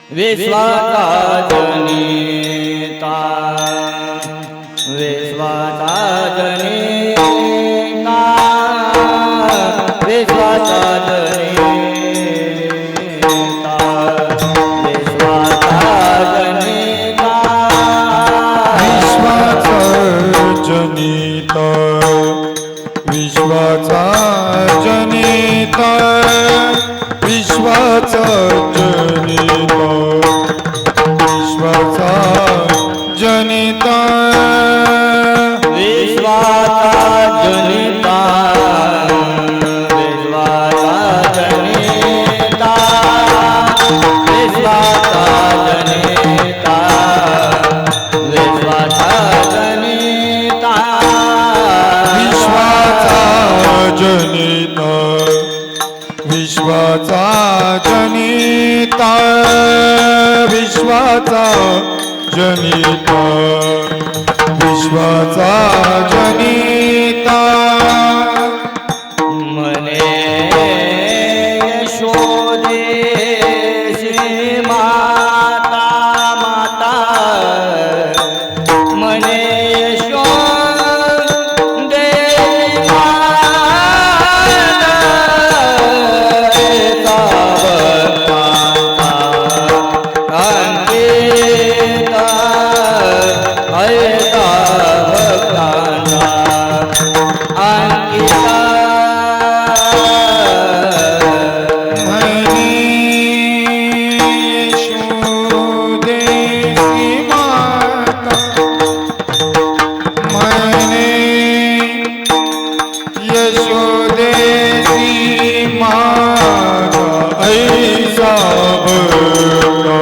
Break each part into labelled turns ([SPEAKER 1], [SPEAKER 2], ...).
[SPEAKER 1] विश्वाचा जनिता विश्वाचा जनिता विश्वाचा जनिता विश्वाचा जनिता
[SPEAKER 2] विश्वाचा जनिता विश्वाचा जनिता विश्वाचा जनिता विश्वाचा जनिता
[SPEAKER 1] विश्वाचा जनिता विश्वाचा जनिता विश्वाचा जनिता विश्वाचा जनिता
[SPEAKER 2] विश्वाचा जनिता विश्वाचा जनिता विश्वाचा जनिता विश्वाचा जनिता
[SPEAKER 1] मने यशोदेशी माता माता मने यशोदेशी माता अंकिता हयता भक्तांना अंकिता
[SPEAKER 2] मने यशोदेशी माता मने यशोदेशी माता ऐसा भक्ता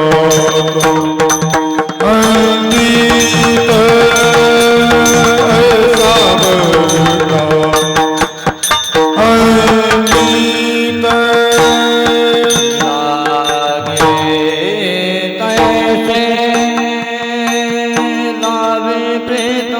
[SPEAKER 2] अंकित ऐसा भक्ता अंकित
[SPEAKER 1] लागे तैसे लावे प्रेत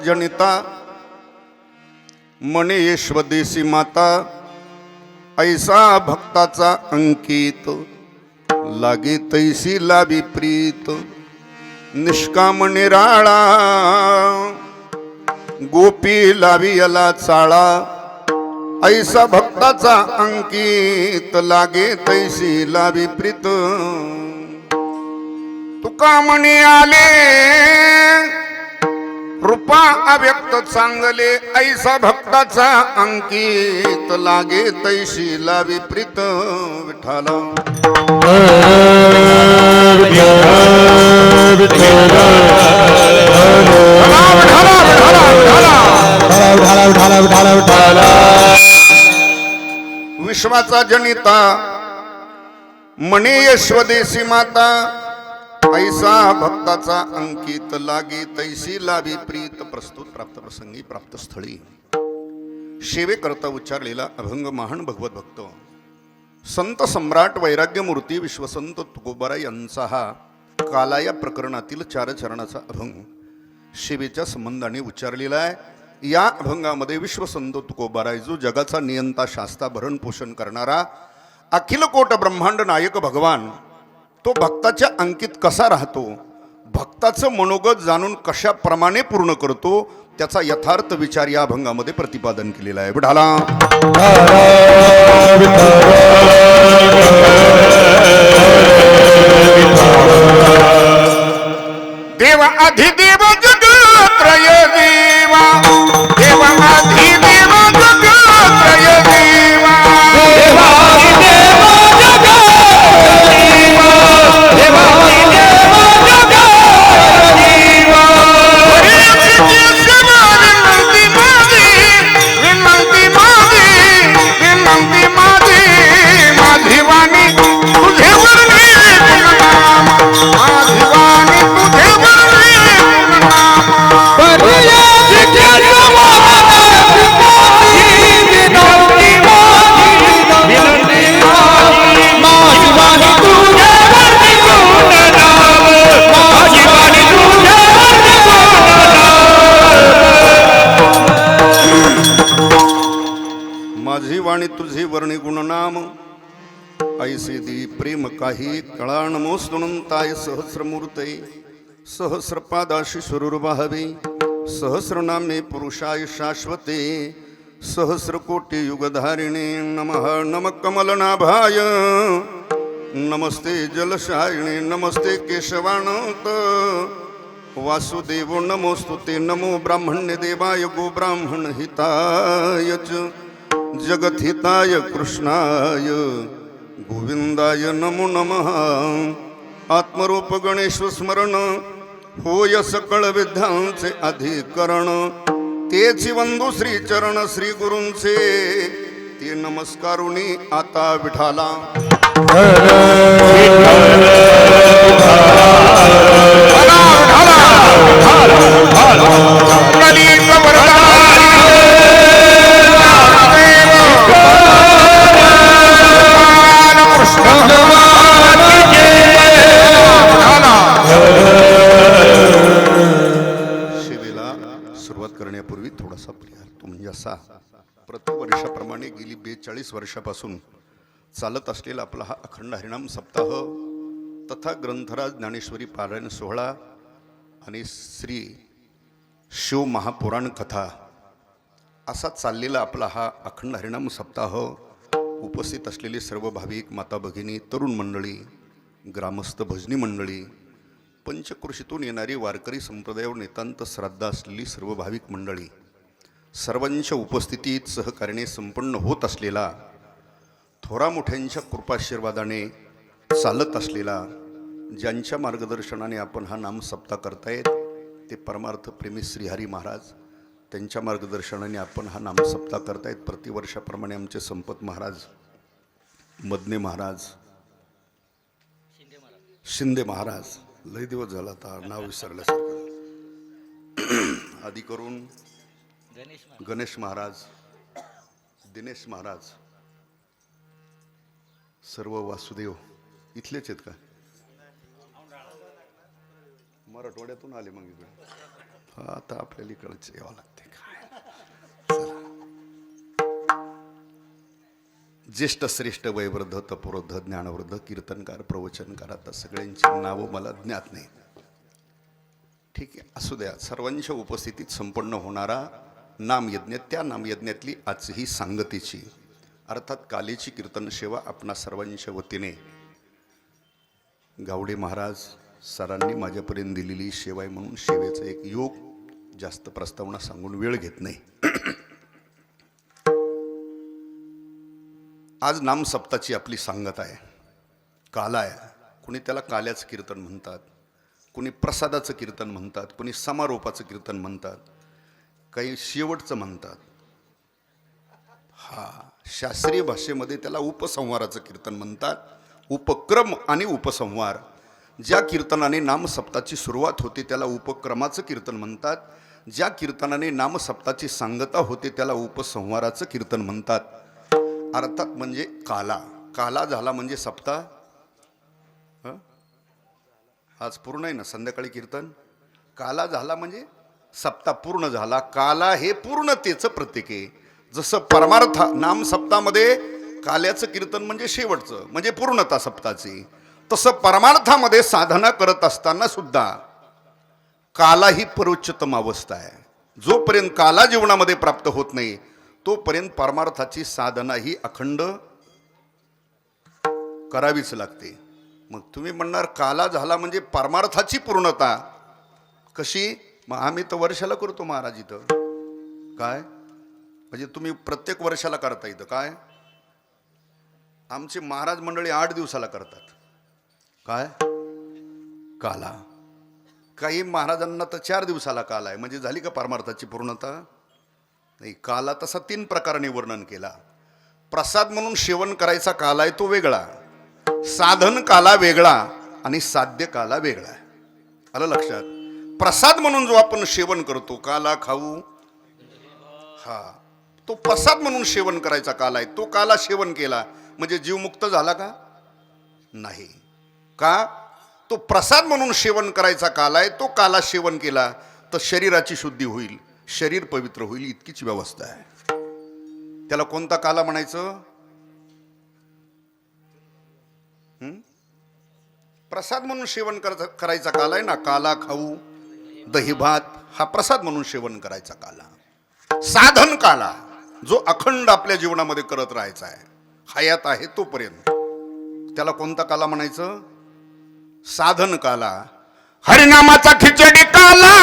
[SPEAKER 3] जनिता मने यशवदेसी माता ऐसा भक्ताचा अंकित लागे तैसी लाभी प्रीत निष्काम निराळा गोपी लावी याला चाळा ऐसा भक्ताचा अंकित लागे तैसी लाभी प्रीत तुका म्हणे आले रूपा अव्यक्त चांगले ऐसा भक्ताचा अंकित लागे तैशी लावी प्रीत विठाला विश्वाचा जनिता मने यशवदेसी माता ऐसा भक्ताचा अंकित लागे तैसी लाभी प्रीत प्रस्तुत प्राप्त प्रसंगी प्राप्त स्थळी सेवेकरता उच्चारलेला अभंग महान भगवत भक्त संत सम्राट वैराग्यमूर्ती विश्वसंत तुकोबारा यांचा हा काला या प्रकरणातील 4 चरणाचा अभंग सेवेच्या संबंधाने उच्चारलेला आहे। या अभंगामध्ये विश्वसंत तुकोबाराय जो जगाचा नियंता शास्ता भरण पोषण करणारा अखिल कोट ब्रह्मांड नायक भगवान तो भक्ताच्या अंकित कसा राहतो भक्ताचं मनोगत जाणून कशाप्रमाणे पूर्ण करतो त्याचा यथार्थ विचार या अभंगामध्ये प्रतिपादन केलेला आहे. विठाला देव अधिदेव जगत्रय देवा देव अधिदेव जगत्रय देवा माझी वाणी तुझे वर्णी गुणनाम ऐसे दी प्रेम काही कळा नमोस्तुनंताय सहस्रमूर्ते सहस्रपादाशी स्वरूर्भावे सहस्रनामे पुरुषाय शाश्वते सहस्रकोटी युगधारिणे नमः नम कमलनाभाय नमस्ते जलशायिणे नमस्ते केशवानंत वासुदेव नमोस्तुते नमो ब्राह्मण्य देवाय गो ब्राह्मण हिताय च जगतहिताय कृष्णाय गोविंदाय नमो नमः आत्मरूप गणेश स्मरण होय सकळ विद्यांचे अधिकरण तेची वंदू श्री चरण श्री गुरूंचे ते नमस्कारुनी आता विठाला सुरुवात करण्यापूर्वी थोडासा प्रियार तुम्ही असा प्रतिवर्षाप्रमाणे गेली 42 वर्षापासून चालत असलेला आपला हा अखंड हरिनाम सप्ताह तथा ग्रंथराज ज्ञानेश्वरी पारायण सोहळा आणि श्री शिव महापुराण कथा असा चाललेला आपला हा अखंड हरिनाम सप्ताह उपस्थित असलेले सर्व भाविक माता भगिनी तरुण मंडळी ग्रामस्थ भजनी मंडळी पंचकृषीतून येणारी वारकरी संप्रदायावर नितांत श्रद्धा असलेली सर्व भाविक मंडळी सर्वांच्या उपस्थितीत सहकार्याने संपन्न होत असलेला थोरा मोठ्यांच्या कृपाशीर्वादाने चालत असलेला ज्यांच्या मार्गदर्शनाने आपण हा नाम सप्ताह करतायत ते परमार्थ प्रेमी श्रीहरी महाराज त्यांच्या मार्गदर्शनाने आपण हा नाम सप्ताह करतायत. प्रतिवर्षाप्रमाणे आमचे संपत महाराज मदने महाराज शिंदे महाराज लय दिवस झाला आता नाव विसरल्यासारखं आधी करून गणेश महाराज दिनेश महाराज सर्व वासुदेव इथलेच आहेत का मराठवाड्यातून आले मग इकडे हा आता आपल्याला इकडच यावं लागते काय ज्येष्ठ श्रेष्ठ वयवृद्ध तपोवृद्ध ज्ञानवृद्ध कीर्तनकार प्रवचनकार आता सगळ्यांची नावं मला ज्ञात नाही. ठीक आहे असू द्या. सर्वांच्या उपस्थितीत संपन्न होणारा नामयज्ञ त्या नामयज्ञातली आजही सांगतेची अर्थात कालेची कीर्तन सेवा आपणा सर्वांच्या वतीने गावडे महाराज सरांनी माझ्यापर्यंत दिलेली सेवा आहे म्हणून सेवेचा एक योग जास्त प्रस्तावना सांगून वेळ घेत नाही. आज नाम सप्ताची आपली सांगत आहे. काला आहे. कुणी त्याला काल्याचं कीर्तन म्हणतात, कुणी प्रसादाचं कीर्तन म्हणतात, कुणी समारोपाचं कीर्तन म्हणतात, काही शेवटचं म्हणतात. हा शास्त्रीय भाषेमध्ये त्याला उपसंहाराचं कीर्तन म्हणतात. उपक्रम आणि उपसंहार ज्या कीर्तनाने नामसप्ताची सुरुवात होते त्याला उपक्रमाचं कीर्तन म्हणतात. ज्या कीर्तनाने नामसप्ताची सांगता होते त्याला उपसंहाराचं कीर्तन म्हणतात. अर्थात म्हणजे काला काला झाला म्हणजे सप्ताह. आज पूर्ण आहे ना संध्याकाळी कीर्तन. काला झाला म्हणजे सप्ताह पूर्ण झाला. काला हे पूर्णतेचं प्रतीक आहे. जसं परमार्थ नाम सप्तामध्ये काल्याचं कीर्तन म्हणजे शेवटचं म्हणजे पूर्णता सप्ताची, तसं परमार्थामध्ये साधना करत असताना सुद्धा काला ही परोच्चतम अवस्था आहे. जोपर्यंत काला जीवनामध्ये प्राप्त होत नाही तोपर्यंत परमार्थाची साधना ही अखंड करावीच लागते. मग तुम्ही म्हणणार काला झाला म्हणजे परमार्थाची पूर्णता कशी? मग आम्ही तर वर्षाला करतो महाराज इथं. काय म्हणजे तुम्ही प्रत्येक वर्षाला करता इथं? काय आमचे महाराज मंडळी 8 दिवसाला करतात. काय काला? काही महाराजांना तर 4 दिवसाला काला आहे. म्हणजे झाली का परमार्थाची पूर्णता? नाही. काला तसा 3 प्रकाराने वर्णन केला. प्रसाद म्हणून सेवन करायचा काला आहे तो वेगळा, साधन काला वेगळा आणि साध्य काला वेगळा आहे. आलं लक्षात? प्रसाद म्हणून जो आपण सेवन करतो काला खाऊ, हा तो प्रसाद म्हणून सेवन करायचा काला आहे. तो काला सेवन केला म्हणजे जीव मुक्त झाला का? नाही. का? तो प्रसाद म्हणून सेवन करायचा काला आहे. तो काला सेवन केला तर शरीराची शुद्धी होईल, शरीर पवित्र होईल, इतकीच व्यवस्था आहे. त्याला कोणता काला म्हणायचं? प्रसाद म्हणून सेवन करायचा काला आहे ना. काला खाऊ, दही भात हा प्रसाद म्हणून सेवन करायचा काला. साधन काला जो अखंड आपल्या जीवनामध्ये करत राहायचा आहे, हयात आहे तोपर्यंत, त्याला कोणता काला म्हणायचं? साधन काला. हरिनामाचा खिचडी काला,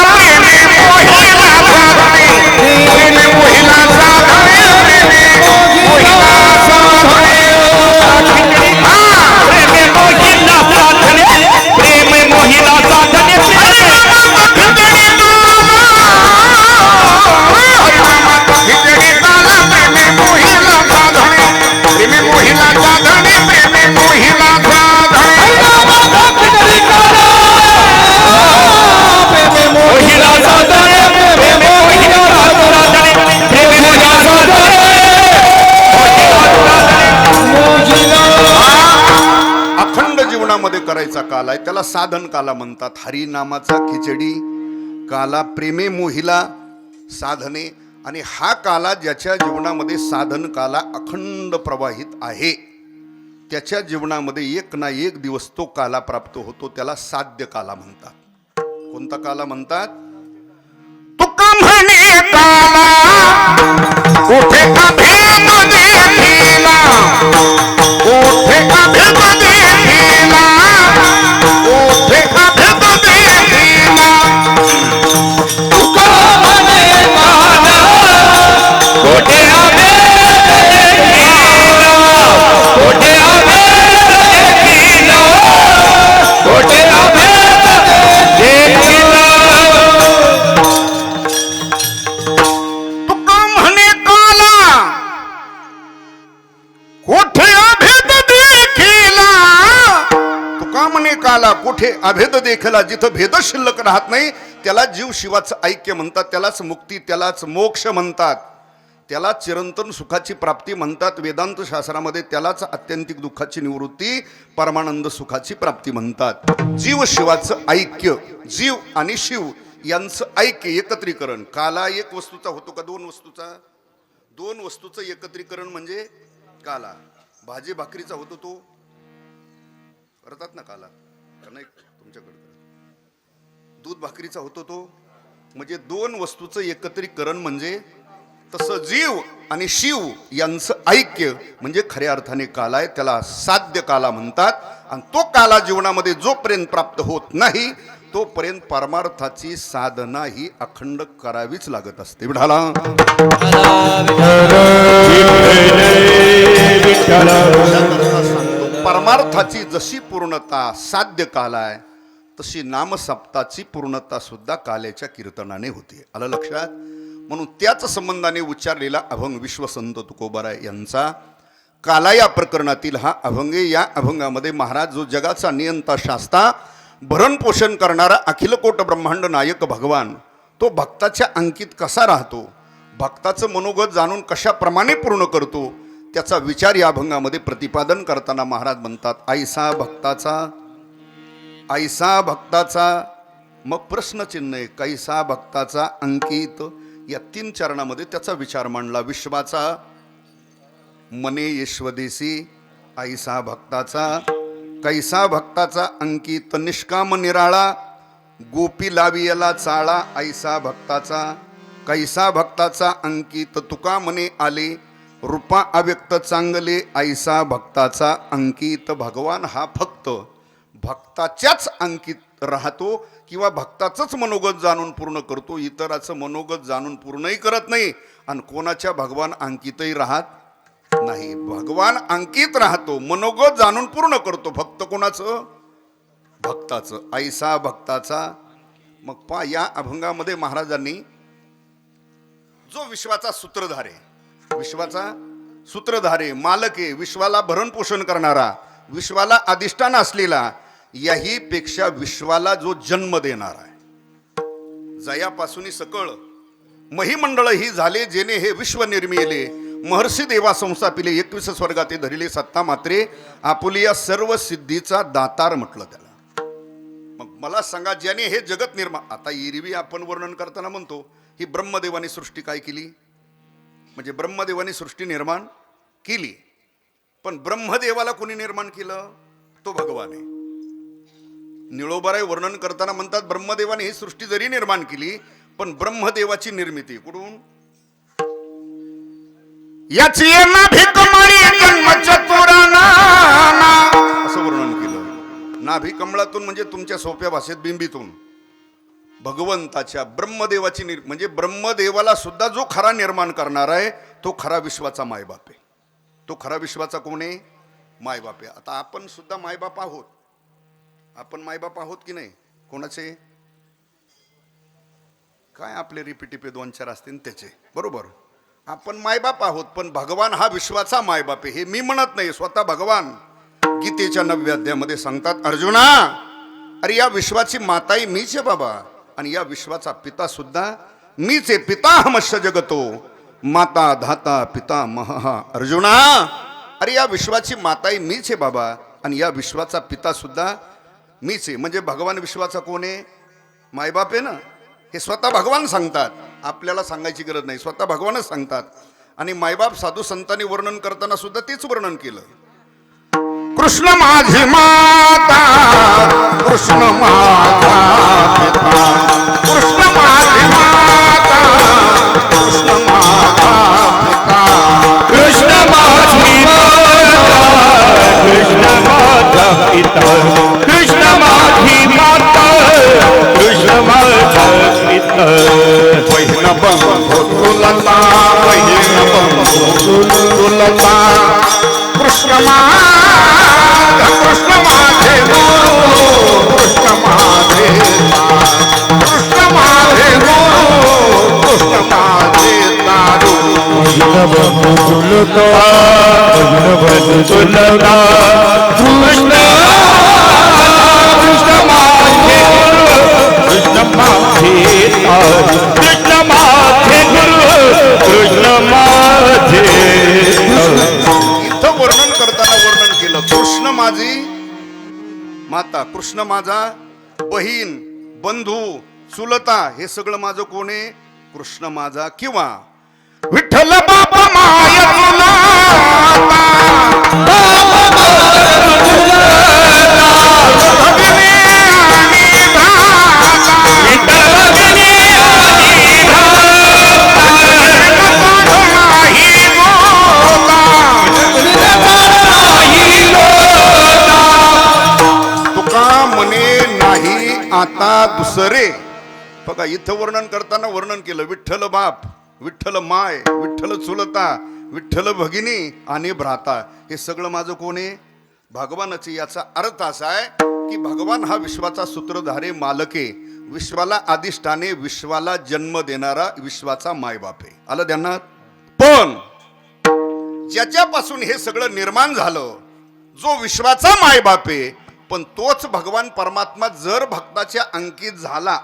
[SPEAKER 3] करायचा काला आहे त्याला साधन काला म्हणतात. हरिनामाचा खिचडी काला, प्रेमे मोहिला साधने. आणि हा काला ज्याच्या जीवनामध्ये साधन काला अखंड प्रवाहित आहे त्याच्या जीवनामध्ये एक ना एक दिवस तो काला प्राप्त होतो. त्याला साध्य काला म्हणतात. कोणता काला म्हणतात? तुका म्हणे काला कुठे का भेद देखिला, कुठे का भेद देखिला, कुठे का भेद देखिला. तुका म्हणे काला कुठे का भेद देखिला, कुठे का भेद देखिला, कुठे का भेद देखिला. तुका म्हणे काला कुठे अभेद देखिला, तुका म्हणे काला कुठे अभेद देखिला. जिथं भेद शिल्लक राहत नाही त्याला जीव शिवाचं ऐक्य म्हणतात, त्यालाच मुक्ती, त्यालाच मोक्ष म्हणतात, त्याला चिरंतन सुखाची प्राप्ती म्हणतात. वेदांत शास्त्रामध्ये त्यालाच आत्यंतिक दुःखाची निवृत्ती, परमानंद सुखाची प्राप्ती म्हणतात. जीव शिवाचं ऐक्य, जीव आणि शिव यांचं ऐक्य, एकत्रीकरण. काला एक वस्तूचा होतो का दोन वस्तूचा? दोन वस्तूचं एकत्रीकरण म्हणजे काला. भाजी भाकरीचा होतो तो करतात ना काला, नाही तुमच्याकडे? दूध भाकरीचा होतो तो म्हणजे दोन वस्तूचं एकत्रीकरण म्हणजे. तसं जीव आणि शिव यांचं ऐक्य म्हणजे खऱ्या अर्थाने काला आहे. त्याला साध्य काला म्हणतात. आणि तो काला जीवनामध्ये जोपर्यंत प्राप्त होत नाही तोपर्यंत परमार्थाची साधना ही अखंड करावीच लागत असते. विठाला परमार्थाची जशी पूर्णता साध्य काला आहे तशी नामसप्ताची पूर्णता सुद्धा काल्याच्या कीर्तनाने होते. आलं लक्षात? म्हणून त्याच संबंधाने उच्चारलेला अभंग विश्वसंत तुकोबाराय यांचा काला या प्रकरणातील हा अभंग. या अभंगामध्ये महाराज जो जगाचा नियंता शास्ता भरण पोषण करणारा अखिलकोट ब्रह्मांड नायक भगवान तो भक्ताच्या अंकित कसा राहतो, भक्ताचं मनोगत जाणून कशाप्रमाणे पूर्ण करतो त्याचा विचार या अभंगामध्ये प्रतिपादन करताना महाराज म्हणतात ऐसा भक्ताचा, ऐसा भक्ताचा. मग प्रश्नचिन्ह आहे, कैसा भक्ताचा अंकित. या 3 चरणामध्ये त्याचा विचार मांडला. विश्वाचा मने यशवदेसी ऐसा भक्ताचा, कैसा भक्ताचा अंकित निष्काम निराळा गोपी लावियला चाळा ऐसा भक्ताचा, कैसा भक्ताचा अंकित तुका मने आले, रूपा अव्यक्त चांगले ऐसा भक्ताचा अंकित. भगवान हा फक्त भक्ताच्याच अंकित राहतो किंवा भक्ताचंच मनोगत जाणून पूर्ण करतो, इतराचं मनोगत जाणून पूर्णही करत नाही आणि कोणाच्या भगवान अंकितही राहत नाही. भगवान अंकित राहतो, मनोगत जाणून पूर्ण करतो, फक्त कोणाचं? भक्ताचं. ऐसा भक्ताचा. मग पा या अभंगामध्ये महाराजांनी जो विश्वाचा सूत्रधार आहे, विश्वाचा सूत्रधार आहे, मालक आहे, विश्वाला भरण पोषण करणारा, विश्वाला अधिष्ठान असलेला, याही पेक्षा विश्वाला जो जन्म देणार आहे, जयापासून सकळ महिमंडळ ही झाले जेने हे विश्व निर्मिले, महर्षी देवा संस्थापिले, 21 स्वर्गाते धरिले सत्ता मात्रे, आपुलिया सर्व सिद्धीचा दातार म्हटलं त्याला. मग मला सांगा, ज्याने हे जगत निर्माण, आता एरवी आपण वर्णन करताना म्हणतो ही ब्रह्मदेवाने सृष्टी काय केली, म्हणजे ब्रह्मदेवाने सृष्टी निर्माण केली, पण ब्रह्मदेवाला कोणी निर्माण केलं? तो भगवान आहे. निळोबाराय वर्णन करताना म्हणतात ब्रह्मदेवाने ही सृष्टी जरी निर्माण केली, पण ब्रह्मदेवाची निर्मिती कुठून? याची असं वर्णन केलं. नाभी कमळातून म्हणजे तुमच्या सोप्या भाषेत बिंबीतून भगवंताच्या ब्रह्मदेवाची म्हणजे ब्रह्मदेवाला सुद्धा जो खरा निर्माण करणार आहे तो खरा विश्वाचा मायबाप आहे. तो खरा विश्वाचा कोण आहे? मायबाप आहे. आता आपण सुद्धा मायबाप आहोत. आपण मायबाप आहोत की नाही? कोणाचे? काय आपले रिपिटिपे 2-4 असतील त्याचे, बरोबर. आपण मायबाप आहोत, पण भगवान हा विश्वाचा मायबाप आहे. हे मी म्हणत नाही, स्वतः भगवान गीतेच्या 9व्या अध्यायामध्ये सांगतात, अर्जुना अरे या विश्वाची माताही मीच आहे बाबा, आणि या विश्वाचा पिता सुद्धा मीच आहे. पिताहमस्य जगतो माता धाता पिता महहा. अर्जुना अरे या विश्वाची माताही मीच आहे बाबा, आणि या विश्वाचा पिता सुद्धा मीच आहे. म्हणजे भगवान विश्वाचा कोण आहे? मायबाप आहे ना. हे स्वतः भगवान सांगतात, आपल्याला सांगायची गरज नाही, स्वतः भगवानच सांगतात. आणि मायबाप साधू संतांनी वर्णन करताना सुद्धा तेच वर्णन केलं. कृष्ण माझी माता, कृष्ण माझा पिता, कृष्ण माझी माता, कृष्ण माझा पिता,
[SPEAKER 2] कृष्ण माझी माता, कृष्ण माझा पिता, कृष्ण माझी माता, कृष्ण माझा पिता.
[SPEAKER 3] बहीण बंधू तुलता, बहीण बंधू तुलता, कृष्ण माझा, कृष्ण माझे गुरु, कृष्ण माझे कृष्ण माझे गुरु, कृष्ण माझे दारू.
[SPEAKER 2] तुलता, तुलता, कृष्ण कृष्ण माझे गुरु, कृष्ण माझे तारू, कृष्ण माझे गुरु, कृष्ण माझे.
[SPEAKER 3] इथं वर्णन करताना वर्णन केलं, कृष्ण माझी माता, कृष्ण माझा बहीण, बंधू, चुलता, हे सगळं माझं कोण आहे? कृष्ण माझा. किंवा विठ्ठल बाबा माय तुला, तुका म्हणे नाही आता दुसरे. बघा इथं वर्णन करताना वर्णन केलं, विठ्ठल बाप, विठ्ठल माय, विठ्ठल चुलता, विठ्ठल भगिनी आणि भ्राता, हे सगळं माझं कोण आहे? भगवानच. याचा अर्थ असा आहे की भगवान हा विश्वाचा सूत्रधारे, मालके, विश्वाला अधिष्ठाने, विश्वाला जन्म देणारा, विश्वाचा मायबाप आहे. आलं ध्यानात? पण ज्याच्यापासून हे सगळं निर्माण झालं, जो विश्वाचा मायबाप आहे, पण तोच भगवान परमात्मा जर भक्ताच्या अंकित झाला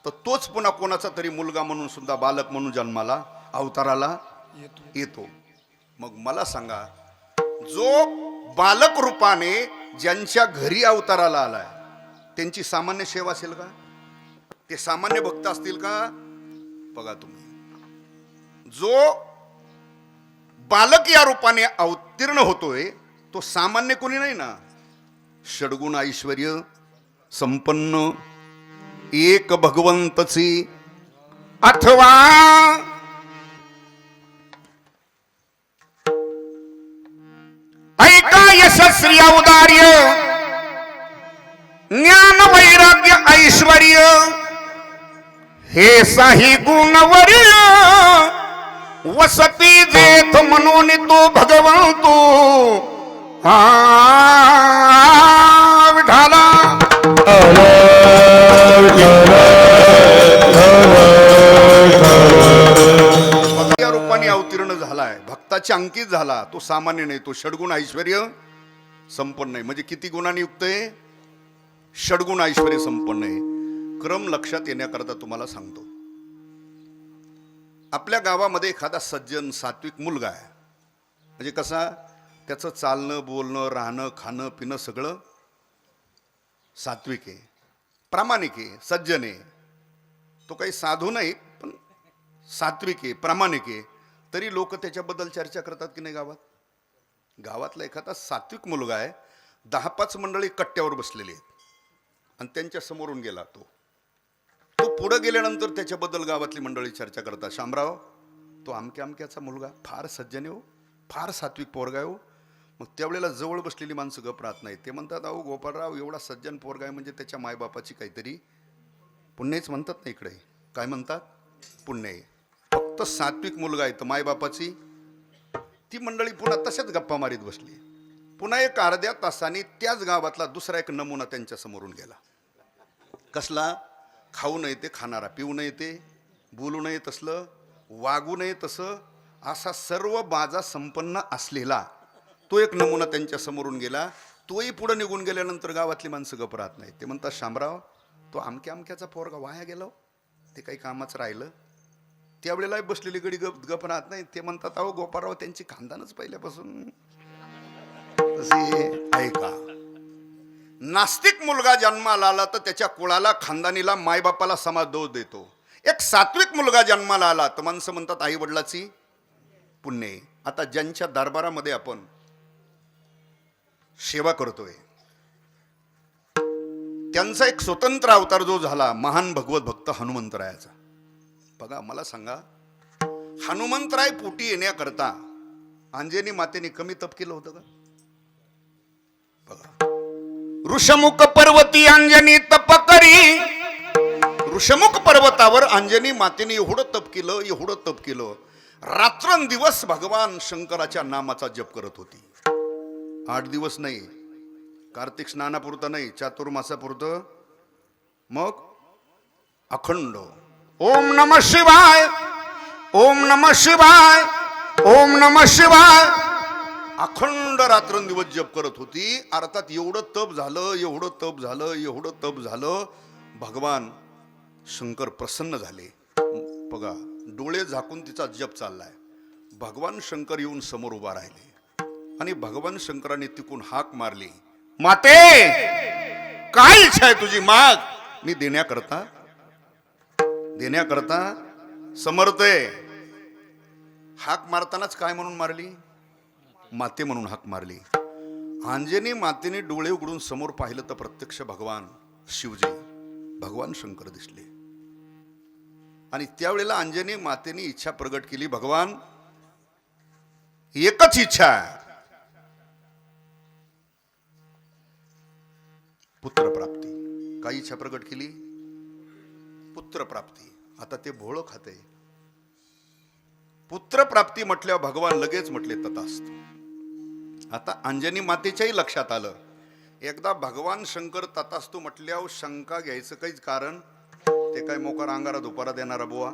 [SPEAKER 3] तर तोच पुन्हा कोणाचा तरी मुलगा म्हणून सुद्धा, बालक म्हणून जन्माला, अवताराला येतो. मग मला सांगा, जो बालक रूपाने ज्यांच्या घरी अवताराला आलाय त्यांची सामान्य सेवा असेल का? ते सामान्य भक्त असतील का? बघा तुम्ही, जो बालक या रूपाने अवतीर्ण होतोय तो सामान्य कोणी नाही ना. षडगुण ऐश्वर्य संपन्न, एक भगवंतची अथवा ऐका यशस्वी औदार्य ज्ञान वैराग्य ऐश्वर्य हे साही गुणवर्य वसती जेथ म्हणून तो भगवंतो विठाला या रूपाने अवतीर्ण झालाय, भक्ताच्या अंकित झाला. तो सामान्य नाही, तो षडगुण ऐश्वर्य संपन्न आहे. म्हणजे किती गुणांनी युक्त आहे? षडगुण ऐश्वर्य संपन्न आहे. क्रम लक्षात येण्याकरता तुम्हाला सांगतो. आपल्या गावामध्ये एखादा सज्जन सात्विक मुलगा आहे, म्हणजे कसा त्याचं चालणं बोलणं राहणं खाणं पिणं सगळं सात्विक आहे, प्रामाणिक आहे, सज्जन आहे. तो काही साधू नाही पण सात्विक आहे, प्रामाणिक आहे. तरी लोक त्याच्याबद्दल चर्चा करतात की नाही गावात? गावातला एखादा सात्विक मुलगा आहे, 10-5 मंडळी कट्ट्यावर बसलेली आहेत आणि त्यांच्या समोरून गेला तो पुढे गेल्यानंतर त्याच्याबद्दल गावातली मंडळी चर्चा करतात. शामराव, तो अमक्या अमक्याचा मुलगा फार सज्जन आहे हो, फार सात्विक पोरगा आहे हो. मग त्यावेळेला जवळ बसलेली माणसं गप राहत नाही. ते म्हणतात, अहो गोपाळराव, एवढा सज्जन पोरगा आहे म्हणजे त्याच्या मायबापाची काहीतरी पुण्यच म्हणतात ना इकडे. काय म्हणतात? पुण्य आहे. फक्त सात्विक मुलगा आहे तर मायबापाची. ती मंडळी पुन्हा तशाच गप्पा मारीत बसली. पुन्हा एक अर्ध्या तासाने त्याच गावातला दुसरा एक नमुना त्यांच्या समोरून गेला. कसला? खाऊ नये ते खाणारा, पिऊ नये ते, बोलू नये तसलं, वागू नये तसं, असा सर्व बाजा संपन्न असलेला तो एक नमुना त्यांच्या समोरून गेला. तोही पुढे निघून गेल्यानंतर गावातली माणसं गप राहत नाही. ते म्हणतात, शामराव, तो अमक्या अमक्याचा पोरगा वाया गेला, ते काही कामाचं राहिलं. त्यावेळेला बसलेली गडी गप राहत नाही. ते म्हणतात, अहो गोपाळराव, त्यांची खानदानच पहिल्यापासून तशी ऐका. नास्तिक मुलगा जन्माला आला तर त्याच्या कुळाला खानदानीला मायबापाला समाज दोष देतो. एक सात्विक मुलगा जन्माला आला तर माणसं म्हणतात आई वडिलाची पुण्य आहे. आता ज्यांच्या दरबारामध्ये आपण सेवा करतोय त्यांचा एक स्वतंत्र अवतार जो झाला महान भगवत भक्त हनुमंतरायाचा. बघा, मला सांगा, हनुमंतराय पोटी येण्याकरता अंजनी मातेने कमी तप केलं होतं का? बघा, ऋषमुख पर्वती अंजनी तप करी. ऋषमुख पर्वतावर अंजनी मातेने एवढं तप केलं, रात्रंदिवस भगवान शंकराच्या नामाचा जप करत होती. 8 दिवस नाही, कार्तिक स्नानापुरतं नाही, चातुर्मासापुरतं, मग अखंड ओम नमः शिवाय, ओम नमः शिवाय, ओम नमः शिवाय, अखंड रात्रंदिवस जप करत होती. अर्थात एवढं तप झालं, भगवान शंकर प्रसन्न झाले. बघा, डोळे झाकून तिचा जप चाललाय. भगवान शंकर येऊन समोर उभा राहिले आणि भगवान शंकराने तिकून हाक मारली, माते, काय इच्छा आहे तुझी, माग, मी देण्याकरता समर्थ आहे. हाक मारतानाच काय म्हणून मारली? माते म्हणून हाक मारली. अंजनी मातेने डोळे उघडून समोर पाहिलं तर प्रत्यक्ष भगवान शिवजी, भगवान शंकर दिसले. आणि त्यावेळेला अंजनी मातेने इच्छा प्रगट केली, भगवान, एकच इच्छा आहे, पुत्र प्राप्ती. काय इच्छा प्रगट केली? पुत्र प्राप्ती. आता ते भोळ खाते. पुत्र प्राप्ती म्हटल्यावर भगवान लगेच म्हटले तथास्तु. आता अंजनी मातेच्याही लक्षात आलं, एकदा भगवान शंकर तथास्तु म्हटल्यावर शंका घ्यायचं काहीच कारण, ते काय मोकार अंगारा धुपारा देणारा बुवा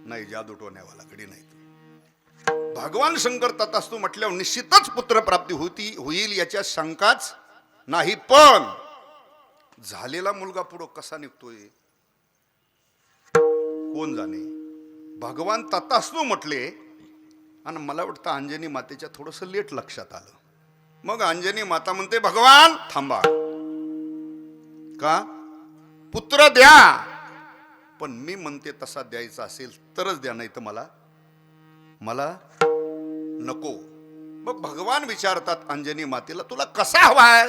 [SPEAKER 3] नाही, जादू टोण्यावाला गडी नाही. भगवान शंकर तथास्तु म्हटल्यावर निश्चितच पुत्र प्राप्ती होईल याच्या शंकाच नाही. पण झालेला मुलगा पुढं कसा निघतोय कोण जाणे. भगवान तथास्तु म्हटले आणि मला वाटतं अंजनी मातेच्या थोडस लेट लक्षात आलं. मग अंजनी माता म्हणते, भगवान थांबा, का पुत्र द्या, पण मी म्हणते तसा द्यायचा असेल तरच द्या, नाही तर मला नको. मग भगवान विचारतात अंजनी मातेला, तुला कसा हवाय?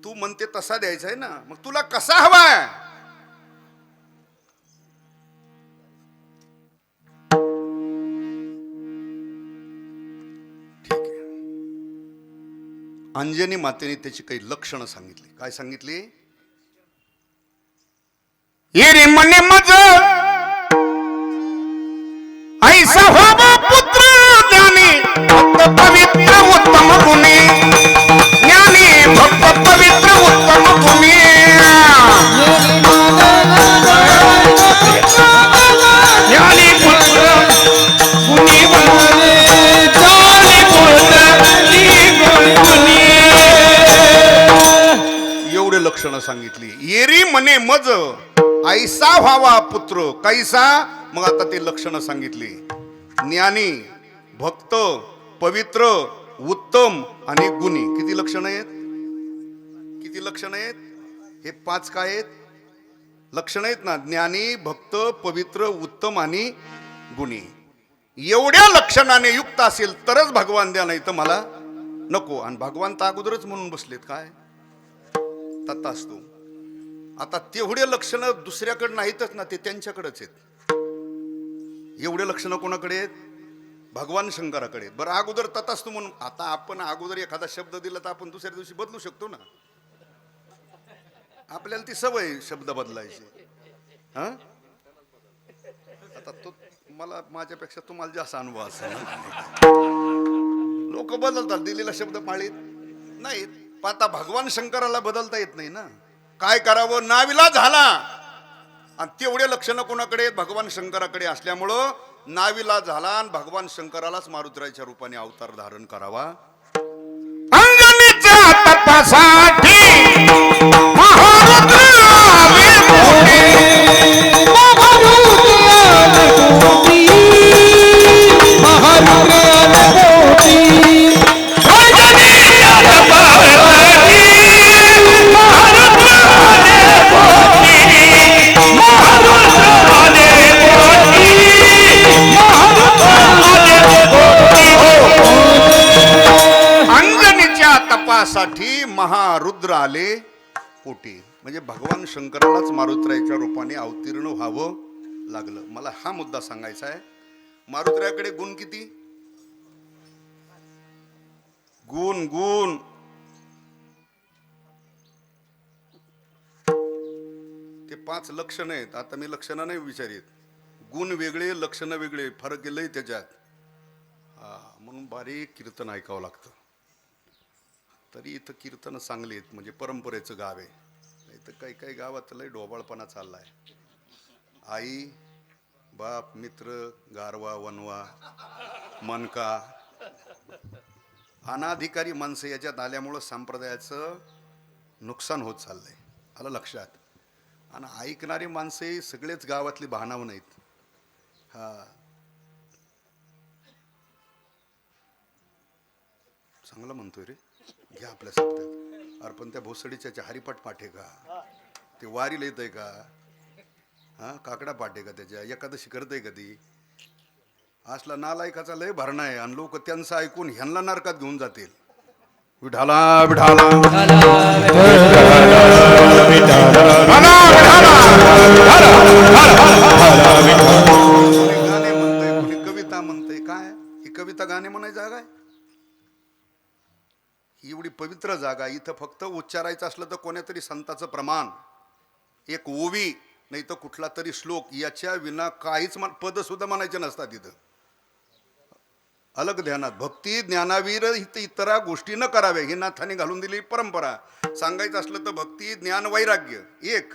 [SPEAKER 3] तू म्हणते तसा द्यायचा आहे ना, मग तुला कसा हवाय? ठीक आहे. अंजनी मातेने त्याची काही लक्षणं सांगितली. काय सांगितली?
[SPEAKER 2] ये रे मने मज ऐसा व्हावा पुत्र ज्ञानी भक्त पवित्र उत्तम गुणी, ज्ञानी भक्त पवित्र उत्तम गुणी, ज्ञानी पुत्र गुणी गुणी, ज्ञानी पुत्र गुणी.
[SPEAKER 3] एवढे लक्षणं सांगितली. येरी म्हणे मज ऐसा व्हावा पुत्र कैसा. मग आता ते लक्षणं सांगितली. ज्ञानी, भक्त, पवित्र, उत्तम आणि गुणी. किती लक्षणं आहेत? किती लक्षणं आहेत? हे 5 काय आहेत? लक्षणं आहेत ना. ज्ञानी, भक्त, पवित्र, उत्तम आणि गुणी. एवढ्या लक्षणाने युक्त असेल तरच भगवान द्या, नाही तर मला नको. आणि भगवान तर अगोदरच म्हणून बसलेत काय तथास्तु. आता तेवढे लक्षणं दुसऱ्याकडे नाहीतच ना, ते त्यांच्याकडेच आहेत. एवढे लक्षणं कोणाकडे आहेत? भगवान शंकराकडे आहेत. बरं, अगोदर तथास्तु म्हणून. आता आपण अगोदर एखादा शब्द दिला तर आपण दुसऱ्या दिवशी बदलू शकतो ना. आपल्याला ती सवय शब्द बदलायची. हा, आता तो मला माझ्यापेक्षा तुम्हाला जास्त अनुभव असेल. लोक बदलतात, दिलेला शब्द पाळीत नाहीत. आता भगवान शंकराला बदलता येत नाही ना. काय करावं, नाविलाज झाला. आणि तेवढे लक्षणं कोणाकडे आहेत? भगवान शंकराकडे असल्यामुळं नाविलाज झाला आणि भगवान शंकरालाच मारुतीरायाच्या रूपाने अवतार धारण करावा.
[SPEAKER 2] अंजनीच्या तपासाठी महारुद्र आले मोठे, महारुद्र आले मोठे, महारुद्र आले मोठे. अंजनीच्या तपासाठी महारुद्र आले मोठे, महारुद्र आले मोठे, महारुद्र आले मोठे.
[SPEAKER 3] अंजनीच्या तपासाठी महारुद्र आले पोटी. म्हणजे भगवान शंकरालाच मारुतीरायाच्या रूपाने अवतीर्ण व्हावं लागलं. मला हा मुद्दा सांगायचा आहे. मारुतीरायाकडे गुण किती? गुण गुण ते 5 लक्षणं आहेत. आता मी लक्षणं नाही विचारित. गुण वेगळे, लक्षणं वेगळे, फरक केलंय त्याच्यात. म्हणून बारीक कीर्तन ऐकावं लागतं. तरी इथं कीर्तन चांगली आहेत, म्हणजे परंपरेचं गाव आहे. नाही तर काही काही गावात लय ढोबाळपणा चाललाय. आई, बाप, मित्र, गारवा, वनवा, मनका, अनाधिकारी माणसं याच्यात आल्यामुळं संप्रदायाचं नुकसान होत चाललंय. आलं लक्षात. आणि ऐकणारी माणसं सगळेच गावातली भानावं नाहीत. हा, चांगलं म्हणतोय रे, घ्या आपल्या शब्दात. अरे पण त्या भोसडीच्या हरिपट पाठे का? ते वारीला येतंय का? हा, काकडा पाठे का? त्याच्या एकादशी करतंय कधी? असला नालायकाचा लय भरणा आहे. आणि लोक त्यांचं ऐकून ह्यांना नरकात घेऊन जातील. विठाला विठाला गाणे म्हणतंय, कोणी कविता म्हणतंय. काय ही कविता गाणे म्हणायची जागा आहे? ही एवढी पवित्र जागा. इथं फक्त उच्चारायचं असलं तर कोण्यातरी संताचं प्रमाण, एक ओवी, नाही तर कुठला तरी श्लोक, याच्या विना काहीच पद सुद्धा म्हणायचे नसतात इथं. अलग ध्यानात भक्ती ज्ञानावीर इतरा गोष्टी न कराव्या, ही नाथाने घालून दिली परंपरा. सांगायचं असलं तर भक्ती, ज्ञान, वैराग्य एक.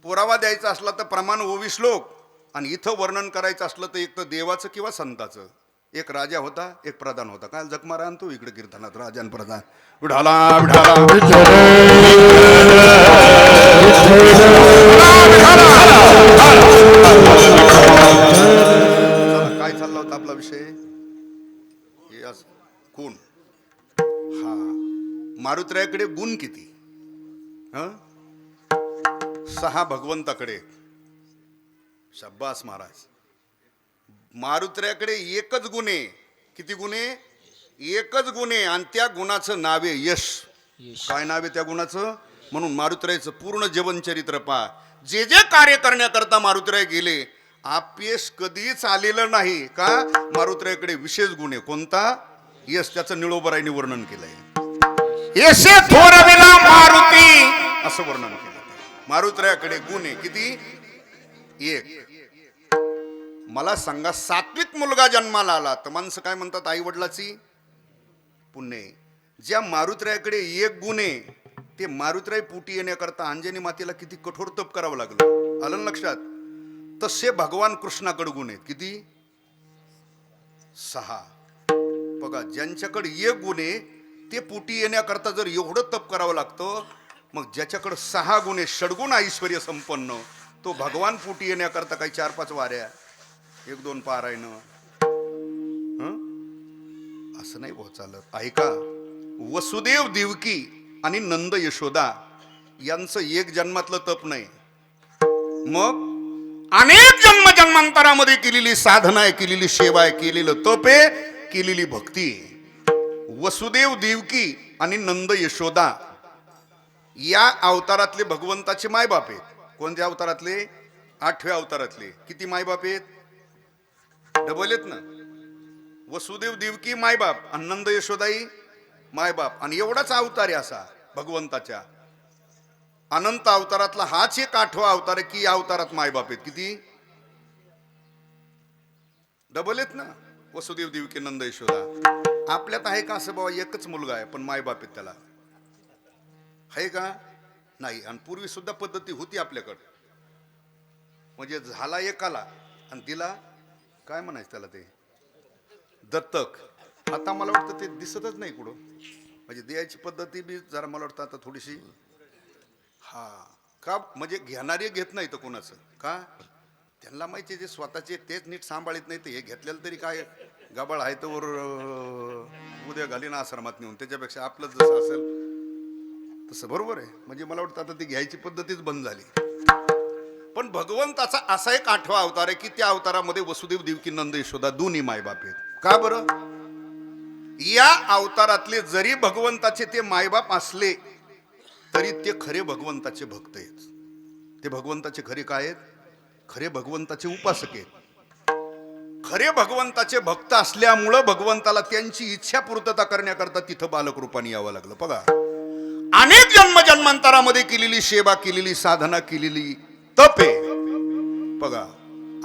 [SPEAKER 3] पुरावा द्यायचा असला तर प्रमाण, ओवी, श्लोक. आणि इथं वर्णन करायचं असलं तर एक तर देवाचं किंवा संताचं. एक राजा होता, एक प्रधान होता. काय जगमारा आणतो इकडे कीर्तनात, राजा आणि प्रधान. विठाला विठाला काय चालला होता आपला विषय? कोण? हा, मारुतीरायाकडे गुण किती? 6 भगवंताकडे. शब्बास महाराज. मारुतीरायाकडे एकच गुण आहे. किती गुण आहे? एकच गुण आहे. आणि त्या गुणाचं नाव आहे यश. काय नाव आहे त्या गुणाचं? म्हणून मारुतीरायचं पूर्ण जीवनचरित्र पहा. जे जे कार्य करण्याकरता मारुतीराय गेले, अपयश कधीच आलेलं नाही. का? मारुतीरायकडे विशेष गुण आहे. कोणता? यश. त्याचं निळोबरायने वर्णन केलंय.
[SPEAKER 2] यशे थोरविला मारुती,
[SPEAKER 3] असं वर्णन केलं. मारुतीरायाकडे गुण आहे किती? एक. मला सांगा, सात्विक मुलगा जन्माला आला तर माणसं काय म्हणतात? आई वडिलाची पुण्य आहे. ज्या मारुतीरायाकडे एक गुण आहे, ते मारुतीराय पोटी येण्याकरता अंजनी मातेला किती कठोर तप करावं लागलं. आलं लक्षात? तसे भगवान कृष्णाकडे गुण आहेत किती? 6. बघा, ज्यांच्याकडे एक गुण आहे ते पोटी येण्याकरता जर एवढं तप करावं लागतं, मग ज्याच्याकडे 6 गुण आहे, षडगुण ऐश्वर्य संपन्न, तो भगवान पोटी येण्याकरता काही 4-5 वाऱ्या, 1-2 पारायण, असं नाही होत चालत. ऐका, वसुदेव देवकी आणि नंद यशोदा यांचं एक जन्मातलं तप नाही, मग
[SPEAKER 2] अनेक जन्म जन्मांतरामध्ये
[SPEAKER 3] केलेली साधना आहे, केलेली सेवा आहे, केलेलं तप आहे, केलेली भक्ती आहे. वसुदेव देवकी आणि नंद यशोदा या अवतारातले भगवंताचे मायबाप आहेत. कोणत्या अवतारातले? 8व्या अवतारातले. किती मायबाप आहेत? डबल आहेत ना. वसुदेव देवकी मायबाप आणि नंद यशोदाई मायबाप. आणि एवढाच अवतार आहे असा भगवंताच्या. अनंत अवतारातला हाच एक 8वा अवतार आहे की या अवतारात मायबाप आहेत किती? डबल आहेत ना. वसुदेव देवकी नंद यशोदा. आपल्यात आहे का असं? बाबा एकच मुलगा आहे पण मायबाप आहेत त्याला, आहे का? नाही. आणि पूर्वी सुद्धा पद्धती होती आपल्याकडं. म्हणजे झाला एकाला आणि तिला काय म्हणायचं त्याला, ते दत्तक. आता मला वाटतं ते दिसतच नाही कुठं. म्हणजे द्यायची पद्धती बी जरा मला वाटतं आता थोडीशी, हा का, म्हणजे घेणारे घेत नाही तर कोणाचं का? त्यांना माहिती जे स्वतःचे तेच नीट सांभाळत नाही, तर हे घेतलेलं तरी काय गबाळ आहे तर उद्या घालीन आश्रमात नेऊन, त्याच्यापेक्षा आपलं जसं असेल तसं. बरोबर आहे. म्हणजे मला वाटतं आता ती घ्यायची पद्धतीच बंद झाली. पण भगवंताचा असा एक 8वा अवतार आहे की त्या अवतारामध्ये वसुदेव देवकी नंद यशोदा दोन्ही मायबाप आहेत. का बरं? या अवतारातले जरी भगवंताचे ते मायबाप असले तरी ते खरे भगवंताचे भक्त आहेत. ते भगवंताचे खरे काय आहेत? खरे भगवंताचे उपासक आहेत. खरे भगवंताचे भक्त असल्यामुळं भगवंताला त्यांची इच्छा पूर्तता करण्याकरता तिथं बालक रूपाने यावं लागलं. बघा, अनेक जन्म जन्मांतरामध्ये केलेली सेवा, केलेली साधना, केलेली तप आहे. बघा,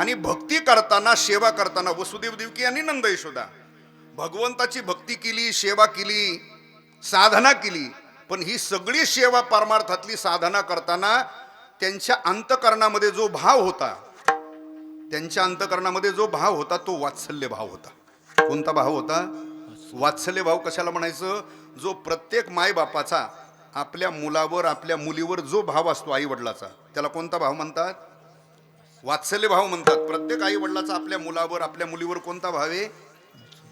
[SPEAKER 3] आणि भक्ती करताना, सेवा करताना वसुदेव देवकी आणि नंद यशोदा भगवंताची भक्ती केली, सेवा केली, साधना केली. पण ही सगळी सेवा परमार्थातली साधना करताना त्यांच्या अंतकरणामध्ये जो भाव होता, त्यांच्या अंतकरणामध्ये जो भाव होता तो वात्सल्य भाव होता. कोणता भाव होता? वात्सल्य भाव. कशाला म्हणायचं? जो प्रत्येक मायबापाचा आपल्या मुलावर, आपल्या मुलीवर जो भाव असतो आई वडिलाचा, त्याला कोणता भाव म्हणतात? वात्सल्य भाव म्हणतात. प्रत्येक आई वडिलाचा आपल्या मुलावर, आपल्या मुलीवर कोणता भाव आहे?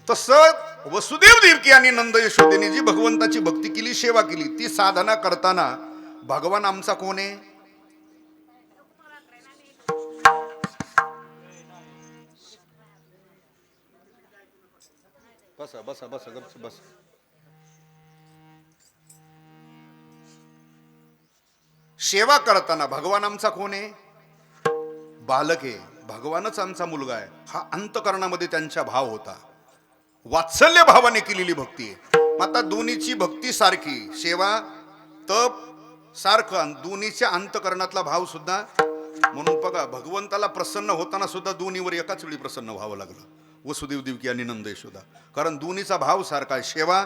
[SPEAKER 3] तसं वसुदेव देवकी आणि नंद यशोदेने जी भगवंताची भक्ती केली, सेवा केली, ती साधना करताना भगवान आमचा कोण आहे? बसा बसा बसा गपचूप बस. सेवा करताना भगवान आमचा कोण आहे? बालक आहे. भगवानच आमचा मुलगा आहे, हा अंतकरणामध्ये त्यांच्या भाव होता. वात्सल्य भावाने केलेली भक्ती आहे. आता दोन्हीची भक्ती सारखी, सेवा तप सारखं, दोन्हीच्या अंतकरणातला भाव सुद्धा. म्हणून बघा, भगवंताला प्रसन्न होताना सुद्धा दोन्हीवर एकाच वेळी प्रसन्न व्हावं लागलं, वसुदेव देवकी आणि नंद यशोदा. कारण दोन्हीचा भाव सारखा आहे, सेवा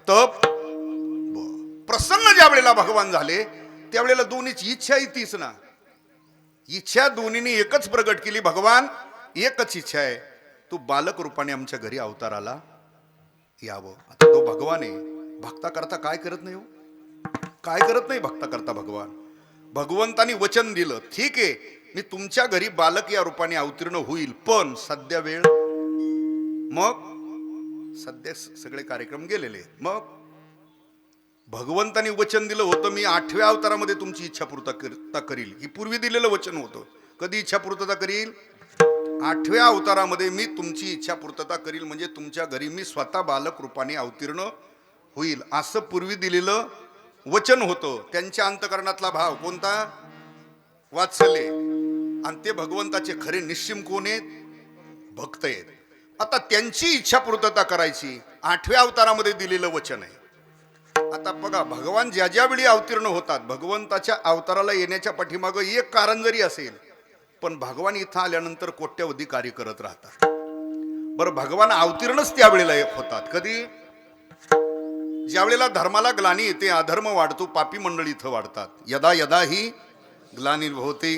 [SPEAKER 3] तप. प्रसन्न ज्या वेळेला भगवान झाले त्यावेळेला दोन्हीची इच्छा ही तीच ना. इच्छा दोन्हीने एकच प्रगट केली. भगवान एकच इच्छा आहे, तू बालक रूपाने आमच्या घरी अवताराला यावं. आता तो भगवान आहे, भक्ता करता काय करत नाही हो? काय करत नाही भक्ता करता भगवान? भगवंतानी वचन दिलं, ठीक आहे मी तुमच्या घरी बालक या रूपाने अवतीर्ण होईल, पण सध्या वेळ. मग सध्या सगळे कार्यक्रम गेलेले. मग भगवंतानी वचन दिलं होतं, मी 8व्या अवतारामध्ये तुमची इच्छा पूर्तता करील. ही पूर्वी दिलेलं वचन होतं. कधी इच्छा पूर्तता करील? 8व्या अवतारामध्ये मी तुमची इच्छा पूर्तता करील, म्हणजे तुमच्या घरी मी स्वतः बालक रूपाने अवतीर्ण होईल, असं पूर्वी दिलेलं वचन होतं, त्यांच्या अंतकरणातला भाव कोणता? वात्सल्य. आणि ते भगवंताचे खरे निश्चिम कोण आहेत? भक्त आहेत. आता त्यांची इच्छा पूर्तता करायची 8व्या अवतारामध्ये दिलेलं वचन आहे. आता बघा, भगवान ज्या ज्या वेळी अवतीर्ण होतात, भगवंताच्या अवताराला येण्याच्या पाठीमागं एक कारण जरी असेल, पण भगवान इथं आल्यानंतर कोट्यवधी कार्य करत राहतात. बरं, भगवान अवतीर्णच त्यावेळेला होतात. कधी? ज्या वेळेला धर्माला ग्लानी येते, अधर्म वाढतो, पापी मंडळी इथं वाढतात. यदा यदा ही ग्लानिर्भवते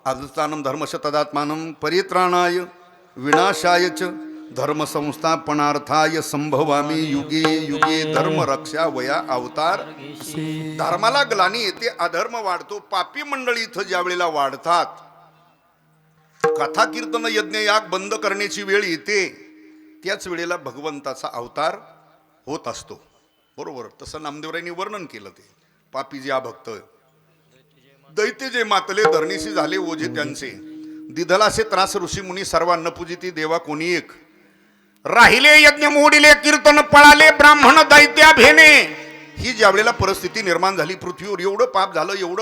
[SPEAKER 3] अधुष्ठानम धर्मश तदात्मानं परित्राणाय विनाशाय च धर्म संस्थापनार्थाय संभवामी युगे युगे धर्म रक्षा वया अवतार. धर्माला ग्लानी येते, अधर्म वाढतो, पापी मंडळी इथं ज्या वेळेला वाढतात, कथा कीर्तन यज्ञ याग बंद करण्याची वेळ येते, त्याच वेळेला भगवंताचा अवतार होत असतो. बरोबर. तसं नामदेवरायांनी वर्णन केलं. ते पापी जे अभक्त, दैत्य जे मातले, धरणीशी झाले ओझे त्यांचे, दिधलासे त्रास ऋषी मुनी सर्वांना पूजिती देवा कोणी एक.
[SPEAKER 2] राहिले यज्ञ मोडिले कीर्तन पळाले ब्राह्मण दैत्या भेने.
[SPEAKER 3] ही ज्या वेळेला परिस्थिती निर्माण झाली पृथ्वीवर, एवढं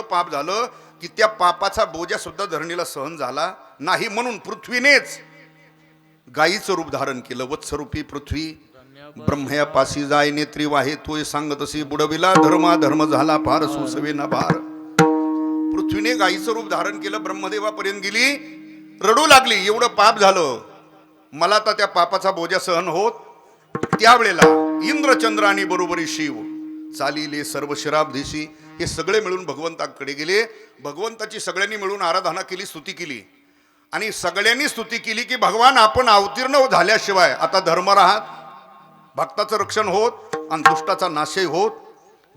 [SPEAKER 3] पाप झालं की त्या पापाचा बोजा सुद्धा धरणीला सहन झाला नाही. म्हणून पृथ्वीनेच गायीचं रूप धारण केलं. वत्सरूपी पृथ्वी ब्रह्मयापाशी जाय नेत्री वाहे तोय सांगतसी बुडविला धर्मा धर्म झाला फार सुसवे न भार. पृथ्वीने गायीचं रूप धारण केलं, ब्रह्मदेवापर्यंत गेली, रडू लागली, एवढं पाप झालं, मला तर त्या पापाचा बोजा सहन होत. त्यावेळेला इंद्रचंद्र आणि बरोबरी शिव चालिले सर्व शिराब्धीशी, हे सगळे मिळून भगवंताकडे गेले. भगवंताची सगळ्यांनी मिळून आराधना केली, स्तुती केली. आणि सगळ्यांनी स्तुती केली की भगवान आपण अवतीर्ण झाल्याशिवाय आता धर्म राहत, भक्ताचं रक्षण होत आणि दुष्टाचा नाशही होत.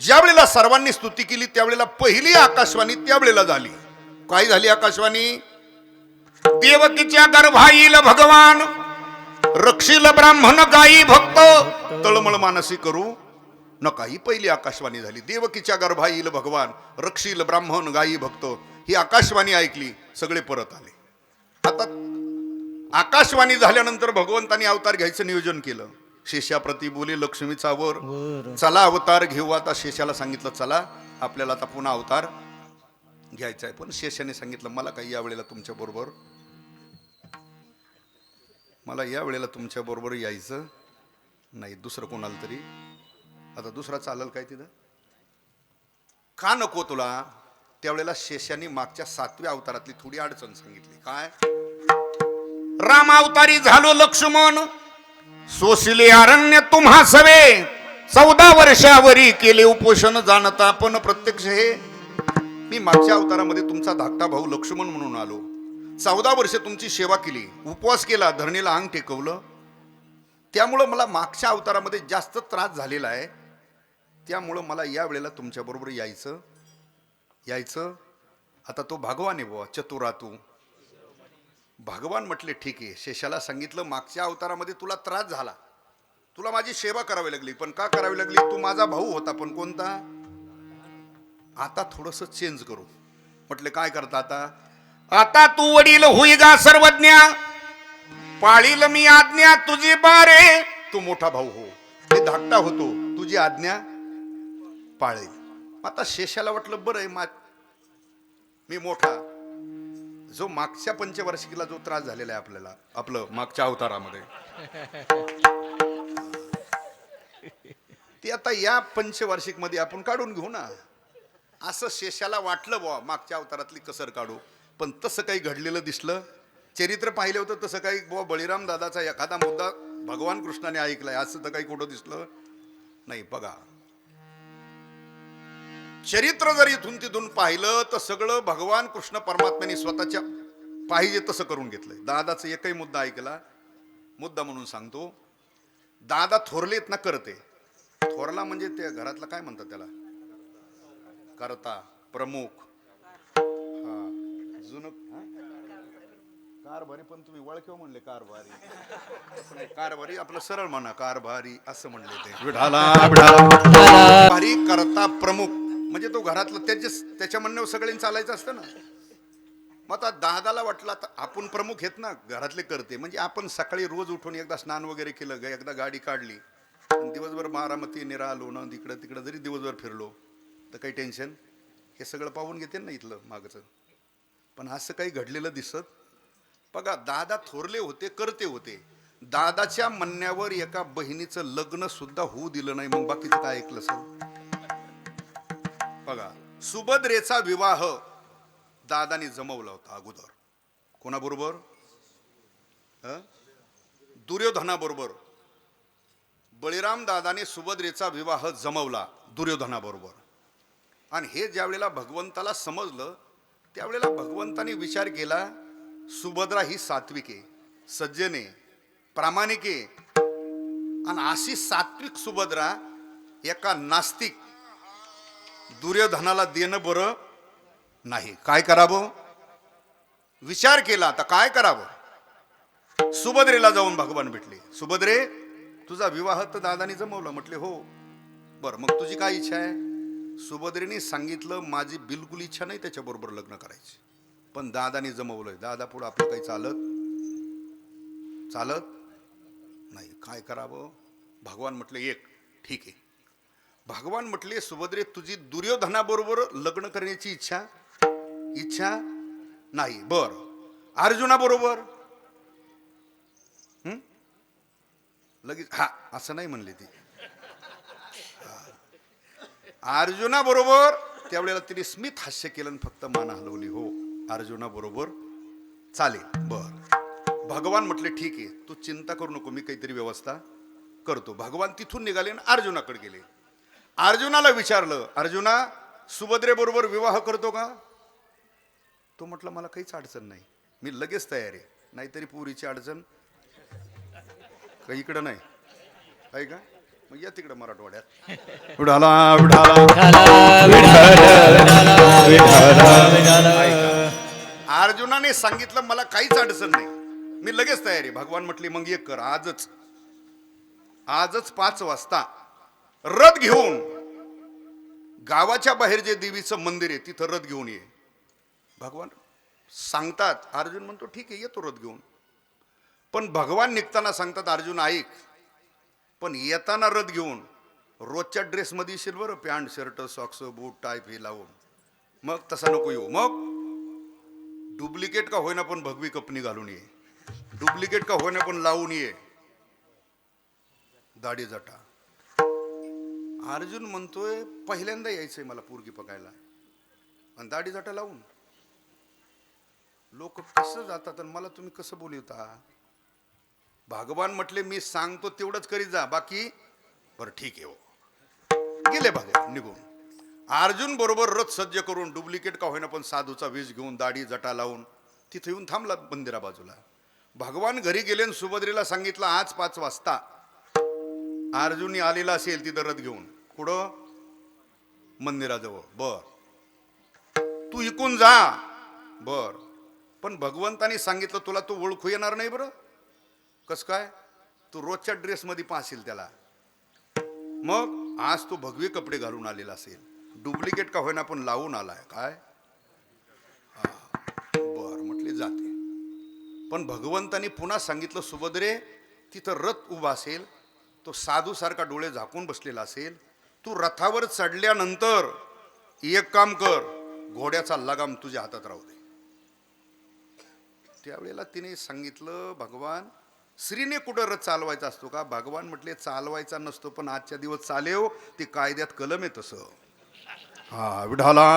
[SPEAKER 3] ज्या वेळेला सर्वांनी स्तुती केली त्यावेळेला पहिली आकाशवाणी त्यावेळेला झाली. काय झाली आकाशवाणी?
[SPEAKER 2] देवकीच्या गर्भाईल भगवान रक्षील ब्राह्मण गायी भक्त.
[SPEAKER 3] तळमळ मानसी करू नका, ही पहिली आकाशवाणी झाली. देवकीच्या गर्भा येईल भगवान रक्षील ब्राह्मण गायी भक्त. ही आकाशवाणी ऐकली, सगळे परत आले. आता आकाशवाणी झाल्यानंतर भगवंतानी अवतार घ्यायचं नियोजन केलं. शेषाप्रती बोले लक्ष्मीचा वर, चला अवतार घेऊ. आता शेषाला सांगितलं चला आपल्याला आता पुन्हा अवतार घ्यायचा आहे. पण शेषाने सांगितलं मला काही यावेळेला तुमच्या बरोबर, मला या वेळेला तुमच्या बरोबर यायचं नाही, दुसरं कोणाला तरी. आता दुसरा चालेल काय तिथं? का नको तुला? त्यावेळेला शेषाने मागच्या 7व्या अवतारातली थोडी अडचण सांगितली. काय?
[SPEAKER 2] राम अवतारी झालो लक्ष्मण सोसिले अरण्य तुम्हा सवे. 14 वर्षावरी
[SPEAKER 3] केले उपोषण जाणता पण प्रत्यक्ष हे मी मागच्या अवतारामध्ये तुमचा धाकटा भाऊ लक्ष्मण म्हणून आलो. 14 वर्ष तुमची सेवा केली, उपवास केला, धरणीला अंग टेकवलं. त्यामुळं मला मागच्या अवतारामध्ये जास्त त्रास झालेला आहे. त्यामुळं मला या वेळेला तुमच्या बरोबर यायचं. आता तो भगवान आहे बुवा, चतुरातू भगवान म्हटले ठीक आहे. शेषाला सांगितलं मागच्या अवतारामध्ये तुला त्रास झाला, तुला माझी सेवा करावी लागली. पण का करावी लागली? तू माझा भाऊ होता, पण कोणता? आता थोडस चेंज करू. म्हटले काय करता आता?
[SPEAKER 2] आता तू वडील होई गा सर्वज्ञ पाळील मी आज्ञा तुझी बारे.
[SPEAKER 3] तू मोठा भाऊ हो, मी धाकटा होतो, तुझी आज्ञा पाळेल. आता शेषाला वाटलं बरं आहे मी मोठा. जो मागच्या पंचवार्षिकीला जो त्रास झालेला आहे आपल्याला, आपलं मागच्या अवतारामध्ये, ते आता या पंचवार्षिक मध्ये आपण काढून घेऊ ना. असं शेषाला वाटलं बुवा मागच्या अवतारातली कसर काढू. पण तसं काही घडलेलं दिसलं, चरित्र पाहिलं होतं तसं काही बुवा बळीराम दादाचा एखादा मुद्दा भगवान कृष्णाने ऐकलाय असं तर काही कुठं दिसलं नाही. बघा, चरित्र जर इथून तिथून पाहिलं तर सगळं भगवान कृष्ण परमात्म्याने स्वतःच्या पाहिजे तसं करून घेतलंय. दादाचा एकही मुद्दा ऐकला, मुद्दा म्हणून सांगतो. दादा थोरलेत ना करते. थोरला म्हणजे ते घरातला काय म्हणतात त्याला, करता, प्रमुख, जुन कारभारी. पण तुम्ही वळख्यो म्हणले कारभारी, कारभारी आपलं सरळ म्हणा, कारभारी असं म्हणले ते. कारभारी, करता, प्रमुख म्हणजे तो घरातला, त्याच्या म्हणण्यावर सगळ्यांनी चालायचं असतं ना. मग आता दादाला वाटलं आता आपण प्रमुख आहेत ना, घरातले करते, म्हणजे आपण सकाळी रोज उठून एकदा स्नान वगैरे केलं, एकदा गाडी काढली, दिवसभर बारामती निरा लोणं इकडं तिकडं जरी दिवसभर फिरलो तर काही टेन्शन, हे सगळं पाहून घेते ना इथलं मागचं. पण असं काही घडलेलं दिसत बघा. दादा थोरले होते, करते होते. दादाच्या म्हणण्यावर एका बहिणीचं लग्न सुद्धा होऊ दिलं नाही, मग बाकीचं काय ऐकलं सर? बघा, सुभद्रेचा विवाह दादानी जमवला होता अगोदर. कोणाबरोबर? दुर्योधनाबरोबर. बळीराम दादाने सुभद्रेचा विवाह जमवला दुर्योधनाबरोबर. आणि हे ज्या वेळेला भगवंताला समजलं, त्यावेळेला भगवंताने विचार केला, सुभद्रा ही सात्विक आहे, सज्जन आहे, प्रामाणिक आहे. आणि अशी सात्विक सुभद्रा एका नास्तिक दुर्योधनाला देणं बरं नाही. काय करावं? विचार केला, आता काय करावं? सुभद्रेला जाऊन भगवान भेटले. सुभद्रे, तुझा विवाह तर दादानी जमवला. म्हटले हो. बरं, मग तुझी काय इच्छा आहे? सुभद्रेने सांगितलं, माझी बिलकुल इच्छा नाही त्याच्याबरोबर लग्न करायची, पण दादानी जमवलंय. दादा पुढं आपलं काही चालत नाही. काय करावं? भगवान म्हटले एक ठीक आहे. भगवान म्हटले, सुभद्रे, तुझी दुर्योधनाबरोबर लग्न करण्याची इच्छा नाही. बर, अर्जुनाबरोबर? लगेच हा असं नाही म्हणले ती. अर्जुना बरोबर? त्यावेळेला तिने स्मित हास्य केलं आणि फक्त मान हलवली. हो, अर्जुना बरोबर चालेल. बर. भगवान म्हटले ठीक आहे, तू चिंता करू नको, मी काहीतरी व्यवस्था करतो. भगवान तिथून निघाले आणि अर्जुनाकडे गेले. अर्जुनाला विचारलं, अर्जुना, सुभद्रे बरोबर विवाह करतो का? तो म्हटलं, मला काहीच अडचण नाही, मी लगेच तयार आहे. नाहीतरी पुरीची अडचण काही इकडं नाही आहे का? मग या तिकडं मराठवाड्यात. विठाला अर्जुनाने सांगितलं, मला काहीच अडचण नाही, मी लगेच तयार आहे. भगवान म्हटले, मग एक कर, आजच 5 वाजता रथ घेऊन गावाच्या बाहेर जे देवीचं मंदिर आहे तिथं रथ घेऊन ये. भगवान सांगतात. अर्जुन म्हणतो ठीक आहे, येतो रथ घेऊन. पण भगवान निघताना सांगतात, अर्जुन ऐक, पण येताना रथ घेऊन रोजच्या ड्रेसमध्ये येशील बरं, पॅन्ट शर्ट सॉक्स बूट टाय हे लावून. मग तसा नको येऊ. मग डुप्लिकेट का होईना पण भगवी कपनी घालून ये, डुप्लिकेट का होईना पण लावून ये, दाढी जटा. अर्जुन म्हणतोय, पहिल्यांदा यायचंय मला पोरगी पकायला, आणि दाढी जटा लावून लोक कसं जातात आणि मला तुम्ही कसं बोलवता? भगवान म्हटले, मी सांगतो तेवढंच करीत जा, बाकी बरं ठीक आहे. हो, गेले भगवान निघून. अर्जुन बरोबर रथ सज्ज करून डुप्लिकेट का होईना पण साधूचा वेश घेऊन दाढी जटा लावून तिथे येऊन थांबला मंदिरा बाजूला. भगवान घरी गेले आणि सुभद्रेला सांगितलं, आज 5 वाजता अर्जुनी आलेला असेल तिथं रथ घेऊन. कुठं? मंदिराजवळ. बर, तू इकून जा. बर, पण भगवंतानी सांगितलं, तुला तो ओळखू येणार नाही. बरं, कस काय? तू रोजच्या ड्रेसमध्ये पाहशील त्याला. मग आज तो भगवे कपडे घालून आलेला असेल, डुप्लिकेट का होईना पण लावून आलाय. काय? बर, म्हटले जाते. पण भगवंतानी पुन्हा सांगितलं, सुभद्रे, तिथं रथ उभा असेल, तो साधू सारखा डोळे झाकून बसलेला असेल, तू रथावर चढल्यानंतर एक काम कर, घोड्याचा लगाम तुझ्या हातात राहू दे. त्यावेळेला तिने सांगितलं, भगवान, स्त्रीने कुठं रथ चालवायचा असतो का? भगवान म्हटले, चालवायचा नसतो, पण आजच्या दिवस चालेव, ती कायद्यात कलम आहे तसं. हा, विठाला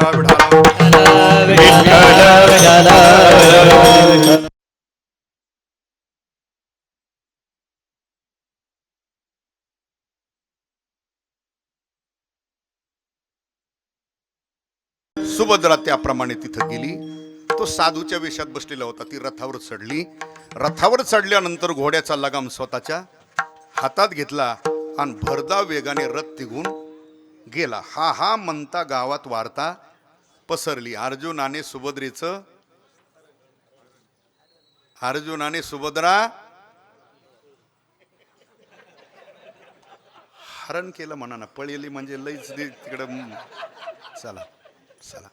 [SPEAKER 3] सुभद्रा त्याप्रमाणे तिथं गेली. तो साधूच्या वेशात बसलेला होता. ती रथावर चढली. रथावर चढल्यानंतर घोड्याचा लगाम स्वतःच्या हातात घेतला आणि भरधाव वेगाने रथ तिघून गेला. हा हा म्हणता गावात वार्ता पसरली. अर्जुनाने सुभद्रा हरण केलं म्हणा ना. पळेली म्हणजे लईच तिकडं. चला चला.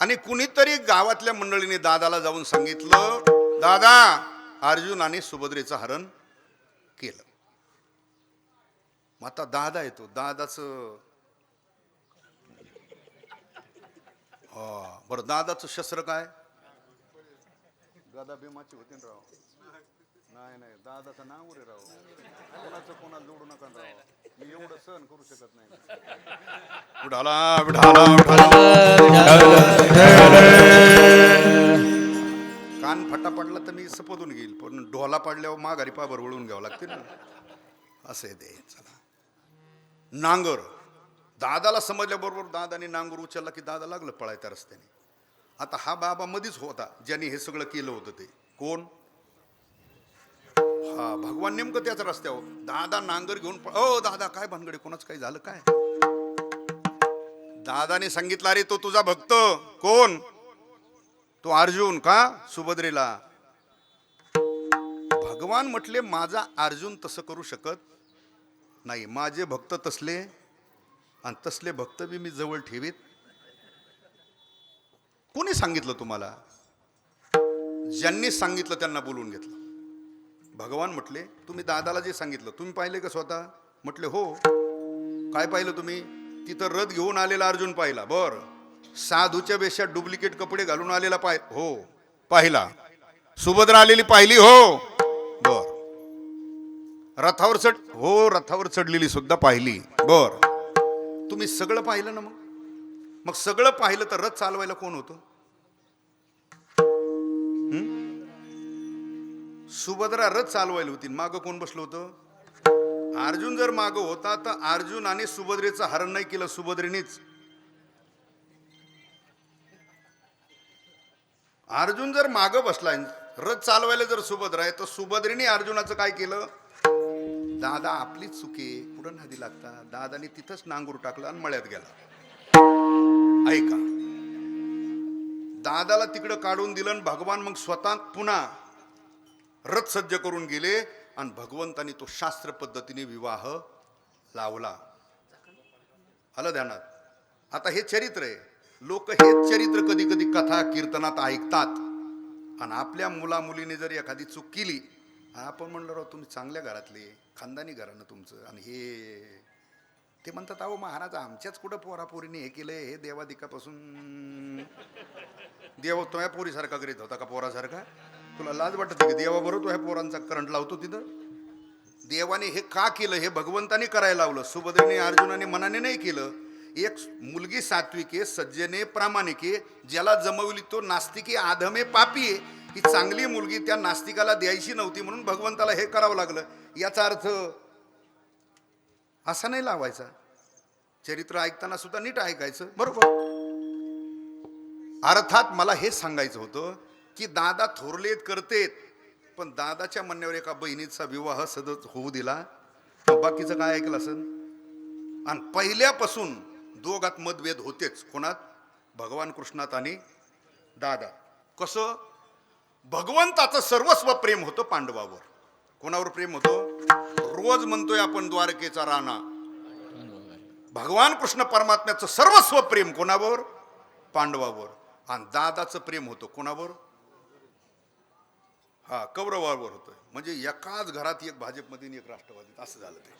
[SPEAKER 3] आणि कुणीतरी गावातल्या मंडळीने दादाला जाऊन सांगितलं, दादा, अर्जुनाने सुभद्रेचं हरण केलं. मग आता दादा येतो. दादाचं बरं दादाचं शस्त्र काय? गदा भीमाची होती ना राव. नाही नाही दादाचं नाव रे राव. कोणाचं कोणाला जोडू नका राव. मी एवढं सहन करू शकत नाही. विठाला विठाला कान फटा पडला तर मी सपदून घेईल, पण ढोला पडल्यावर माघारी पाबर वळून घ्यावं लागते ना. असं आहे ते. चला नांगर. दादाला समजल्याबरोबर दादाने नांगर उचलला की दादा लागलं पळायच्या रस्त्याने. आता हा बाबा मध्येच होता ज्यांनी हे सगळं केलं होतं. ते कोण? हा भगवान नेमकं त्याच रस्त्यावर. दादा नांगर घेऊन ओ दादा काय भानगडे, कोणाच काही झालं काय? दादाने सांगितलं अरे तो तुझा भक्त. कोण? तो अर्जुन. का? सुभद्रेला. भगवान म्हटले माझा अर्जुन तसं करू शकत नाही. माझे भक्त तसले, आणि तसले भक्त बी मी जवळ ठेवीत. कोणी सांगितलं तुम्हाला? ज्यांनी सांगितलं त्यांना बोलवून घेतलं. भगवान म्हटले तुम्ही दादाला जे सांगितलं तुम्ही पाहिले का स्वतः? म्हटले हो. काय पाहिलं तुम्ही? तिथं रथ घेऊन आलेला अर्जुन पाहिला. बर. साधूच्या वेशात डुप्लिकेट कपडे घालून आलेला हो पाहिला. सुभद्रा आलेली पाहिली हो. बर. रथावर रथावर चढलेली सुद्धा पाहिली. बर. तुम्ही सगळं पाहिलं ना. मग सगळं पाहिलं तर रथ चालवायला कोण होतं? सुभद्रा रथ चालवायला होती. मागं कोण बसलं होतं? अर्जुन. जर मागं होता तर अर्जुन आणि सुभद्रेचं हरण नाही केलं, सुभद्रेनेच. अर्जुन जर मागं बसलाय, रथ चालवायला जर सुभद्रा आहे, तर सुभद्रेने अर्जुनाचं काय केलं? दादा आपलीच चुके पुढं नदी लागता. दादाने तिथंच नांगूर टाकला आणि मळ्यात गेला. ऐका, दादाला तिकडं काढून दिलं. भगवान मग स्वतः पुन्हा रथ सज्ज करून गेले आणि भगवंतानी तो शास्त्र पद्धतीने विवाह लावला. आलं ध्यानात? आता हे चरित्र आहे. लोक हेच चरित्र कधी कधी कथा कीर्तनात ऐकतात आणि आपल्या मुला मुलीने जर एखादी चूक केली, आपण म्हणलं राव तुम्ही चांगल्या घरातले, खानदानी घरानं तुमचं, आणि हे ते म्हणतात अहो महाराज आमच्याच कुठं पोरापोरीने हे केलंय, हे देवादिकापासून देव तो ह्या पोरीसारखा करीत होता का पोरासारखा? तुला लाज वाटत की देवाबरोबर तो ह्या पोरांचा करंट लावतो तिथं? देवाने हे का केलं? हे भगवंताने करायला लावलं. सुभद्रेने अर्जुनाने मनाने नाही केलं. एक मुलगी सात्विके सज्जने प्रामाणिके, ज्याला जमवली तो नास्तिके आधमे पापी, ही चांगली मुलगी त्या नास्तिकाला द्यायची नव्हती म्हणून भगवंताला हे करावं लागलं. याचा अर्थ असा नाही लावायचा. चरित्र ऐकताना सुद्धा नीट ऐकायचं. बरोबर. अर्थात मला हे सांगायचं होतं की दादा थोरलेत करतेत, पण दादाच्या म्हणण्यावर एका बहिणीचा विवाह सदत होऊ दिला, बाकीचं काय ऐकलं असेल? आणि पहिल्यापासून दोघात मतभेद होतेच. कोणात? भगवान कृष्णात आणि दादा. कसं? भगवंताचं सर्वस्व प्रेम होतं पांडवावर. कोणावर प्रेम होतं? रोज म्हणतोय आपण द्वारकेचा राणा. भगवान कृष्ण परमात्म्याचं सर्वस्व प्रेम कोणावर? पांडवावर. आणि दादाचं प्रेम होतं कोणावर? हा कौरवावर होतं. म्हणजे एकाच घरात एक भाजपमध्ये आणि एक राष्ट्रवादीत असं झालं ते.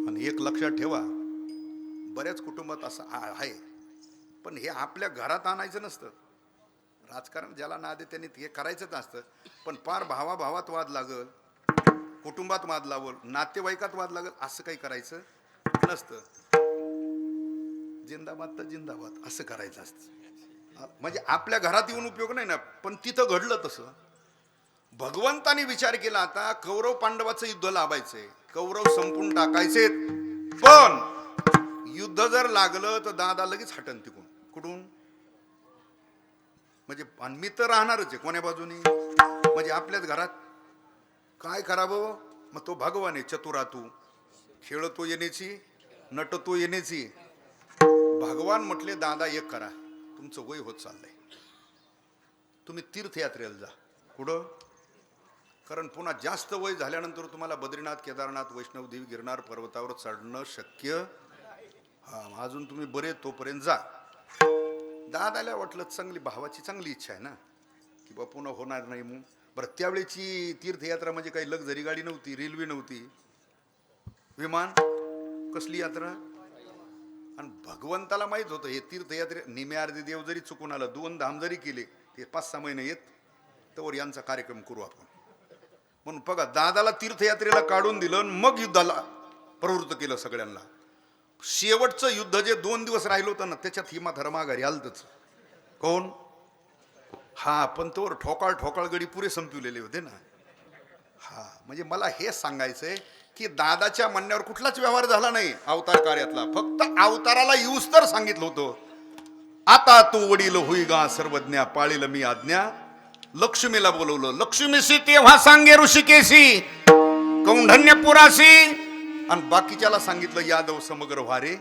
[SPEAKER 3] आणि एक लक्षात ठेवा, बऱ्याच कुटुंबात असं आहे, पण हे आपल्या घरात आणायचं नसतं. राजकारण ज्याला नाद आहे त्यांनी हे करायचंच असतं. पण पार भावाभावात वाद लागल, कुटुंबात वाद लागल, नातेवाईकात वाद लागल, असं काही करायचं नसतं. जिंदाबाद तर जिंदाबाद असं करायचं असतं. म्हणजे आपल्या घरात येऊन उपयोग नाही ना. पण तिथं घडलं तसं. भगवंताने विचार केला आता कौरव पांडवाचं युद्ध लावायचंय, कौरव संपून टाकायचे, पण युद्ध जर लागलं तर दादा लगेच हटन तिकडून. कुठून? म्हणजे मी तर राहणारच आहे कोण्या बाजूनी. म्हणजे आपल्याच घरात काय करावं? मग तो भगवान आहे चतुरातू, खेळतो येण्याची, नटतो येण्याची. भगवान म्हटले दादा एक करा, तुमचं वय होत चाललंय, तुम्ही तीर्थयात्रेला जा. कुठं? कारण पुन्हा जास्त वय झाल्यानंतर तुम्हाला बद्रीनाथ, केदारनाथ, वैष्णवदेवी, गिरनार पर्वतावर चढणं शक्य अजून तुम्ही बरे तोपर्यंत जा. दादाला वाटलं चांगली भावाची चांगली इच्छा आहे ना की बा पुन्हा होणार नाही. मग बरं त्यावेळेची तीर्थयात्रा म्हणजे काही लक्झरी गाडी नव्हती, रेल्वे नव्हती, विमान, कसली यात्रा? आणि भगवंताला माहित होतं हे तीर्थयात्रे निमे अर्धे देव जरी चुकून आलं 2 धाम जरी केले ते 5-6 महिने येत तर यांचा कार्यक्रम करू आपण. म्हणून बघा दादाला तीर्थयात्रेला काढून दिलं आणि मग युद्धाला प्रवृत्त केलं सगळ्यांना. शेवटचं युद्ध जे 2 दिवस राहिलं होतं ना त्याच्यात हिमा धर्माघारी आलतच. कोण? हा पण तोवर ठोकाळ गडी पुरे संपवलेले होते ना. हा म्हणजे मला हे सांगायचंय की दादाच्या म्हणण्यावर कुठलाच व्यवहार झाला नाही अवतार कार्यातला. फक्त अवताराला येऊस तर सांगितलं होतं आता तू वडील होई गा सर्वज्ञा पाळील मी आज्ञा. लक्ष्मीला बोलवलं. लक्ष्मीशी
[SPEAKER 2] तेव्हा सांगे ऋषिकेशी कौंढन्यपुराशी
[SPEAKER 3] आणि बाकीच्याला सांगितलं यादव समग्र व्हारे.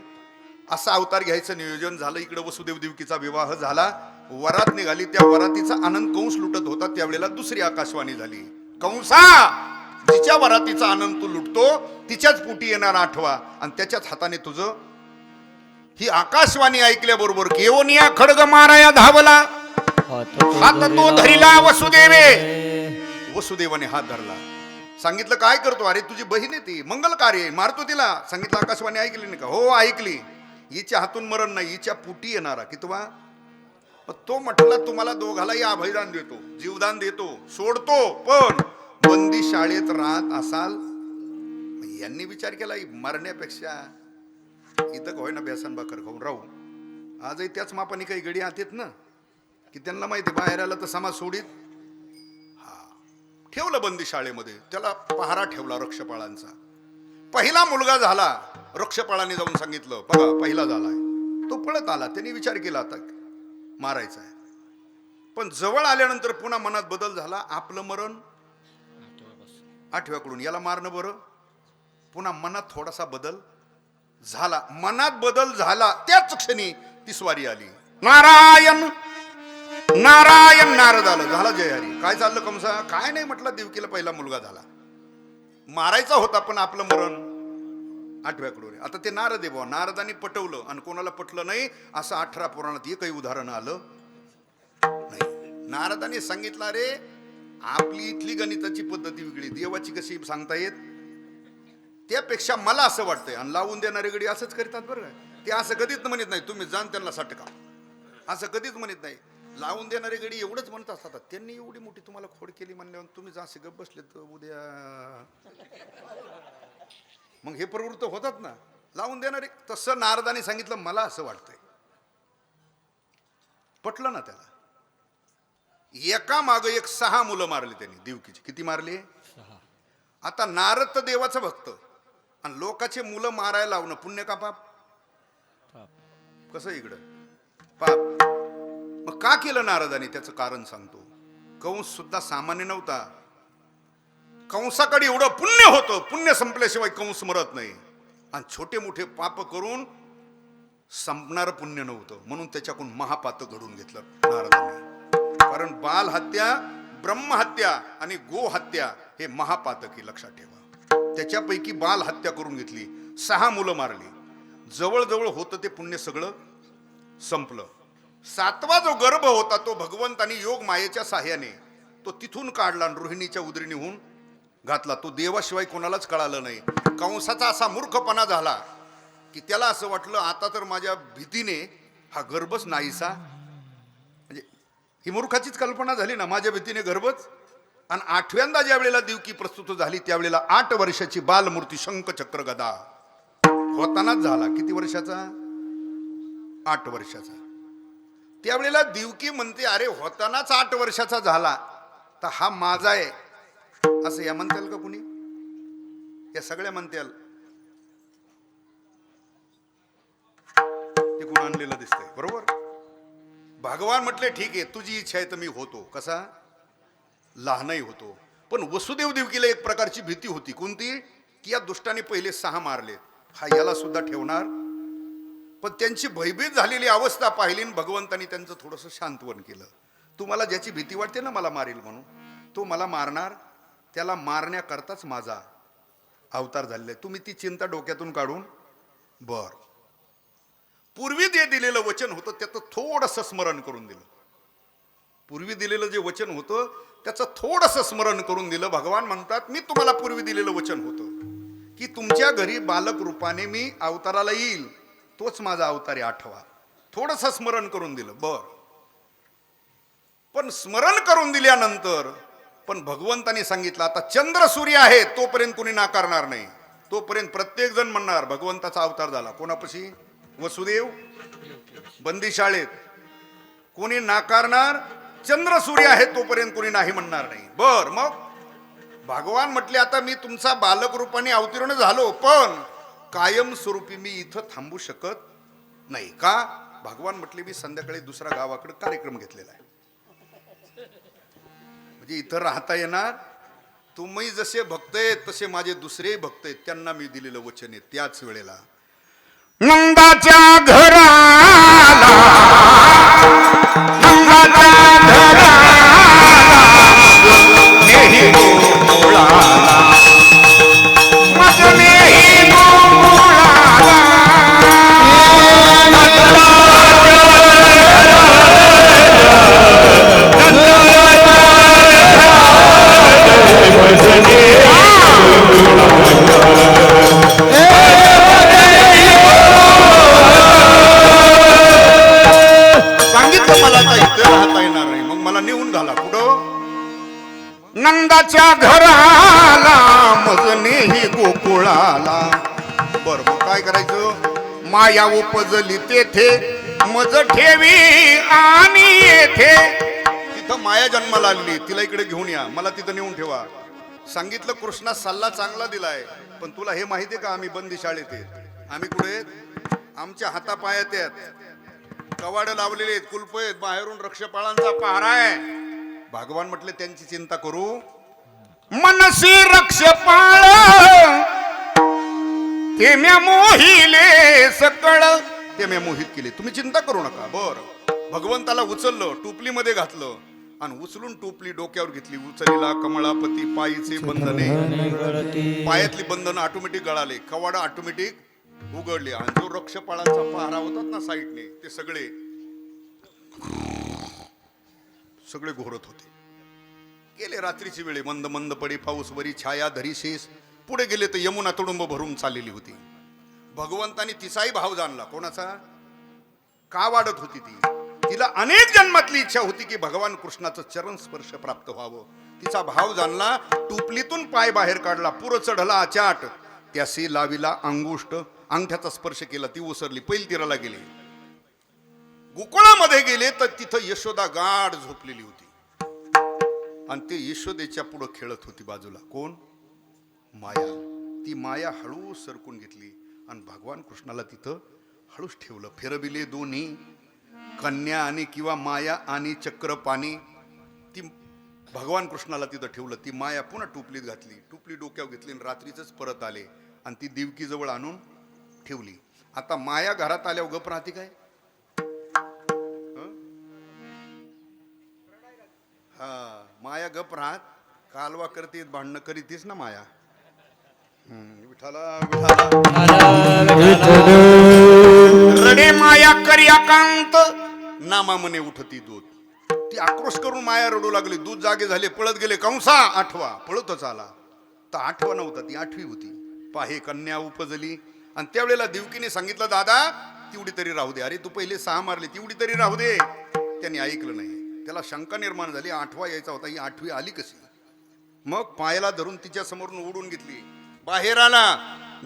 [SPEAKER 3] असा अवतार घ्यायचं नियोजन झालं. इकडे वसुदेव देवकीचा विवाह झाला. वरात निघाली. त्या वरातीचा आनंद कंस लुटत होता. त्यावेळेला दुसरी आकाशवाणी झाली. कंसा जिच्या वरातीचा आनंद तू लुटतो तिच्याच पोटी येणार आठवा आणि त्याच्याच हाताने तुझं. ही आकाशवाणी ऐकल्याबरोबर
[SPEAKER 2] केवनिया खडग माराया धावला हात तो धरिला वसुदेवे.
[SPEAKER 3] वसुदेवाने हात धरला. सांगितलं काय करतो? अरे तुझी बहीण आहे ती मंगल कार्य मारतो तिला. सांगितलं आकाशवाणी ऐकली नाही का? हो ऐकली. हिच्या हातून मरण नाही हिच्या पोटी येणारा कितवा. तो म्हटला तुम्हाला दोघालाही अभयदान देतो जीवदान देतो सोडतो पण बंदी शाळेत राहत असाल. यांनी विचार केला मरण्यापेक्षा इथं होय ना बेसन भाकर खाऊन राहू. आजही त्याच मापाने काही गडी आतेत ना की त्यांना माहिती बाहेर आलं तर समाज सोडीत. हा ठेवलं बंदी शाळेमध्ये. त्याला पहारा ठेवला रक्षपाळांचा. पहिला मुलगा झाला. रक्षपाळाने जाऊन सांगितलं बघा पहिला झालाय. तो पळत आला. त्यांनी विचार केला आता मारायचा आहे. पण जवळ आल्यानंतर पुन्हा मनात बदल झाला. आपलं मरण 8व्याकडून याला मारणं बरं. पुन्हा मनात थोडासा बदल झाला. मनात बदल झाला त्याच क्षणी ती स्वारी आली.
[SPEAKER 2] नारायण नारायण
[SPEAKER 3] नारद आलं. झाला जय हरी. काय चाललं कंसा? काय नाही म्हटलं देवकीला पहिला मुलगा झाला. मारायचा होता पण आपलं मरण 8व्याकडून. आता ते नारद आहे बुवा. नारदांनी पटवलं आणि कोणाला पटलं नाही असं 18 पुराणात एकही उदाहरण आलं नाही. नारदांनी सांगितलं अरे आपली इथली गणिताची पद्धती वेगळी देवाची कशी सांगता येत. त्यापेक्षा मला असं वाटतंय आणि लावून देणारे गडी असंच करतात बरं का. ते असं कधीच म्हणत नाही तुम्ही जाण त्यांना सटका असं कधीच म्हणत नाही. लावून देणारे गडी एवढंच म्हणत असतात त्यांनी एवढी मोठी तुम्हाला खोड केली म्हणल्यावर तुम्ही जास्त गप बसले तर उद्या मग हे प्रवृत्त होतात ना लावून देणारे. तसं नारदाने सांगितलं मला असं वाटतंय. पटलं ना त्याला. एका माग एक 6 मुलं मारली त्यांनी देवकीची. किती मारली?
[SPEAKER 1] 6.
[SPEAKER 3] आता नारद तर देवाचा भक्त आणि लोकांचे मुलं मारायला लावणं पुण्य का पाप? कसं इकडं पाप. मग का केलं नारदाने? त्याचं कारण सांगतो. कंस सुद्धा सामान्य नव्हता. कंसाकडे एवढं पुण्य होतं. पुण्य संपल्याशिवाय कंस मरत नाही. आणि छोटे मोठे पाप करून संपणारं पुण्य नव्हतं म्हणून त्याच्याकडून महापातक घडून घेतलं नारदाने. कारण बाल हत्या ब्रह्महत्या आणि गो हत्या हे महापातकी लक्षात ठेवा. त्याच्यापैकी बाल हत्या करून घेतली. 6 मुलं मारली. जवळजवळ होतं ते पुण्य सगळं संपलं. 7वा जो गर्भ होता तो भगवंतानी योग मायेच्या साह्याने तो तिथून काढला आणि रोहिणीच्या उदरीने घातला. तो देवाशिवाय कोणालाच कळालं नाही. कंसाचा असा मूर्खपणा झाला की त्याला असं वाटलं आता तर माझ्या भीतीने हा गर्भच नाहीसा. म्हणजे ही मूर्खाचीच कल्पना झाली ना माझ्या भीतीने गर्भच. आणि 8व्यांदा ज्या वेळेला देवकी प्रस्तुत झाली त्यावेळेला 8 वर्षाची बालमूर्ती शंख चक्र गदा होतानाच झाला. किती वर्षाचा? 8 वर्षाचा. त्यावेळेला देवकी म्हणते अरे होतानाच 8 वर्षाचा झाला तर हा माझा आहे असं या म्हणताल का कुणी? या सगळ्या म्हणताल. ते कोण आणलेलं दिसतंय बरोबर. भगवान म्हटले ठीक आहे तुझी इच्छा आहे तर मी होतो. कसा? लहानही होतो. पण वसुदेव देवकीला एक प्रकारची भीती होती. कोणती? की या दुष्टाने पहिले 6 मारले हा याला सुद्धा ठेवणार. पण त्यांची भयभीत झालेली अवस्था पाहिली भगवंतांनी त्यांचं थोडंसं शांतवन केलं. तुम्हाला ज्याची भीती वाटते ना मला मारेल म्हणून तो मला मारणार. त्याला मारण्याकरताच माझा अवतार झालेला आहे. तुम्ही ती चिंता डोक्यातून काढून बर. पूर्वी जे दिलेलं वचन होतं त्याचं थोडंसं स्मरण करून दिलं. पूर्वी दिलेलं जे वचन होतं त्याचं थोडंसं स्मरण करून दिलं. भगवान म्हणतात मी तुम्हाला पूर्वी दिलेलं वचन होतं की तुमच्या घरी बालक रूपाने मी अवताराला येईल तोच माझा अवतार आहे आठवा. थोडस स्मरण करून दिलं बर. पण स्मरण करून दिल्यानंतर पण भगवंतानी सांगितलं आता चंद्र सूर्य आहे तोपर्यंत कोणी नाकारणार नाही. तोपर्यंत प्रत्येक जण म्हणणार भगवंताचा अवतार झाला. कोणापाशी? वसुदेव बंदीशाळेत. कोणी नाकारणार? चंद्र सूर्य आहे तोपर्यंत कोणी नाही म्हणणार नाही. बर, मग भगवान म्हटले आता मी तुमचा बालक रूपाने अवतीर्ण झालो पण कायम स्वरूपी मी इथं थांबू शकत नाही. का? भगवान म्हटले मी संध्याकाळी दुसरा गावाकडे कार्यक्रम घेतलेला आहे, म्हणजे इथं राहता येणार. तुम्ही जसे भक्त आहेत तसे माझे दुसरे भक्त आहेत, त्यांना मी दिलेलं वचन आहे. त्याच वेळेला
[SPEAKER 2] नंदाच्या घराला नंदाच्या घराला नेही गोकुळाला मग नेही गोकुळाला
[SPEAKER 3] सांगितलं मला आता इथे राहता येणार नाही, मग मला नेऊन घाला. कुठं?
[SPEAKER 2] नंदाच्या घराला
[SPEAKER 3] मजनेही गोकुळाला. बर, मग काय करायचं?
[SPEAKER 2] माया उपजली तेथे मज ठेवी आणि येथे.
[SPEAKER 3] तिथं माया जन्माला आली, तिला इकडे घेऊन या, मला तिथं नेऊन ठेवा. सांगितलं कृष्णा सल्ला चांगला दिलाय, पण तुला हे माहिती आहे का आम्ही बंदी शाळेत आहेत. आम्ही कुठे आहेत? आमच्या हातापायात आहेत, कवाड लावलेले आहेत, कुलप आहेत, बाहेरून रक्षपाळांचा पहारा आहे. भगवान म्हटले त्यांची चिंता करू
[SPEAKER 2] मनसी रक्षपाळ ते म्या मोहिले सकळ.
[SPEAKER 3] ते मी मोहित केले, तुम्ही चिंता करू नका. बर, भगवंताला उचललं, टोपलीमध्ये घातलं आणि उचलून टोपली डोक्यावर घेतली. उचलीला कमळापती पायीचे बंधने, पायातली बंधनं ऑटोमॅटिक गळाले, कवाडा ऑटोमॅटिक उघडले आणि जो रक्षपाळांचा पहारा होतात ना साईडने ते सगळे घोरत होते. गेले रात्रीची वेळे, मंद मंद पडी पाऊस वरी छाया धरी शेष. पुढे गेले तर यमुना तुडुंब भरून चाललेली होती. भगवंतानी तिचाही भाव जाणला. कोणाचा? का वाढत होती ती? तिला अनेक जन्मातली इच्छा होती की भगवान कृष्णाचं चरण स्पर्श प्राप्त व्हावं. तिचा भाव जाणला, टुपलीतून पाय बाहेर काढला, पुर चढला आचाट, त्यासी लाविला अंगुष्ट, अंगठ्याचा स्पर्श केला, ती उसरली. पैल तीराला गेले, गोकुळामध्ये गेले तर तिथं यशोदा गाढ झोपलेली होती आणि ते यशोदेच्या पुढे खेळत होती बाजूला. कोण? माया. ती माया हळू सरकून घेतली आणि भगवान कृष्णाला तिथं हळूच ठेवलं. फिरविले दोन्ही कन्या आणि किंवा माया आणि चक्रपाणी. ती भगवान कृष्णाला तिथं ठेवलं. ती माया पुन्हा टोपलीत घातली, टोपली डोक्यावर घेतली आणि रात्रीच परत आले आणि ती देवकी जवळ आणून ठेवली. आता माया घरात आल्यावर गप राहते काय? हा, माया गप राहत, कालवा करते, भांडणं करीतीस ना माया. विठाला
[SPEAKER 2] रडे माया कर्याकांत
[SPEAKER 3] नामा मने उठती दूध. ती आक्रोश करून माया रडू लागली. दूध जागे झाले, पळत गेले. कंसा आठवा पळतच आला. तर आठवा नव्हता, ती आठवी होती. पाहे कन्या उपजली आणि त्यावेळेला देवकीने सांगितलं दादा तेवढी तरी राहू दे. अरे तू पहिले 6 मारली, तेवढी तरी राहू दे. त्यांनी ऐकलं नाही. त्याला शंका निर्माण झाली, 8वा यायचा होता, ही 8वी आली कशी? मग पायाला धरून तिच्या समोरून ओढून घेतली, बाहेर आला,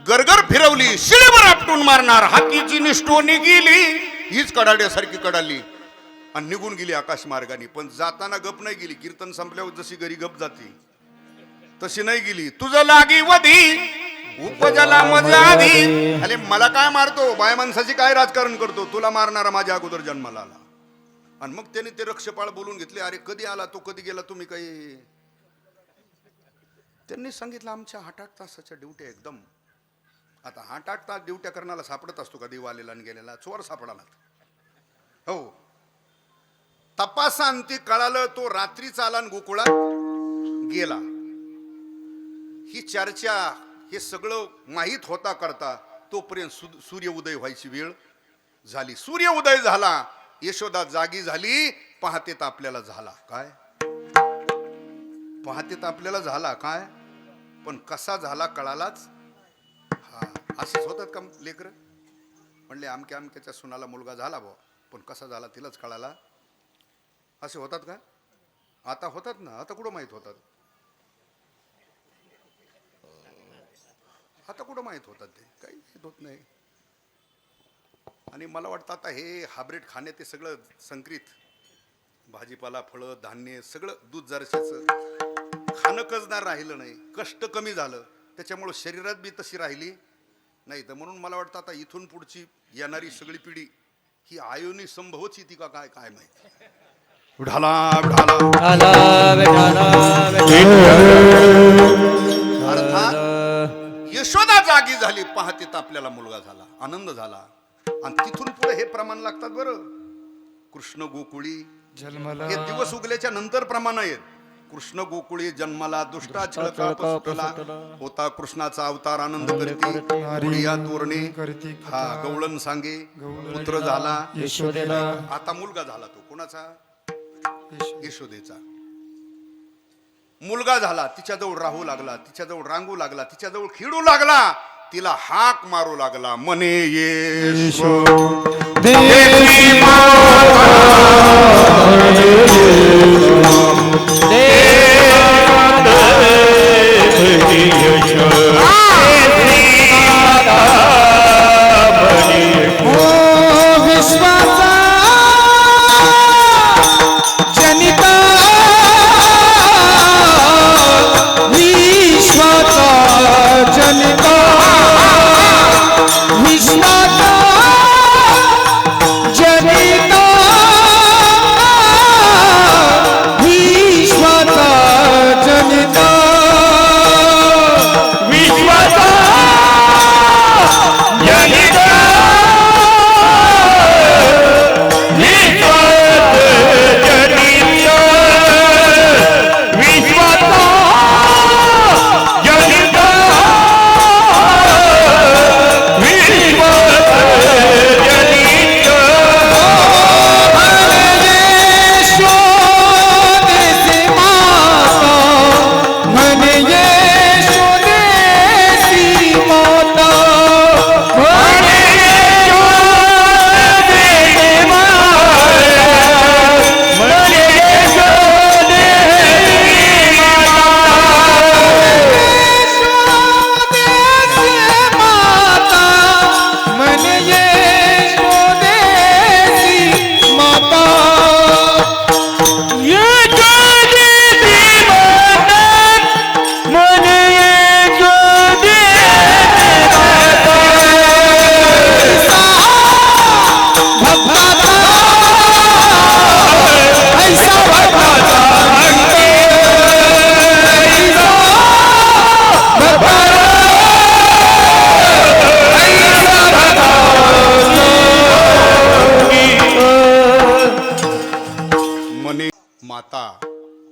[SPEAKER 3] गरगर फिरवली, शिळेवर आपटून मारणार. हातीची निष्ठोनी गेली, हीच कडाड्यासारखी कडाली आणि निघून गेली आकाश मार्गाने. पण जाताना गप नाही गेली. कीर्तन संपल्यावर जशी घरी गप जाते तशी नाही गेली.
[SPEAKER 2] तुझं लागी वधी उपजला मजा आधी.
[SPEAKER 3] अरे मला काय मारतो? बाय माणसाची काय राजकारण करतो? तुला मारणारा माझ्या अगोदर जन्माला आला. आणि मग त्याने ते रक्षपाळ बोलून घेतले. अरे कधी आला तो, कधी गेला, तुम्ही काही? त्यांनी सांगितलं आमच्या 8-8 तासाच्या ड्युट्या एकदम. आता 8-8 तास ड्युट्या करण्याला सापडत असतो का देव आलेला आणि गेलेला? चोर सापडाला. हो, तपासांती कळालं तो रात्रीचा आला आणि गोकुळात गेला. ही चर्चा, हे सगळं माहीत होता करता तोपर्यंत सूर्य उदय व्हायची वेळ झाली. सूर्य उदय झाला, यशोदा जागी झाली. पहातेत आपल्याला झाला काय? पहातेत आपल्याला झाला काय? पण कसा झाला कळालाच. हा, असेच होतात का लेकर? म्हणले आमक्या आमक्याच्या सुनाला मुलगा झाला बुवा, पण कसा झाला तिलाच कळाला. असे होतात का? आता होतात ना, आता कुठं माहीत होतात, आता कुठं माहीत होतात, ते काही माहीत होत नाही. आणि मला वाटतं आता हे हायब्रिड खाणे ते सगळं संकरित भाजीपाला फळं धान्य सगळं दूध जरशाचं खाणं कजणार राहिलं नाही, कष्ट कमी झालं, त्याच्यामुळं शरीरात बी तशी राहिली नाही. तर म्हणून मला वाटतं आता इथून पुढची येणारी सगळी पिढी ही आयोनी संभवच येते का काय काय माहिती. विठाला विठाला
[SPEAKER 1] विठाला विठाला
[SPEAKER 3] अर्थात यशोदा जागी झाली, पाहतेत आपल्याला मुलगा झाला, आनंद झाला. आणि तिथून पुढे हे प्रमाण लागतात बरं. कृष्ण गोकुळी
[SPEAKER 4] जन्माला
[SPEAKER 3] हे दिवस उगल्याच्या नंतर प्रमाण आहेत. कृष्ण गोकुळी जन्माला दुष्टा छळका होता, कृष्णाचा अवतार आनंद करती या तोरणे हा गवळण सांगे, पुत्र झाला
[SPEAKER 4] यशोदेला.
[SPEAKER 3] आता मुलगा झाला. तो कोणाचा? यशोदेचा मुलगा झाला. तिच्याजवळ राहू लागला, तिच्याजवळ रांगू लागला, तिच्याजवळ खिडू लागला, तिला हाक मारू लागला, म्हणे येशो देवी
[SPEAKER 4] विश्वाचा जनिता, विश्वाचा जनिता, विश्वाचा जनिता, विश्वाचा जनिता, विश्वाचा जनिता,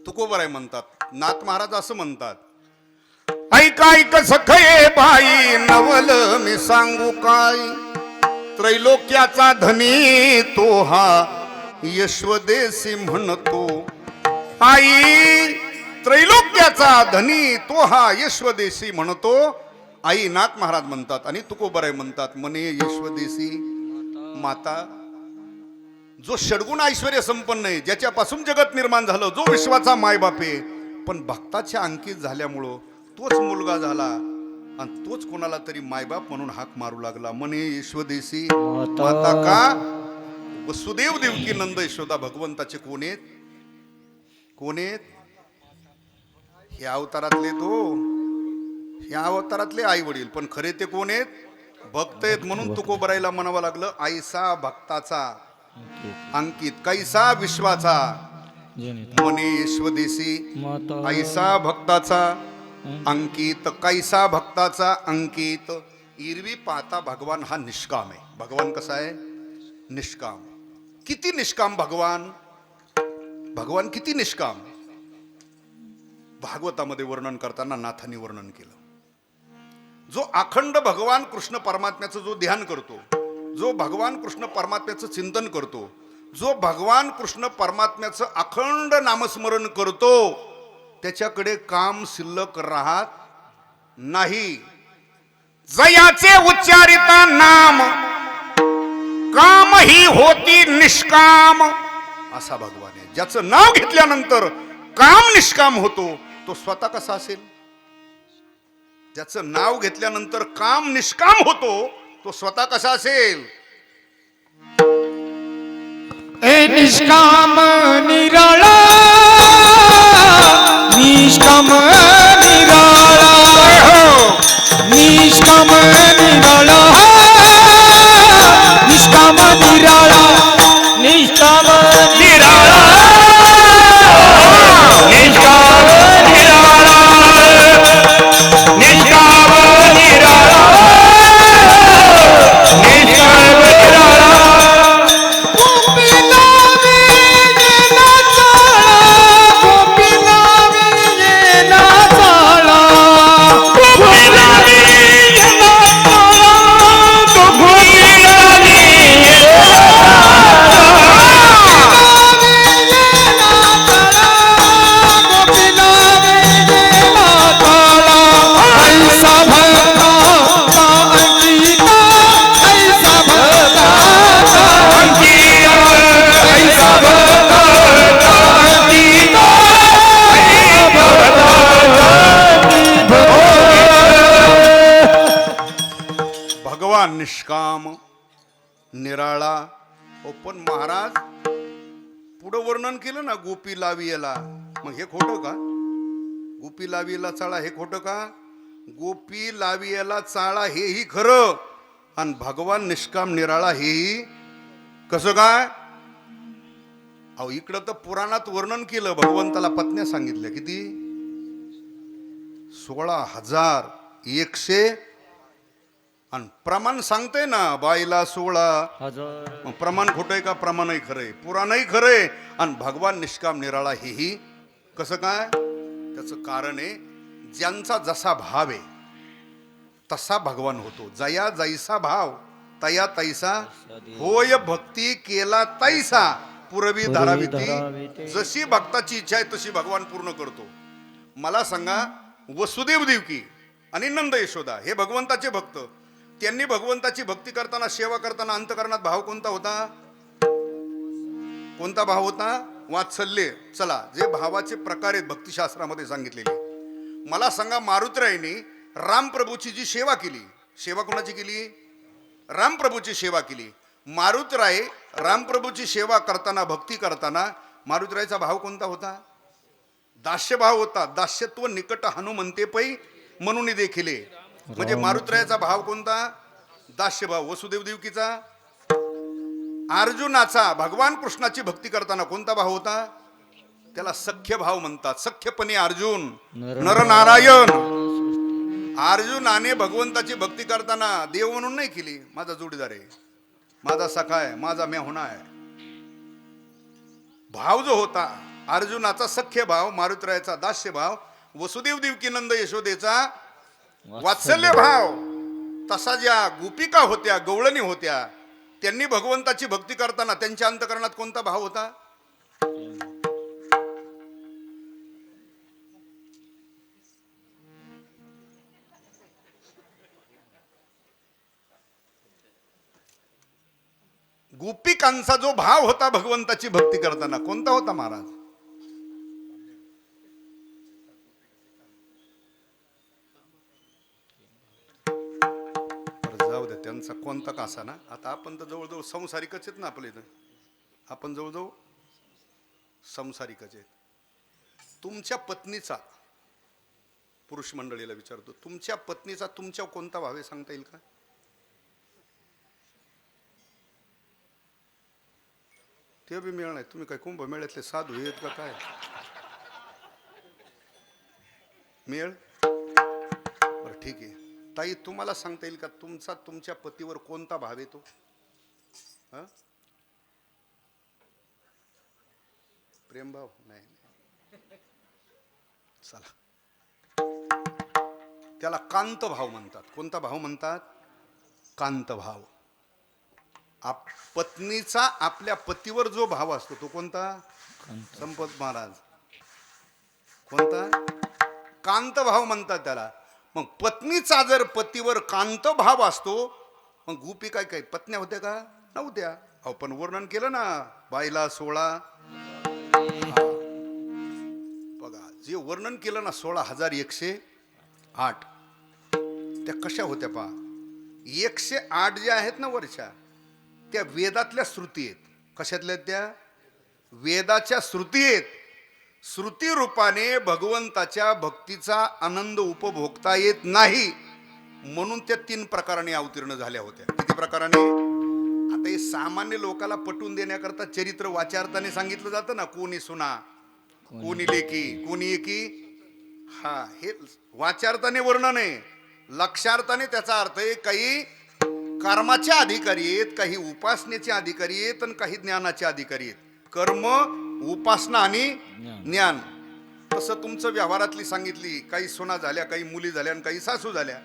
[SPEAKER 3] तुकोबर आहे म्हणतात. नाथ महाराज असं म्हणतात,
[SPEAKER 2] ऐक ऐक सखये बाई
[SPEAKER 3] नवल मी सांगू काय, त्रैलोक्याचा धनी तो हा यशवदेसी म्हणतो.
[SPEAKER 2] आई
[SPEAKER 3] त्रैलोक्याचा धनी तो हा यशवदेसी म्हणतो. आई नाथ महाराज म्हणतात आणि तुकोबराय म्हणतात, म्हणे यशवदेसी माता, जो षडगुण ऐश्वर्य संपन्न आहे, ज्याच्यापासून जगत निर्माण झालं, जो विश्वाचा मायबाप आहे, पण भक्ताच्या अंकित झाल्यामुळं तोच मुलगा झाला आणि तोच कोणाला तरी मायबाप म्हणून हाक मारू लागला. म्हणे यशवदेसी माता का? वसुदेव देवकी नंद यशोदा भगवंताचे कोण आहेत? कोण आहेत? हे अवतारातले ह्या अवतारातले आई वडील, पण खरे ते कोण आहेत? भक्त आहेत. म्हणून तुकोबरायला म्हणावं लागलं, ऐसा भक्ताचा अंकित कैसा विश्वाचा. म्हणे यशवदेसी ऐसा भक्ताचा अंकित कैसा भक्ताचा अंकित. इरवी पाहता भगवान हा निष्काम आहे. भगवान कसा आहे? निष्काम. किती निष्काम भगवान? भगवान किती निष्काम. भागवतामध्ये वर्णन करताना नाथांनी वर्णन केलं, जो अखंड भगवान कृष्ण परमात्म्याचं जो ध्यान करतो, जो भगवान कृष्ण परमात्म्याचं चिंतन करतो, जो भगवान कृष्ण परमात्म्याचं अखंड नामस्मरण करतो, त्याच्याकडे काम शिल्लक राहत नाही.
[SPEAKER 2] जयाचे उच्चारिता नाम काम ही होती निष्काम. असा भगवान आहे. ज्याचं नाव घेतल्यानंतर काम निष्काम होतो तो स्वतः कसा असेल? ज्याचं नाव घेतल्यानंतर काम निष्काम होतो तो स्वतः कसा असेल?
[SPEAKER 4] ए निष्काम निराळा, निष्काम निराळा, निष्काम निराळा, निष्काम निराळा, निष्काम निराळा, निष्काम निराळा, निष्काम निराळा, निष्काम निराळा. गोपीला विजेना चाळा, गोपीला विजेना चाळा, गोपीला विजेना चाळा, गोपीला विजेना
[SPEAKER 2] भगवान निष्काम निराळा. हो पण महाराज पुढं वर्णन केलं ना गोपी लावी याला, मग हे खोटं का? गोपी लावी याला चाळा हे खोटं का? गोपी लावी याला चाळा हेही खरं आणि भगवान निष्काम निराळा हेही कसं काय? अहो इकडं तर पुराणात वर्णन केलं, भगवंताला पत्न्या सांगितल्या किती? 16,100. आणि प्रमाण सांगते ना बाईला 16.
[SPEAKER 1] हजार
[SPEAKER 2] मग प्रमाण खोटंय का? प्रमाणही खरंय, पुराणही खरंय. आणि भगवान निष्काम निराळा हेही कसं काय? त्याचं कारण आहे ज्यांचा जसा भाव आहे तसा भगवान होतो. जया जैसा भाव तया तैसा होय, भक्ती केला तैसा पुरवी धरावी ती. जशी भक्ताची इच्छा आहे तशी भगवान पूर्ण करतो. मला सांगा, वसुदेव देवकी आणि नंद यशोदा हे भगवंताचे भक्त, त्यांनी भगवंताची भक्ती करताना सेवा करताना अंतकरणात भाव कोणता होता? कोणता भाव होता? वात्सल्य. चला, जे भावाचे प्रकार आहेत भक्तिशास्त्रामध्ये सांगितलेले. मला सांगा, मारुतरायने रामप्रभूची जी सेवा केली, सेवा कोणाची केली? रामप्रभूची सेवा केली. मारुतराय रामप्रभूची सेवा करताना भक्ती करताना मारुतरायचा भाव कोणता होता? दास्य भाव होता. दास्यत्व निकट हनुमंते पै म्हणून देखील. म्हणजे मारुतरायाचा भाव कोणता? दास्य भाव. वसुदेव देवकीचा, अर्जुनाचा भगवान कृष्णाची भक्ती करताना कोणता भाव होता? त्याला सख्य भाव म्हणतात. सख्यपणे अर्जुन नरनारायण. अर्जुनाने भगवंताची भक्ती करताना देव म्हणून नाही केली, माझा जोडीदार आहे, माझा सखा आहे, माझा मेहुणा आहे. भाव जो होता अर्जुनाचा सख्य भाव, मारुतरायाचा दास्य भाव, वसुदेव देवकी नंद यशोदेचा वात्सल्य भाव. तसा ज्या गोपिका होत्या, गवळणी होत्या, त्यांनी भगवंताची भक्ती करताना त्यांच्या अंतकरणात कोणता भाव होता? गोपिकांचा जो भाव होता भगवंताची भक्ती करताना कोणता होता महाराज? जाऊ द्या, त्यांचा कोणता का असा ना. आता आपण तर जवळजवळ संसारिकच आहेत ना, आपल्या इथं आपण जवळजवळ संसारिकच आहेत. तुमच्या पत्नीचा, पुरुष मंडळीला विचारतो, तुमच्या पत्नीचा तुमच्यावर कोणता भाव आहे सांगता येईल का? ते बी मिळणार. तुम्ही काय कुंभमेळ्यातले साधू आहेत का काय? मिळ बरं ठीक आहे. ताई, तुम्हाला सांगता येईल का तुमचा तुमच्या पतीवर कोणता भाव येतो? प्रेमभाव नाही. चला, त्याला कांत भाव म्हणतात. कोणता भाव म्हणतात? कांत भाव. पत्नीचा आपल्या पतीवर जो भाव असतो तो कोणता? संपत महाराज, कोणता? कांत भाव म्हणतात त्याला. मग पत्नीचा जर पतीवर कांत भाव असतो, मग गोपी काय काय पत्न्या होत्या का? नव्हत्या. अहो पण वर्णन केलं ना, बाईला 16. बघा जे वर्णन केलं ना 16,108 त्या कशा होत्या पहा. 108 ज्या आहेत ना वरच्या, त्या वेदातल्या श्रुती आहेत. कशातल्या आहेत त्या? वेदाच्या श्रुती आहेत. श्रुती रूपाने भगवंताच्या भक्तीचा आनंद उपभोगता येत नाही, म्हणून त्या 3 प्रकाराने अवतीर्ण झाल्या होत्या. किती प्रकाराने? आता हे सामान्य लोकाला पटवून देण्याकरता चरित्र वाचार्थाने सांगितलं जातं ना, कोणी सुना, कोणी लेकी, कोणी एकी. हा, हे वाचार्थाने वर्णन आहे. लक्षार्थाने त्याचा अर्थ आहे काही कर्माचे अधिकारी आहेत, काही उपासनेचे अधिकारी आहेत आणि काही ज्ञानाचे अधिकारी आहेत. कर्म, उपासना आणि ज्ञान. तसं तुमचं व्यवहारातली सांगितली, काही सुना झाल्या, काही मुली झाल्या आणि काही सासू झाल्या.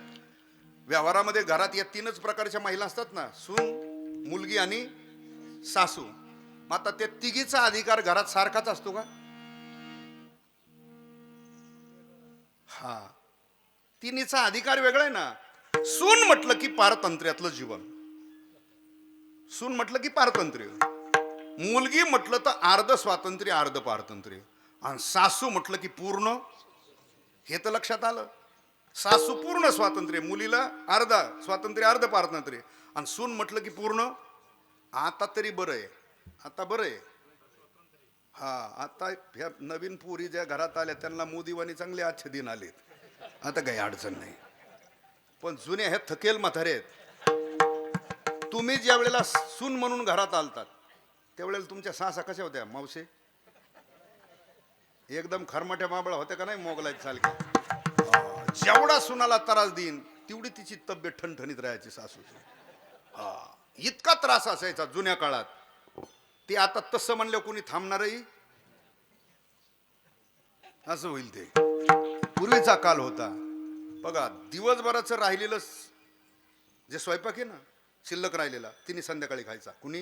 [SPEAKER 2] व्यवहारामध्ये घरात या 3च प्रकारच्या महिला असतात ना, सून, मुलगी आणि सासू. मग आता त्या तिघीचा अधिकार घरात सारखाच असतो का? हा, तिन्हीचा अधिकार वेगळा आहे ना. सून म्हटलं की पारतंत्र्यातलं जीवन, सून म्हटलं की पारतंत्र्य. मुलगी म्हटलं तर अर्ध स्वातंत्र्य अर्ध पारतंत्र्य. आणि सासू म्हटलं की पूर्ण. हे तर लक्षात आलं. सासू पूर्ण स्वातंत्र्य, मुलीला अर्ध स्वातंत्र्य अर्ध पारतंत्र्य. आणि सून म्हटलं की पूर्ण. आता तरी बरं आहे, आता बरं आहे. हा, आता ह्या नवीन पोरी ज्या घरात आल्या त्यांना मोदीवानी चांगले आजचे दिन आलेत, आता काही अडचण नाही. पण जुने हे थकेल म्हातारे आहेत. तुम्ही ज्या वेळेला सून म्हणून घरात आलतात त्यावेळेला तुमच्या सासा कशा होत्या मावशे? एकदम खरमाट्या माबळा होत्या का नाही, मोगलाय सारख्या. जेवढा सुनाला त्रास देईन तेवढी तिची तब्येत ठणठणीत राहायची सासूची. इतका त्रास असायचा जुन्या काळात. ते आता तसं म्हणलं कोणी थांबणारही असं होईल. ते पूर्वीचा काल होता. बघा, दिवसभराचं राहिलेलं जे स्वयंपाक आहे ना, शिल्लक राहिलेला तिने संध्याकाळी खायचा कुणी.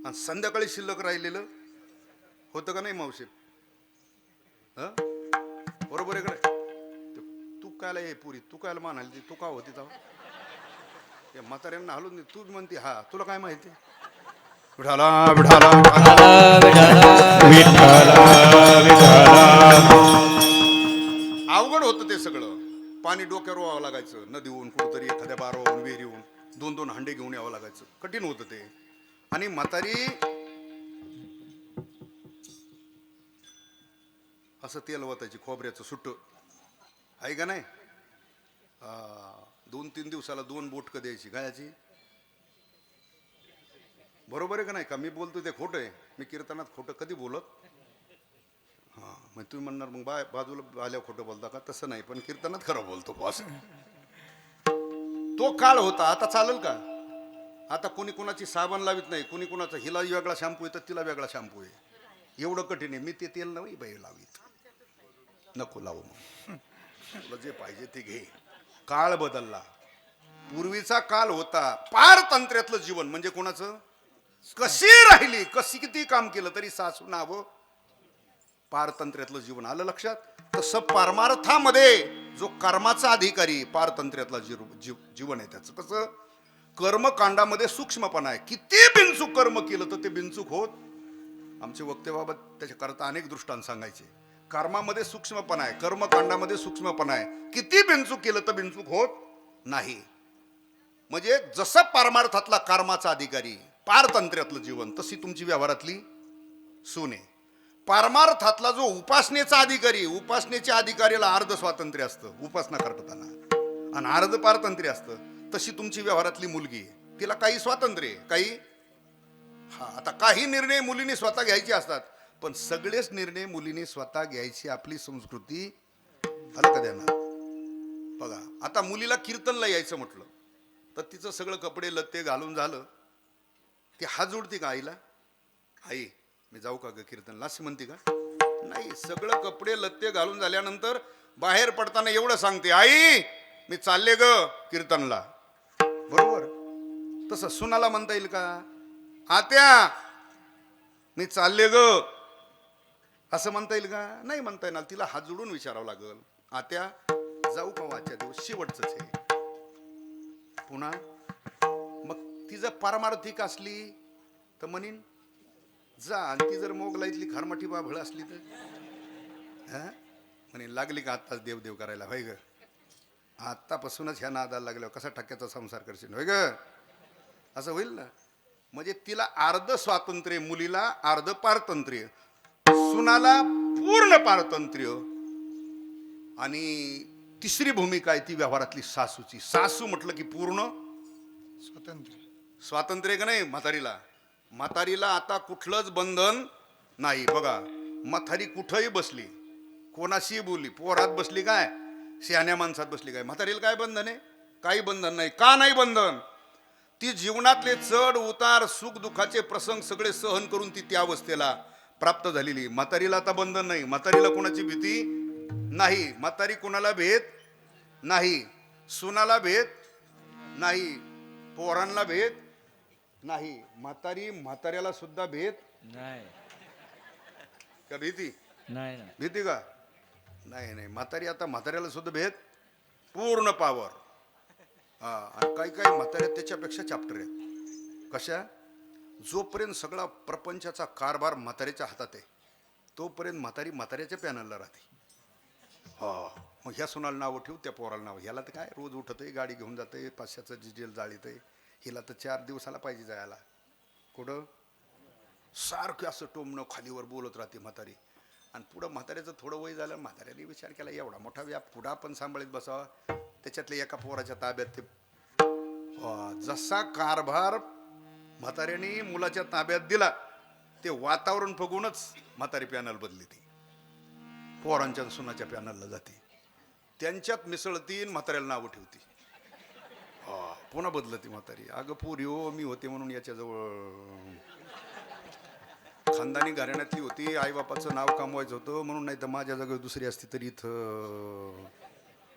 [SPEAKER 2] आणि संध्याकाळी शिल्लक राहिलेलं होतं का नाही मावशी? बरोबर आहे का? तू कायला हे पुरी, तू कायला मानाली, तू का होती तेव्हा? या म्हाताऱ्यांना हलून दे. तूच म्हणते हा, तुला काय माहिती? विठाला विठाला अवघड होतं ते सगळं. पाणी डोक्यावर व्हावं लागायचं, नदीहून कुठंतरी एखाद्या बारावरून विहिरीहून 2-2 हांडे घेऊन यावं लागायचं. कठीण होतं ते. आणि म्हातारी असं तेल वतायची खोबऱ्याचं सुट्ट, आहे का नाही? 2-3 दिवसाला 2 बोटकं द्यायची गायाची. बरोबर आहे का नाही? का मी बोलतो ते खोटं आहे? मी कीर्तनात खोटं कधी बोलत? हां, मग तुम्ही म्हणणार मग बाजूला आल्यावर खोटं बोलता का? तसं नाही, पण कीर्तनात खरं बोलतो बॉस. तो काळ होता. आता चालेल का? आता कोणी कोणाची साबण लावित नाही, कोणी कोणाचा हिला वेगळा शॅम्पू आहे तर तिला वेगळा शॅम्पू आहे. एवढं कठीण आहे. मी ते तेल नाही बाई लावित, नको लावू, मग तुला जे पाहिजे ते घे. काळ बदलला. पूर्वीचा काल होता पारतंत्र्यातलं जीवन. म्हणजे कोणाचं कशी राहिली, कशी किती काम केलं तरी सासू नावं, पारतंत्र्यातलं जीवन. आलं लक्षात? तसं परमार्थामध्ये जो कर्माचा अधिकारी पारतंत्र्यातला जीवन आहे त्याचं कसं? कर्मकांडामध्ये सूक्ष्मपणा आहे. किती बिनचूक कर्म केलं तर ते बिनचूक होत. आमचे वक्तेबाबत त्याच्याकरता अनेक दृष्टांत सांगायचे. कर्मामध्ये सूक्ष्मपणा आहे, कर्मकांडामध्ये सूक्ष्मपणा आहे. किती बिनचूक केलं तर बिनचूक होत नाही. म्हणजे जसं परमार्थातला कर्माचा अधिकारी पारतंत्र्यातलं जीवन, तशी तुमची व्यवहारातली सून आहे. परमार्थातला जो उपासनेचा अधिकारी, उपासनेच्या अधिकाऱ्याला अर्ध स्वातंत्र्य असतं उपासना करताना, आणि अर्ध पारतंत्र्य असतं. तशी तुमची व्यवहारातली मुलगी आहे. तिला काही स्वातंत्र्य आहे, काही आता काही निर्णय मुलीने स्वतः घ्यायचे असतात, पण सगळेच निर्णय मुलीने स्वतः घ्यायची आपली संस्कृती. आलं का त्यांना? बघा, आता मुलीला कीर्तनला यायचं म्हटलं तर तिचं सगळं कपडे लत्ते घालून झालं, ती हात जोडती का आईला? आई मी जाऊ का ग कीर्तनला अशी म्हणते का? नाही. सगळं कपडे लत्ते घालून झाल्यानंतर बाहेर पडताना एवढं सांगते, आई मी चालले ग कीर्तनला. बरोबर? तसं सुनाला म्हणता येईल का? आत्या मी चालले ग असं म्हणता येईल का? नाही म्हणता येणार. तिला हात जोडून विचारावं लागल, आत्या जाऊ का आजच्या दिवस शेवटच आहे. पुन्हा मग ती जर पारमार्थिक असली तर म्हणीन जा, आणि ती जर मोगलाईतली खारमाठी बाभळ असली तर हा म्हणेन लागली का आत्ताच देव करायला, होय ग आत्तापासूनच ह्या नादाला लागल्यावर कसा टक्क्याचा संसार करशील, होय ग असं होईल ना. म्हणजे तिला अर्ध स्वातंत्र्य, मुलीला अर्ध पारतंत्र्य, सुनाला पूर्ण पारतंत्र्य, आणि तिसरी भूमिका आहे ती व्यवहारातली सासूची. सासू म्हटलं की पूर्ण स्वातंत्र्य का नाही. म्हातारीला आता कुठलंच बंधन नाही. बघा म्हातारी कुठंही बसली, कोणाशी बोलली, पोरात बसली काय, शहाण्या माणसात बसली काय, म्हातारीला काय बंधन आहे? काही बंधन नाही. का नाही बंधन? ती जीवनातले चढ उतार, सुख दुःखाचे प्रसंग सगळे सहन करून ती त्या अवस्थेला प्राप्त झालेली. म्हातारीला आता बंधन नाही. म्हातारीला कोणाची भीती नाही. म्हातारी कोणाला भेद नाही, सुनाला भेद नाही, पोरांना भेद नाही. म्हाताऱ्याला सुद्धा भेद
[SPEAKER 1] नाही
[SPEAKER 2] का भीती?
[SPEAKER 1] नाही ना.
[SPEAKER 2] भीती का? नाही. म्हाताऱ्याला सुद्धा भेद, पूर्ण पावर. हा, आणि काही म्हाताऱ्या त्याच्यापेक्षा चॅप्टर आहेत. कशा? जोपर्यंत सगळा प्रपंचाचा कारभार म्हाताऱ्याच्या हातात आहे तोपर्यंत म्हाताऱ्याच्या पॅनलला राहते. हा, मग ह्या सुनाला नावं ठेवू, त्या पोराला नाव. ह्याला तर काय रोज उठतंय, गाडी घेऊन जाते, 500चं डिझेल जाळीतंय. हिला तर 4 दिवसाला पाहिजे जायला. कुठं? सारखं असं टोमणं खालीवर बोलत राहते म्हातारी. आणि पुढं म्हाताऱ्याचं थोडं वय झालं, म्हाताऱ्याने विचार केला एवढा मोठा व्याप पुढं आपण सांभाळीत बसावा. त्याच्यातल्या एका पोराच्या ताब्यात ते जसा कारभार म्हाताऱ्याने मुलाच्या ताब्यात दिला, ते वातावरण बघूनच म्हातारी पॅनल बदली. ती पोरांच्या सुनाच्या पॅनलला जाते, त्यांच्यात मिसळती, म्हाताऱ्याला नावं ठेवती. पुन्हा बदलती म्हातारी. अगं पोरी हो, मी होते म्हणून याच्याजवळ खानदानी घराण्यातली होती, आईबापाचं नाव कमवायचं होतं म्हणून, नाही तर माझ्या जागेवर दुसरी असती तरी इथं.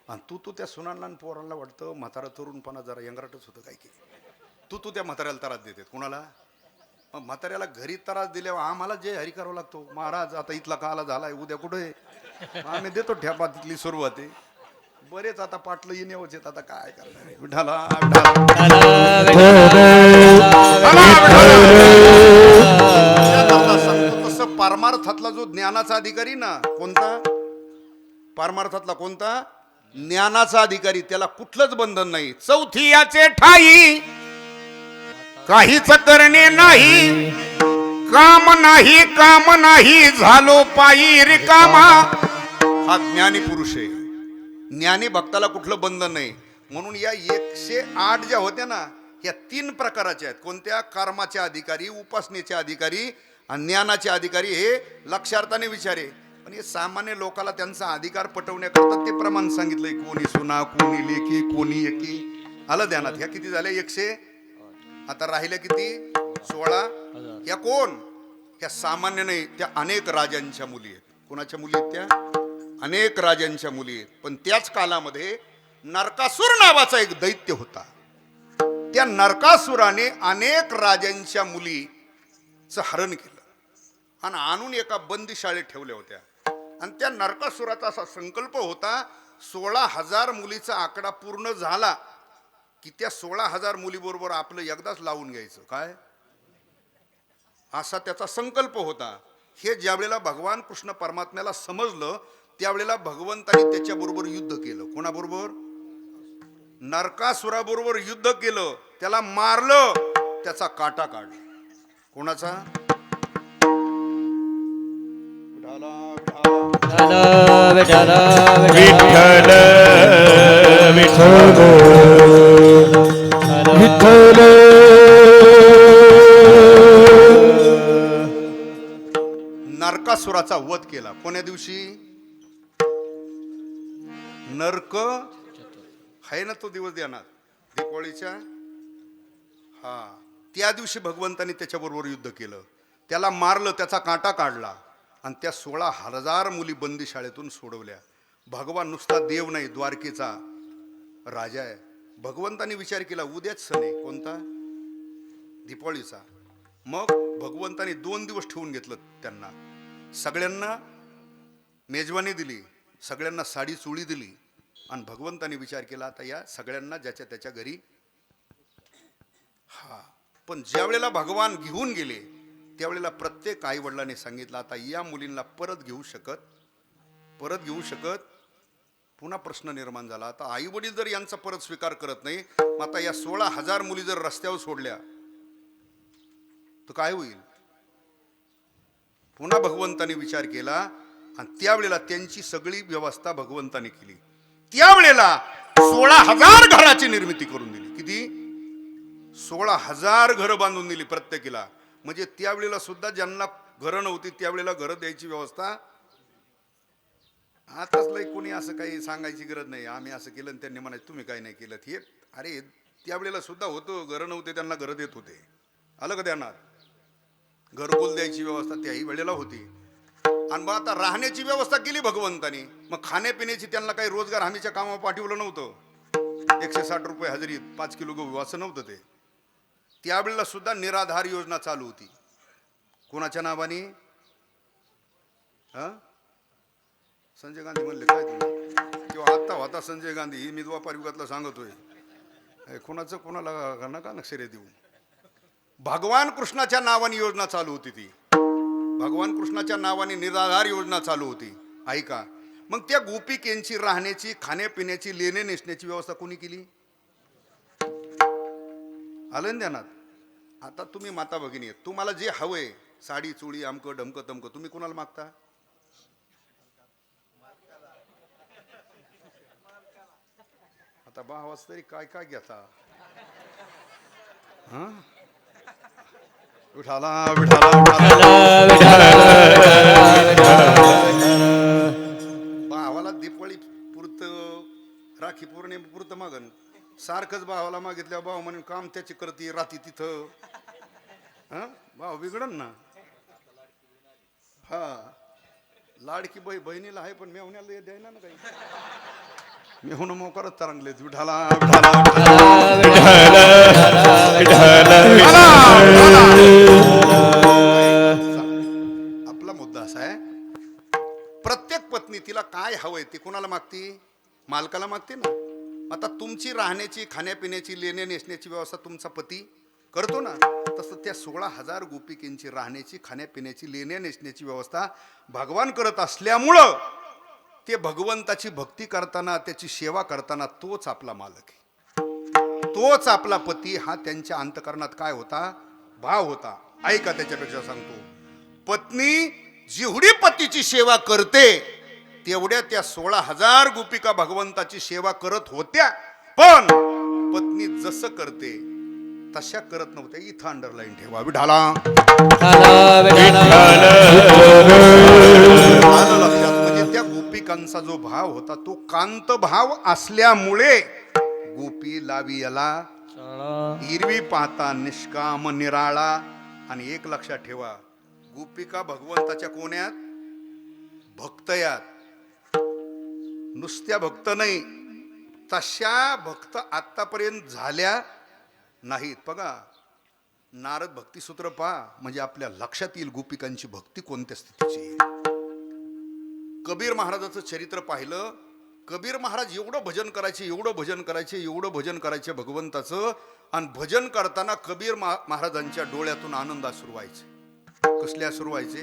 [SPEAKER 2] आणि तू त्या सुनांना आणि पोरांना वाटतं म्हातारा तरुणपणा जरा यंगराटच होतं काय की. तू त्या म्हाताऱ्याला त्रास देते. कुणाला? मग म्हाताऱ्याला घरी त्रास दिल्यावर आम्हाला जे हरी करावं लागतो. महाराज आता इथला काला झालाय, उद्या कुठे आम्ही देतो ठेपा, तिथली सुरुवात आहे. बरेच आता पाटलं येण्यावच येत, आता काय करणार. विठाला सांगतो तसं पारमार्थातला जो ज्ञानाचा अधिकारी ना, कोणता पारमार्थातला, कोणता ज्ञानाचा अधिकारी, त्याला कुठलंच बंधन नाही. चौथी याचे ठाई काहीच करणे नाही, काम नाही झालो पायी रिकामा. हा ज्ञानी पुरुष आहे. ज्ञानी भक्ताला कुठलं बंधन नाही. म्हणून या 108 ज्या होत्या ना, ह्या 3 प्रकाराच्या आहेत. कोणत्या? कर्माचे अधिकारी, उपासनेचे अधिकारी आणि ज्ञानाचे अधिकारी. हे लक्षार्थाने विचारे. पण हे सामान्य लोकाला त्यांचा अधिकार पटवण्याकरता ते प्रमाण सांगितलंय. कोणी सुना, कोणी लेकी, कोणी एकी. आलं ध्यानात? ह्या किती झाल्या? 100. आता राहिल्या किती? 16. ह्या कोण? ह्या सामान्य नाही, त्या अनेक राजांच्या मुली आहेत. कोणाच्या मुली आहेत त्या? अनेक राजांच्या मुली आहेत. पण त्याच कालामध्ये नरकासुर नावाचा एक दैत्य होता. त्या नरकासुराने अनेक राजांच्या मुलीचं हरण केलं आणि आणून एका बंदीशाळेत ठेवल्या होत्या. आणि त्या नरकासुराचा असा संकल्प होता, 16,000 मुलीचा आकडा पूर्ण झाला की त्या 16,000 मुलीबरोबर आपलं एकदाच लावून घ्यायचं. काय असा त्याचा संकल्प होता. हे ज्यावेळेला भगवान कृष्ण परमात्म्याला समजलं, त्यावेळेला भगवंतानी त्याच्याबरोबर युद्ध केलं. कोणाबरोबर? नरकासुराबरोबर युद्ध केलं. त्याला मारलं, त्याचा काटा काढला. कोणाचा?
[SPEAKER 1] विठ्ठल
[SPEAKER 2] नरकासुराचा वध केला. कोण्या दिवशी? नरक आहे ना तो दिवस देणार, दीपावळीच्या. हा, त्या दिवशी भगवंतानी त्याच्याबरोबर युद्ध केलं, त्याला मारलं, त्याचा काटा काढला आणि त्या 16,000 मुली बंदीशाळेतून सोडवल्या. भगवान नुसता देव नाही, द्वारकेचा राजा आहे. भगवंतानी विचार केला, उद्याच सण आहे. कोणता? दीपावळीचा. मग भगवंतानी 2 दिवस ठेवून घेतलं त्यांना. सगळ्यांना मेजवानी दिली, सगळ्यांना साडी चोळी दिली. आणि भगवंतानी विचार केला, आता या सगळ्यांना ज्याच्या त्याच्या घरी हा, पण ज्या वेळेला भगवान घेऊन गेले त्यावेळेला प्रत्येक आई वडिलांनी सांगितलं आता या मुलींना परत घेऊ शकत. पुन्हा प्रश्न निर्माण झाला, आता आई वडील जर यांचा परत स्वीकार करत नाही, मग आता या 16,000 मुली जर रस्त्यावर सोडल्या तर काय होईल. पुन्हा भगवंताने विचार केला आणि त्यावेळेला त्यांची सगळी व्यवस्था भगवंताने केली. त्यावेळेला 16,000 घराची निर्मिती करून दिली. किती? 16,000 घरं बांधून दिली प्रत्येकीला. म्हणजे त्यावेळेला सुद्धा ज्यांना घरं नव्हती त्यावेळेला घरं द्यायची व्यवस्था. आताच लय कोणी असं काही सांगायची गरज नाही, आम्ही असं केलं आणि त्यांनी म्हणायचं तुम्ही काही नाही केलं. हे अरे त्यावेळेला सुद्धा होतं, घरं नव्हते त्यांना घरं देत होते. आलं का त्यांना घरकुल द्यायची व्यवस्था त्याही वेळेला होती. आणि मग आता राहण्याची व्यवस्था केली भगवंतानी. मग खाण्यापिण्याची त्यांना काही रोजगार हमीच्या कामावर पाठवलं नव्हतं. 160 रुपये हजेरी 5 किलो गहू असं नव्हतं ते. त्यावेळेला सुद्धा निराधार योजना चालू होती. कोणाच्या नावाने? संजय गांधी म्हणले काय तुम्ही, किंवा आत्ता होता संजय गांधी, ही मी द्वापार युगातला सांगतोय. कोणाचं कोणाला नका नक्षरे देऊ. भगवान कृष्णाच्या नावाने योजना चालू होती ती. भगवान कृष्णाच्या नावाने निराधार योजना चालू होती. ऐका, मग त्या गोपिकेंची राहण्याची, खाण्यापिण्याची, लेणे नेसण्याची व्यवस्था कोणी केली? आलं ना ध्यानात? आता तुम्ही माता भगिनी आहेत, तुम्हाला जे हवंय साडी चोळी अमकं ढमकं तमकं, तुम्ही कोणाला मागता? आता भावाच तरी काय काय घेता? हा, विठाला विठाला भावाला दिवाळी पुरतं, राखी पौर्णिमे पुरतं मागन, सारखंच भावाला मागितल्यावर भाव म्हणून काम त्याची करते राती तिथं. हा, भाव बिघडन ना. हा, लाडकी बहिणीला आहे पण मेवण्याला द्यायला ना काही. मेहून मोकारच तरंगलेत. विठाला आपला मुद्दा असा आहे, प्रत्येक पत्नी तिला काय हवंय ते कोणाला मागती? मालकाला मागते ना. आता तुमची राहण्याची, खाण्यापिण्याची, लेणे नेसण्याची व्यवस्था तुमचा पती करतो ना. तसं त्या 16,000 गोपिकेंची राहण्याची, खाण्यापिण्याची, लेणे नेसण्याची व्यवस्था भगवान करत असल्यामुळं ते भगवंताची भक्ती करताना, त्याची सेवा करताना तोच आपला मालक आहे, तोच आपला पती. हा त्यांच्या अंतकरणात काय होता? भाव होता. ऐका, त्याच्यापेक्षा सांगतो, पत्नी जेवढी पतीची सेवा करते तेवढ्या त्या 16,000 गोपिका भगवंताची सेवा करत होत्या. पण पत्नी जसं करते तशा करत नव्हत्या. इथं अंडरलाईन ठेवा. विठाला म्हणजे त्या गोपिकांचा जो भाव होता तो कांत भाव असल्यामुळे गोपी लावी याला हिरवी पाहता निष्काम निराळा. आणि एक लक्षात ठेवा, गोपिका भगवंताच्या कोण्यात? भक्तयात. नुसत्या भक्त नाही, तशा भक्त आतापर्यंत झाल्या नाहीत. बघा, नारद भक्तिसूत्र पहा, म्हणजे आपल्या लक्षात येईल गोपिकांची भक्ती कोणत्या स्थितीची. कबीर महाराजाचं चरित्र पाहिलं. कबीर महाराज एवढं भजन करायचे, एवढं भजन करायचे, एवढं भजन करायचे भगवंताचं. आणि भजन करताना कबीर महाराजांच्या डोळ्यातून आनंद अश्रू व्हायचे. कसले अश्रू व्हायचे?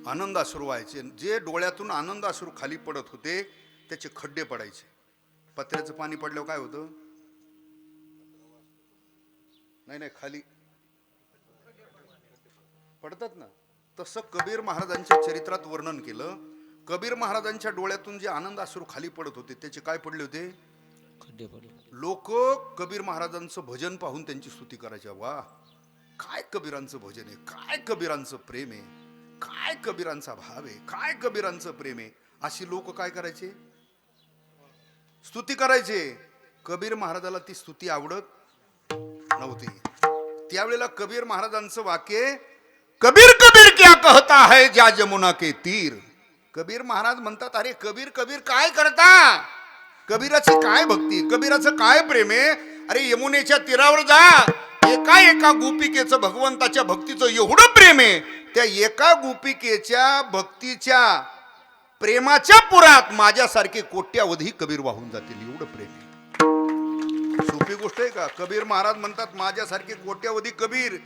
[SPEAKER 2] आनंद अश्रू व्हायचे. जे डोळ्यातून आनंद अश्रू खाली पडत होते त्याचे खड्डे पडायचे. पत्र्याचं पाणी पडल्यावर काय होतं? नाही, खाली पडतात ना. तसं कबीर महाराजांच्या चरित्रात वर्णन केलं. कबीर महाराजांच्या डोळ्यातून जे आनंद अश्रू खाली पडत होते त्याचे काय पडले होते?
[SPEAKER 1] खड्डे पडले.
[SPEAKER 2] लोक कबीर महाराजांचं भजन पाहून त्यांची स्तुती करायच्या. वा, काय कबीरांचं भजन आहे, काय कबीरांचं प्रेम आहे, काय कबीरांचा भाव आहे, काय कबीरांचं प्रेम आहे. अशी लोक काय करायचे? स्तुती करायचे. कबीर महाराजाला ती स्तुती आवडत नव्हती. त्यावेळेला कबीर महाराजांचं वाक्य, कबीर कबीर क्या कहता है जा जमुना के तीर. कबीर महाराज म्हणतात, अरे कबीर कबीर काय करता? कबीराची काय भक्ती, कबीराचं काय प्रेम आहे. अरे यमुनेच्या तीरावर जा, एका एका गोपिकेचं भगवंताच्या भक्तीचं एवढं प्रेम आहे. त्या एका गोपिकेच्या भक्तीच्या प्रेमाच्या पुरात माझ्यासारखे कोट्यावधी कबीर वाहून जातील, एवढं प्रेम आहे. सोपी गोष्ट आहे का? कबीर महाराज म्हणतात माझ्यासारखे कोट्यवधी कबीर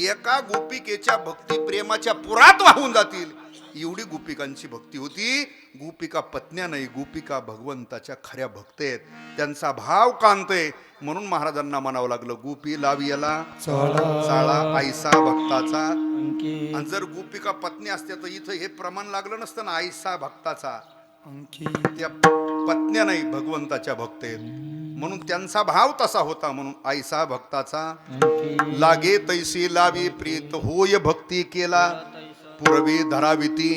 [SPEAKER 2] एका गोपिकेच्या भक्ती प्रेमाच्या पुरात वाहून जातील, एवढी गोपिकांची भक्ती होती. गोपिका पत्न्या नाही, गोपिका भगवंताच्या खऱ्या भक्त आहेत, त्यांचा भाव कांतय. म्हणून महाराजांना म्हणावं लागलं गोपी लावी याला चाळा आईसा भक्ताचा. आणि जर गोपिका पत्नी असत्या तर इथं हे प्रमाण लागलं नसतं ना, आईसा भक्ताचा. त्या पत्न्या नाही, भगवंताच्या भक्त आहेत, म्हणून त्यांचा भाव तसा होता. म्हणून आईसा भक्ताचा लागे तैसी लावी प्रीत, होय भक्ती केला पुरवी धराविती.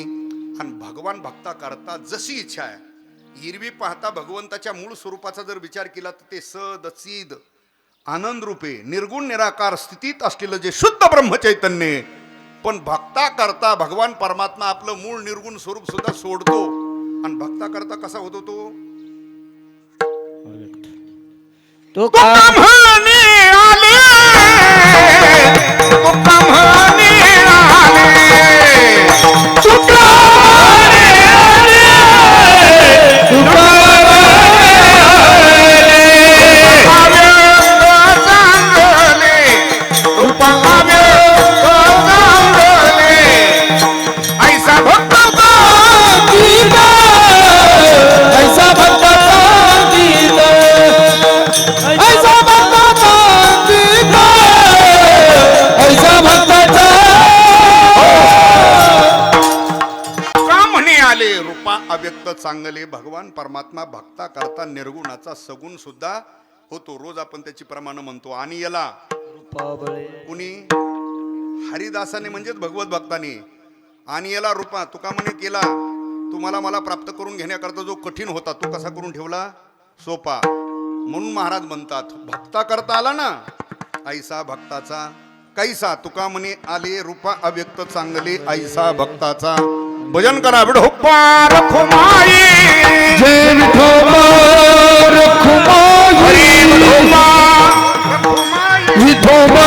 [SPEAKER 2] आणि भगवान भक्ता करता जशी इच्छा आहे, हिरवी पाहता भगवंताच्या मूळ स्वरूपाचा जर विचार केला तर ते सद चिद आनंद रूपे निर्गुण निराकार स्थितीत असलेलं जे शुद्ध ब्रह्मचैतन्य. पण भक्ता करता भगवान परमात्मा आपलं मूळ निर्गुण स्वरूप सुद्धा सोडतो. आणि भक्ता करता कसा होतो तो?
[SPEAKER 1] तो का
[SPEAKER 2] अव्यक्त चांगले. भगवान परमात्मा भक्ता करता निर्गुणाचा सगुण सुद्धा होतो. रोज आपण त्याची प्रमाण म्हणतो. आणि याला कुणी हरिदासाने म्हणजेच भगवत भक्ताने आणि याला रूपा तुका म्हणे केला. तुम्हाला मला प्राप्त करून घेण्याकरता जो कठीण होता तो कसा करून ठेवला सोपा. म्हणून महाराज म्हणतात भक्ता करता आला ना ऐसा भक्ताचा कैसा. तुका म्हणे आले रूपा अव्यक्त चांगले ऐसा भक्ताचा. भजन करा विठोबा रखुमाई
[SPEAKER 4] जय विठोबा रखुमाई
[SPEAKER 2] विठोबा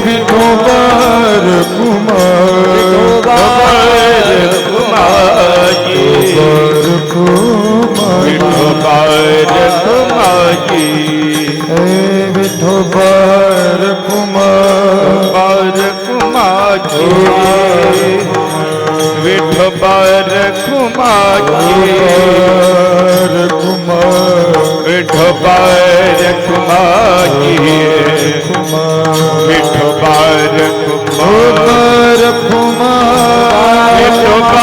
[SPEAKER 4] विठोबा रखुमाई जय विठोबा रखुमाई विठोबा रखुमाई विठोबा
[SPEAKER 5] विठोबा रखुमाई विठोबा रखुमाई विठोबा रखुमाई विठोबा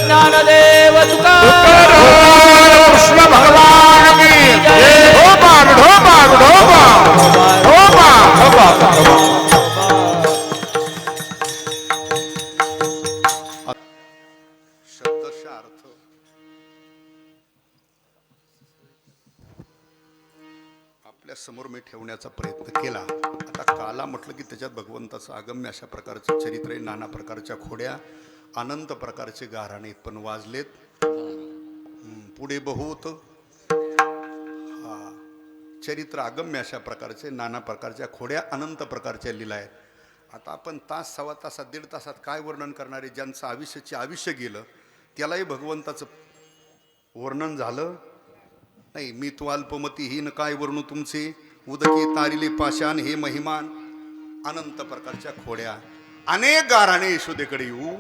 [SPEAKER 1] ज्ञानदेव
[SPEAKER 3] कृष्ण भगवान की जय. ढोबा ढोबा ढोबा ढोबा ढोबा.
[SPEAKER 2] शब्दशः अर्थ आपल्या समोर मी ठेवण्याचा प्रयत्न केला. आता काला म्हटलं की त्याच्यात भगवंताचं अगम्य अशा प्रकारचं चरित्र आहे. नाना प्रकारच्या खोड्या अनंत प्रकारचे गाराणे पण वाजलेत. पुढे बहुत चरित्र अगम्य अशा प्रकारचे नाना प्रकारच्या खोड्या अनंत प्रकारच्या लीला आहेत. आता आपण तास सव्वा तासात 1.5 तासात काय वर्णन करणारे. ज्यांचं आयुष्य गेलं त्यालाही भगवंताचं वर्णन झालं नाही. मी तो अल्पमती हीन काय वर्णू तुमचे उदके तारिले पाषाण हे महिमान. अनंत प्रकारच्या खोड्या अनेक गाराणे यशोदेकडे येऊ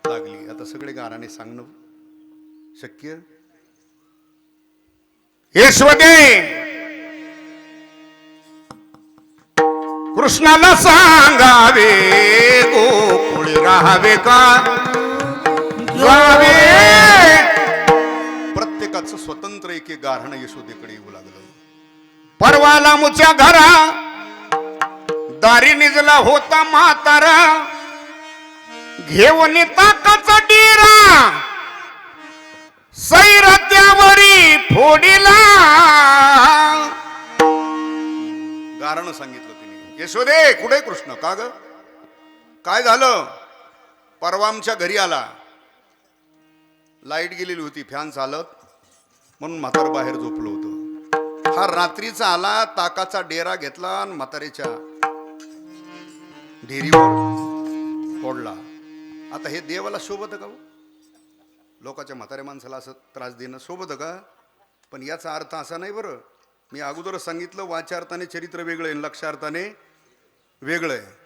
[SPEAKER 2] लागली. आता सगळे गाराणे सांगणं शक्य.
[SPEAKER 3] यशोदे कृष्णाला सांगावे गोकुळी राहावे का जावे.
[SPEAKER 2] प्रत्येकाचं स्वतंत्र एक गारहाणं यशोदेकडे येऊ लागलं.
[SPEAKER 3] परवाला मुच्या घरा दारी निजला होता म्हातारा घेऊन ताकाचा डेरा सैरत्यावरी फोडीला.
[SPEAKER 2] गारणं सांगितलं तिने. यशोदे कुठे कृष्ण? का ग काय झालं? परवा आमच्या घरी आला, लाईट गेलेली होती, फॅन चालत, म्हणून म्हातार बाहेर झोपलो होतो. हा रात्रीचा आला, ताकाचा डेरा घेतला आणि म्हातारीच्या ढेरीवर फोडला. आता हे देवाला शोभत का? लोकांच्या म्हाताऱ्या माणसाला असं त्रास देणं शोभत का? पण याचा अर्थ असा नाही बरं. मी अगोदरच सांगितलं, वाचार्थाने चरित्र वेगळं आहे, लक्षार्थाने वेगळं आहे.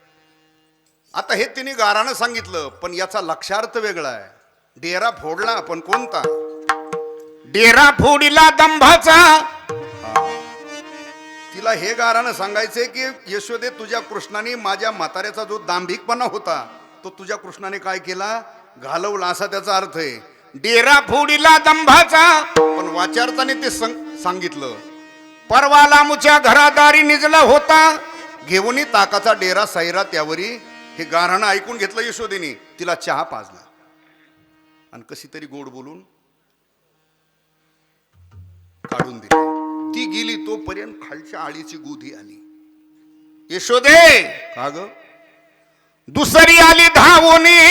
[SPEAKER 2] आता हे तिने गारानं सांगितलं, पण याचा लक्षार्थ वेगळा आहे. डेरा फोडला, पण कोणता?
[SPEAKER 3] डेरा फोडीला दंभाचा.
[SPEAKER 2] तिला हे गारानं सांगायचंय की यशोदे, तुझ्या कृष्णाने माझ्या म्हाताऱ्याचा जो दांभिकपणा होता तो तुझ्या कृष्णाने काय केला? घालवला, असा त्याचा अर्थ आहे.
[SPEAKER 3] डेरा फोडीला दंभाचा.
[SPEAKER 2] पण वाचार्थाने ते सांगितलं.
[SPEAKER 3] परवा लांबच्या घरादारी निजला होता
[SPEAKER 2] घेऊन ताकाचा डेरा सैरा त्यावरी. हे गाराणं ऐकून घेतलं यशोदेने. तिला चहा पाजला आणि कशी तरी गोड बोलून काढून दिली. ती गेली तोपर्यंत खालच्या आळीची गुधी आली.
[SPEAKER 3] यशोदे
[SPEAKER 2] का ग?
[SPEAKER 3] दुसरी आली धावोनी.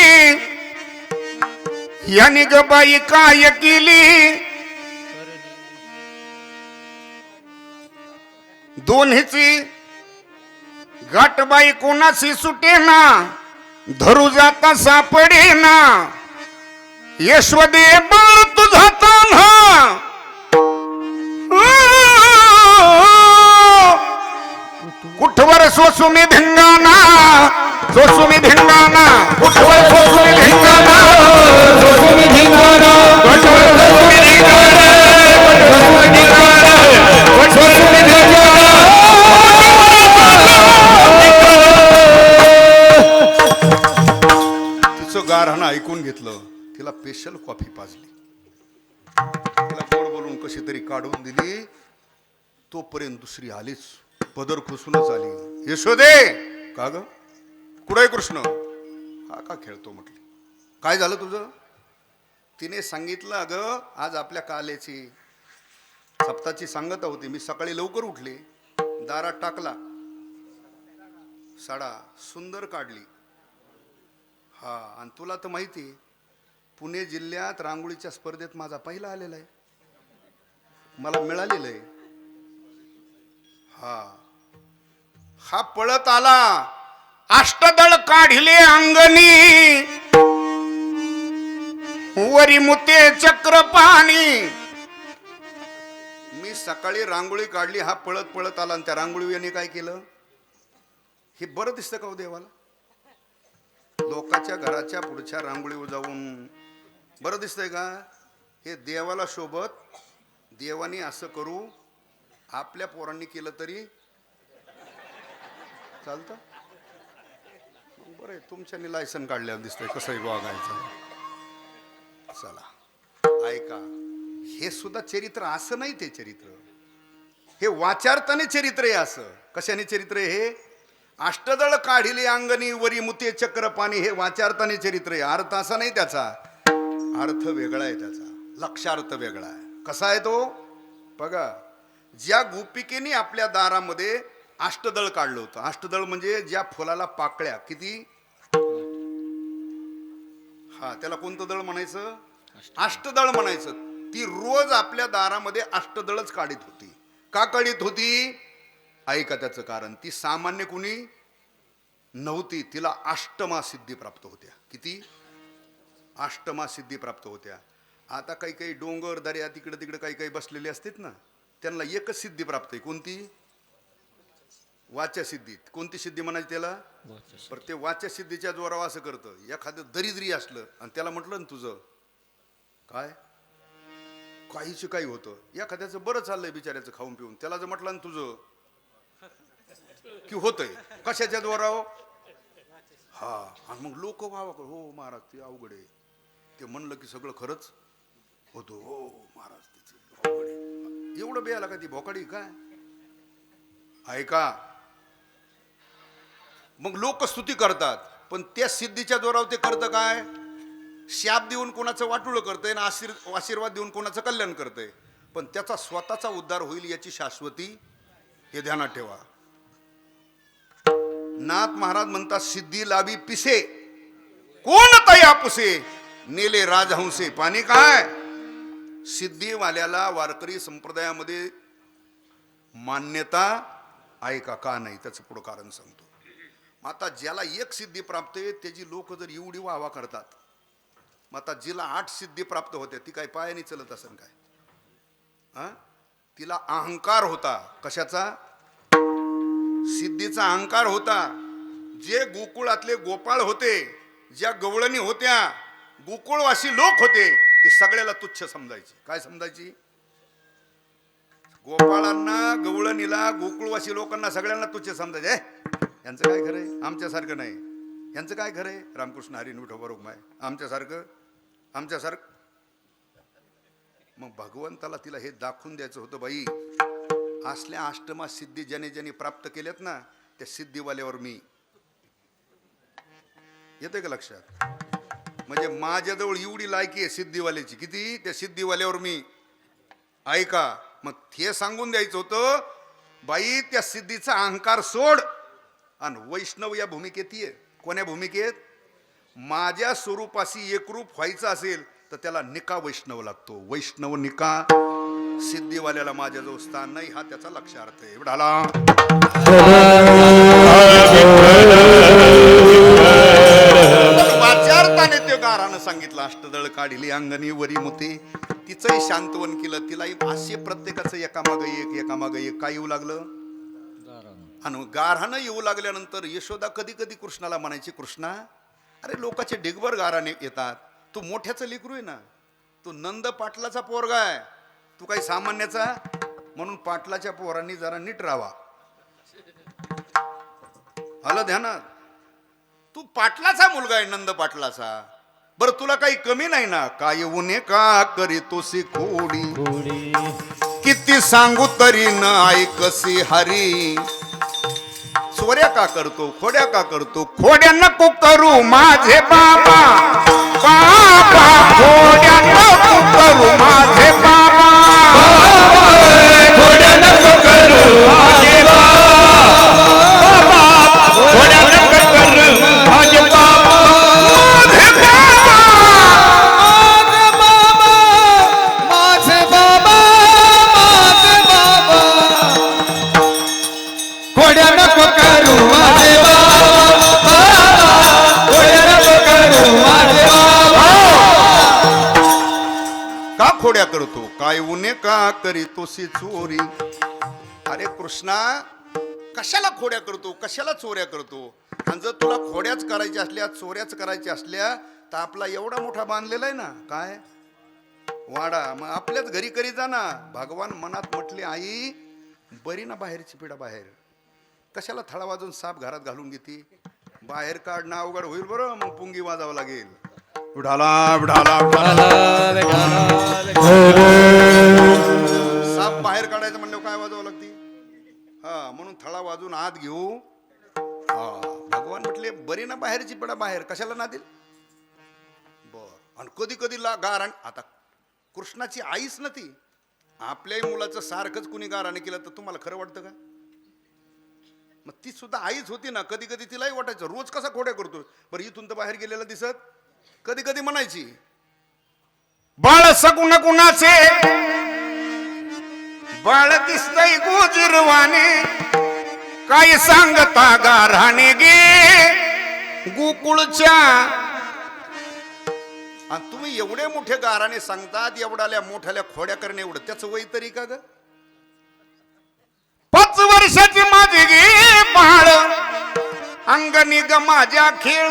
[SPEAKER 3] याने ग बाई काय केली? दोन्हीची गाठबाई कोणाशी सुटेना, धरू जाता सापडेना. यशोदे बळ तुझा तान्हा. कुठवर सोसू मी धिंगाणा, सोसू मी धिंगाणा, कुठवर सोसू मी धिंगाणा, सोसू मी धिंगाणा, कुठवर सोसू मी धिंगाणा, सोसू मी धिंगाणा, सोसू मी धिंगाणा.
[SPEAKER 2] तिचं गारहाणं ऐकून घेतलं. तिला स्पेशल कॉफी पाजली, तिला गोड बोलून कशी तरी काढून दिली. तोपर्यंत दुसरी आलीच, पदर खुसूनच आली. यशोदे का ग? कुठे कृष्ण? हा का खेळतो म्हटली. काय झालं तुझं? तिने सांगितलं, अगं आज आपल्या कालेची सप्ताची सांगता होती. मी सकाळी लवकर उठले, दारात टाकला, साडा सुंदर काढली. हा, आणि तुला तर माहिती, पुणे जिल्ह्यात रांगोळीच्या स्पर्धेत माझा पहिला आलेला आहे, मला मिळालेलं आहे.
[SPEAKER 3] हा पळत आला, अष्टदळ काढिले अंगणी, वरी मुते चक्र पाणी.
[SPEAKER 2] मी सकाळी रांगोळी काढली, हा पळत पळत आला आणि त्या रांगोळीने काय केलं? हे बरं दिसतं का हो देवाला? लोकांच्या घराच्या पुढच्या रांगोळीवर जाऊन बरं दिसतंय का? हे देवाला शोभत. देवानी असं करू, आपल्या पोरांनी केलं तरी चालतं. बरं, तुमच्यानी लायसन काढल्यावर दिसतंय कसंही वागायचं. चला ऐका, हे सुद्धा चरित्र असं नाही. ते चरित्र हे वाचार्थाने चरित्र आहे. असं कशाने चरित्र आहे? हे अष्टदळ काढिले अंगणी, वरी मुते चक्र पाणी, हे वाचार्थाने चरित्र आहे. अर्थ असा नाही, त्याचा अर्थ वेगळा आहे, त्याचा लक्षार्थ वेगळा आहे. कसा आहे तो? बघा, ज्या गोपिकेने आपल्या दारामध्ये अष्टदळ काढलं होतं. अष्टदळ म्हणजे ज्या फुलाला पाकळ्या किती, हा, त्याला कोणतं दळ म्हणायचं? अष्टदळ म्हणायचं. ती रोज आपल्या दारामध्ये अष्टदळच काढीत होती. का काढीत होती? ऐका त्याचं कारण. ती सामान्य कुणी नव्हती. तिला अष्टमा सिद्धी प्राप्त होत्या. किती? अष्टमा सिद्धी प्राप्त होत्या. आता काही काही डोंगर दर्या तिकडे तिकडे काही काही बसलेले असतात ना, त्यांना एकच सिद्धी प्राप्त आहे. कोणती? वाच्या सिद्धीत. कोणती सिद्धी म्हणायची त्याला? पर ते वाच्या सिद्धीच्या जोरावर असं करतं. एखादं दरिद्री असलं आणि त्याला म्हटलं ना तुझं काय, काहीच काही होतं. एखाद्याचं बरं चाललंय बिचाऱ्याचं खाऊन पिऊन, त्याला जर म्हटलं ना तुझं की होतंय. कशाच्या जोरावर? हा, आणि मग लोक वावा, हो महाराज ते अवघड आहे. ते म्हणलं की सगळं खरंच होतो. हो महाराज तिचं अवघड आहे. एवढं बेयाला का ती भोकाडी काय? ऐका, मग लोक स्तुती करतात, पण त्या सिद्धीच्या जोरावर ते करतं काय? शाप देऊन कोणाचं वाटुळं करतंय ना आशीर्वाद देऊन कोणाचं कल्याण करतंय. पण त्याचा स्वतःचा उद्धार होईल याची शाश्वती हे ध्यानात ठेवा. नाथ महाराज म्हणतात, सिद्धी लावी पिसे कोण तया पुसे नेले राजहंसे पाणी. काय सिद्धीवाल्याला वारकरी संप्रदायामध्ये मान्यता आहे का नाही, त्याचं पुढं कारण सांगतो. आता ज्याला एक सिद्धी प्राप्त आहे त्याची लोक जर एवढी वाहवा करतात, मग आता जिला 8 सिद्धी प्राप्त होत्या ती काय पायाने चलत असेल काय? हा, तिला अहंकार होता. कशाचा? सिद्धीचा अहंकार होता. जे गोकुळातले गोपाळ होते, ज्या गवळणी होत्या, गोकुळवासी लोक होते, ते सगळ्याला तुच्छ समजायचे. काय समजायची? गोपाळांना, गवळणीला, गोकुळवासी लोकांना सगळ्यांना तुच्छ समजायचे. यांचं काय खरंय? आमच्यासारखं नाही. यांचं काय खरंय? रामकृष्ण हरी विठोबा रुक्माई आमच्यासारखं. मग भगवंताला तिला हे दाखवून द्यायचं होतं, बाई असल्या अष्टमा सिद्धी ज्याने ज्याने प्राप्त केल्यात ना, त्या सिद्धीवाल्यावर मी येते का लक्षात? म्हणजे माझ्याजवळ एवढी लायकी आहे सिद्धीवाल्याची. किती? त्या सिद्धीवाल्यावर मी. ऐका, मग हे सांगून द्यायचं होतं, बाई त्या सिद्धीचा अहंकार सोड आणि वैष्णव या भूमिकेत ये. कोण्या भूमिकेत? माझ्या स्वरूपाशी एकरूप व्हायचं असेल तर त्याला निका वैष्णव लागतो. वैष्णव निका. सिद्धीवाल्याला माझ्याजवळ स्थान नाही, हा त्याचा लक्षार्थ आहे. एवढाला वाच्यार्थाने ते गारानं सांगितलं, अष्टदळ काढिली अंगणी वरी मुते. तिचंही शांतवन केलं, तिलाही असे प्रत्येकाचं एकामागं एक काय येऊ लागलं. आणि गारहानं येऊ लागल्यानंतर यशोदा कधी कधी कृष्णाला म्हणायची, कृष्णा अरे लोकांचे ढिगभर गाराने येतात, तू मोठ्याचं लेकरू आहे ना, तू नंद पाटलाचा पोरगा आहे, तू काही सामान्याचा. म्हणून पाटलाच्या पोरांनी जरा नीट राहावा. आलं ध्यानात? तू पाटलाचा मुलगा आहे, नंद पाटलाचा. बरं तुला काही कमी नाही ना? काय उने का करीतोसी खोडी, किती सांगू तरी न ऐकसी हरी. चोऱ्या का करतो, खोड्या का करतो? खोड्या नको करू माझे बाबा, बाबा खोड्या नको करू माझे बाबा,
[SPEAKER 5] खोड्या नको करू माझे बाबा, खोड्या नको करू माझे बाबा,
[SPEAKER 1] माझे बाबा, माझे बाबा, माझे बाबा,
[SPEAKER 4] खोड्या नको करू माझे बाबा, खोड्या नको करू माझे बाबा.
[SPEAKER 2] का खोड्या करतो? काय उने का करीतोसी चोरी. अरे कृष्णा, कशाला खोड्या करतो, कशाला चोऱ्या करतो? आणि जर तुला खोड्याच करायच्या असल्या, चोऱ्याच करायच्या असल्या, तर आपला एवढा मोठा बांधलेला आहे ना काय वाडा, मग आपल्याच घरी करी जा ना. भगवान मनात म्हटले, आई बरी ना बाहेरची पिढा बाहेर, कशाला थळा वाजून साप घरात घालून घेते? बाहेर काढणं अवघड होईल बरं, मग पुंगी वाजावं लागेल. उडाला उडाला साप बाहेर काढायचं म्हणलं काय वाजवावं लागते? हा, म्हणून थळा वाजून आत घेऊ. हा, भगवान म्हटले बरी ना बाहेरची पिढा बाहेर, कशाला ना देईल? बर. आणि कधी कधी गारण, आता कृष्णाची आईच ना ती, आपल्याही मुलाचं सारखंच कुणी गाराने केलं तर तुम्हाला खरं वाटतं का? मग ती सुद्धा आईच होती ना. कधी कधी तिलाही वाटायचं रोज कसा खोड्या करतो. बरं इथून तर बाहेर गेलेला दिसत. कधी कधी म्हणायची,
[SPEAKER 3] बाळ सगुण गुणाचे बाळ दिसतय गोजिरवाने, काय सांगता गाराने गे गोकुळच्या.
[SPEAKER 2] आणि तुम्ही एवढे मोठे गाराने सांगतात, एवढ्याल्या मोठ्याल्या खोड्या करणे, एवढं त्याचं वय तरी का ग?
[SPEAKER 3] 5 वर्षाची माझी गे बाळ, अंगणी ग माझ्या खेळ.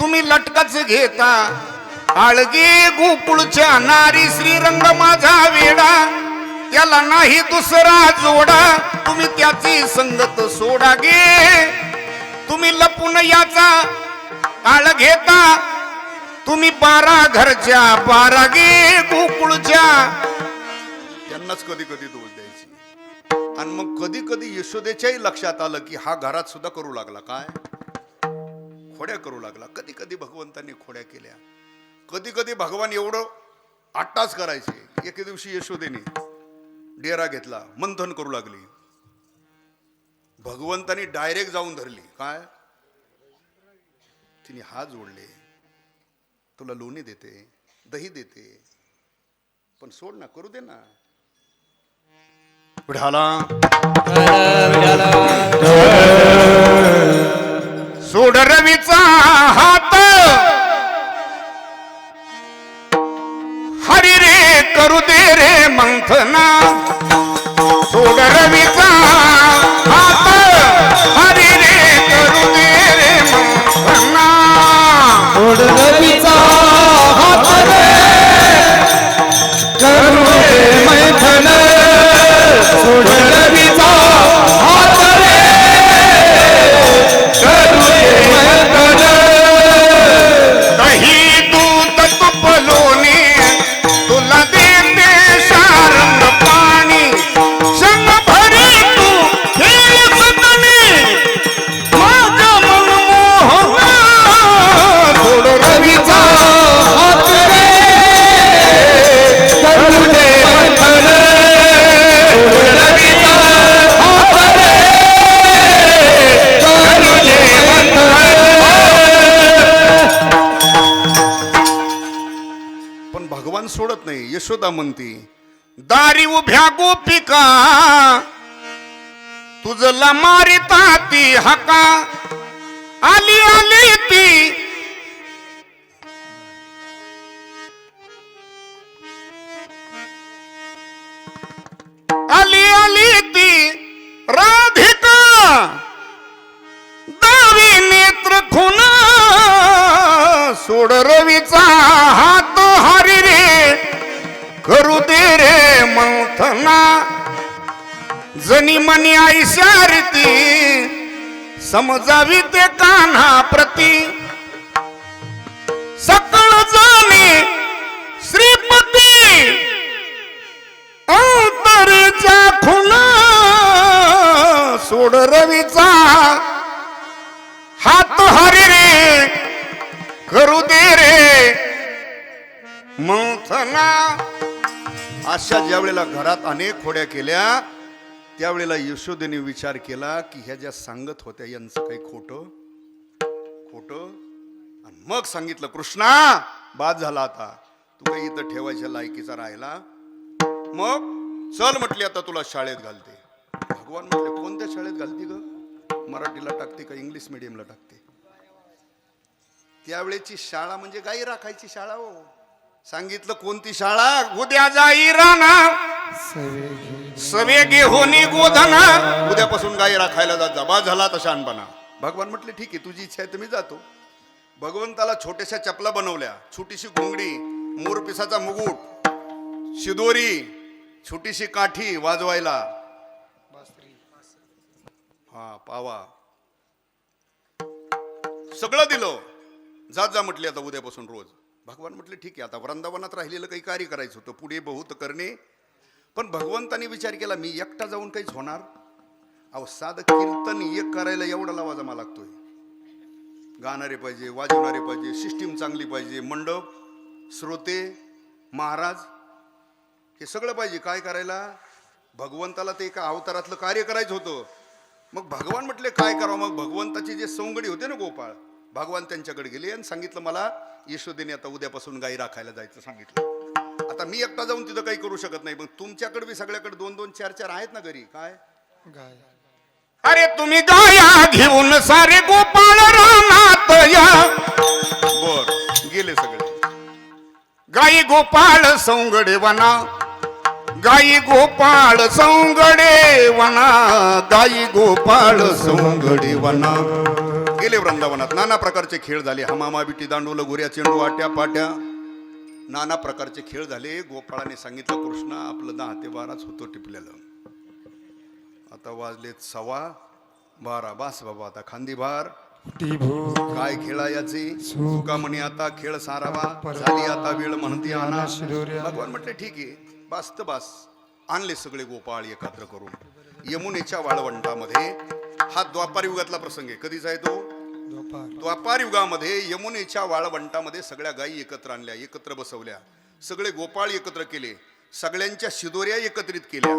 [SPEAKER 3] तुम्ही लटकच घेता आळगी गोकुळच्या नारी, श्रीरंग माझा वेडा, त्याला नाही दुसरा जोडा. तुम्ही त्याची संगत सोडा गे, तुम्ही लपून याचा आळ घेता. तुम्ही 12 घरच्या 12 गे गोकुळच्या.
[SPEAKER 2] त्यांनाच कधी कधी दोष द्यायची. आणि मग कधी कधी यशोदेच्याही लक्षात आलं की हा घरात सुद्धा करू लागला काय, खोड्या करू लागला. कधी कधी भगवंतांनी खोड्या केल्या, कधी कधी भगवान एवढं आट्टाच करायचे. एके दिवशी यशोदेने डेरा घेतला, मंथन करू लागली. भगवंतानी डायरेक्ट जाऊन धरली. काय, तिने हात जोडले, तुला लोणी देते, दही देते, पण सोड ना, करू दे ना. विढाला
[SPEAKER 3] सोड रवीचा हात, हरी रे करू दे रे मंथना. सोड रवीचा हात, हरी रे करू दे रे मंथना.
[SPEAKER 4] सोड रवीचा हात रे करू दे मैथन. सोड रवीचा हात रे करू दे मैथन.
[SPEAKER 3] दही दूध तुप लोणी तुला देते सारंग पाणी. संग भरी तू खेळ सदनी माझ्या मनमोहना. सोड रवीचा
[SPEAKER 4] हात रे करू दे मैथन. सोड रवीचा हात रे करू दे मैथन.
[SPEAKER 2] पण भगवान सोडत नाही. यशोदा म्हणती,
[SPEAKER 3] दारी उभ्या गोपिका तुझला मारिता ती हका. आली आली ती आली आली ती राधिका. दावी नेत्र खून. सोड रवीचा हात, हरी रे करू दे रे मंथना. जनी मनी ऐशारती समजावी ते कान्हा प्रती. सकळ जाणे श्रीपती अंतरेच्या खुना. सोड रवीचा हात, हरी रे करू दे रे मंथना.
[SPEAKER 2] अशा ज्या वेळेला घरात अनेक खोड्या केल्या, त्यावेळेला यशोदेने विचार केला की ह्या ज्या सांगत होत्या यांचं काही खोट. आणि मग सांगितलं, कृष्णा बाद झाला, आता तू काही इथं ठेवायच्या लायकीचा राहिला. मग चल म्हटली, आता तुला शाळेत घालते. भगवान म्हटले, कोणत्या शाळेत घालते ग? मराठीला टाकते का इंग्लिश मिडियमला टाकते? त्यावेळेची शाळा म्हणजे गाई राखायची शाळा. हो, सांगितलं कोणती शाळा?
[SPEAKER 3] उद्या जाई राणा सवे घेऊन गोधना.
[SPEAKER 2] उद्यापासून गाई राखायला जात जा, बा झाला आता शहाणपणा. भगवान म्हटले, ठीक आहे, तुझी इच्छा आहे तर मी जातो. भगवंताला छोट्याशा चपला बनवल्या, छोटीशी घोंगडी, मोरपिसाचा मुकुट, शिदोरी, छोटीशी काठी वाजवायला, हा पावा, सगळं दिलं. जात जा म्हटले आता उद्यापासून रोज. भगवान म्हटले, ठीक आहे, आता वृंदावनात राहिलेलं काही कार्य करायचं होतं, पुढे बहुत करणे. पण भगवंतानी विचार केला, मी एकटा जाऊन काहीच होणार. अहो, साधं कीर्तन एक करायला एवढा लवाजमा लागतोय. गाणारे पाहिजे, वाजवणारे पाहिजे, सिस्टीम चांगली पाहिजे, मंडप, श्रोते, महाराज, हे सगळं पाहिजे. काय करायला? भगवंताला ते एका अवतारातलं कार्य करायचं होतं. मग भगवान म्हटले, काय करावं? मग भगवंताचे जे सवंगडी होते ना गोपाळ, भगवान त्यांच्याकडे गेले आणि सांगितलं, मला यशोदेने आता उद्यापासून गाई राखायला जायचं सांगितलं. आता मी एकटा जाऊन तिथं काही करू शकत नाही, पण तुमच्याकडे बी सगळ्याकडे 2-2, 4-4 आहेत ना घरी. काय
[SPEAKER 3] अरे तुम्ही गाया घेऊन सारे गोपाळ रानात या.
[SPEAKER 2] बर, गेले सगळे.
[SPEAKER 3] गाई गोपाळ सौंगडे वना. गाई गोपाळ सौंगडे वना. गाई गोपाळ सौंगडे वना.
[SPEAKER 2] गेले वृंदावनात. नाना प्रकारचे खेळ झाले, हमामा, बिटी, दांडू, लगोऱ्या, चेंडू, आट्या पाट्या, नाना प्रकारचे खेळ झाले. गोपाळाने सांगितलं, कृष्ण आपलं 10 ते 12 होतं टिपलेलं, आता वाजलेत 12:15. बास बाबा, आता खांदी भार. काय खेळा याची सुका म्हणे, आता खेळ सारावा, झाली आता वेळ म्हणती आणा. भगवान म्हटले, ठीक आहे, बास तर बास. आणले सगळे गोपाळ एकत्र करून. यमुनेच्या वाळवंटामध्ये, हा द्वापार युगातला प्रसंग आहे. कधीचा आहे तो? द्वापार युगामध्ये यमुनेच्या वाळवंटामध्ये सगळ्या गायी एकत्र आणल्या, एकत्र बसवल्या, सगळे गोपाळ एकत्र केले, सगळ्यांच्या शिदोऱ्या एकत्रित केल्या.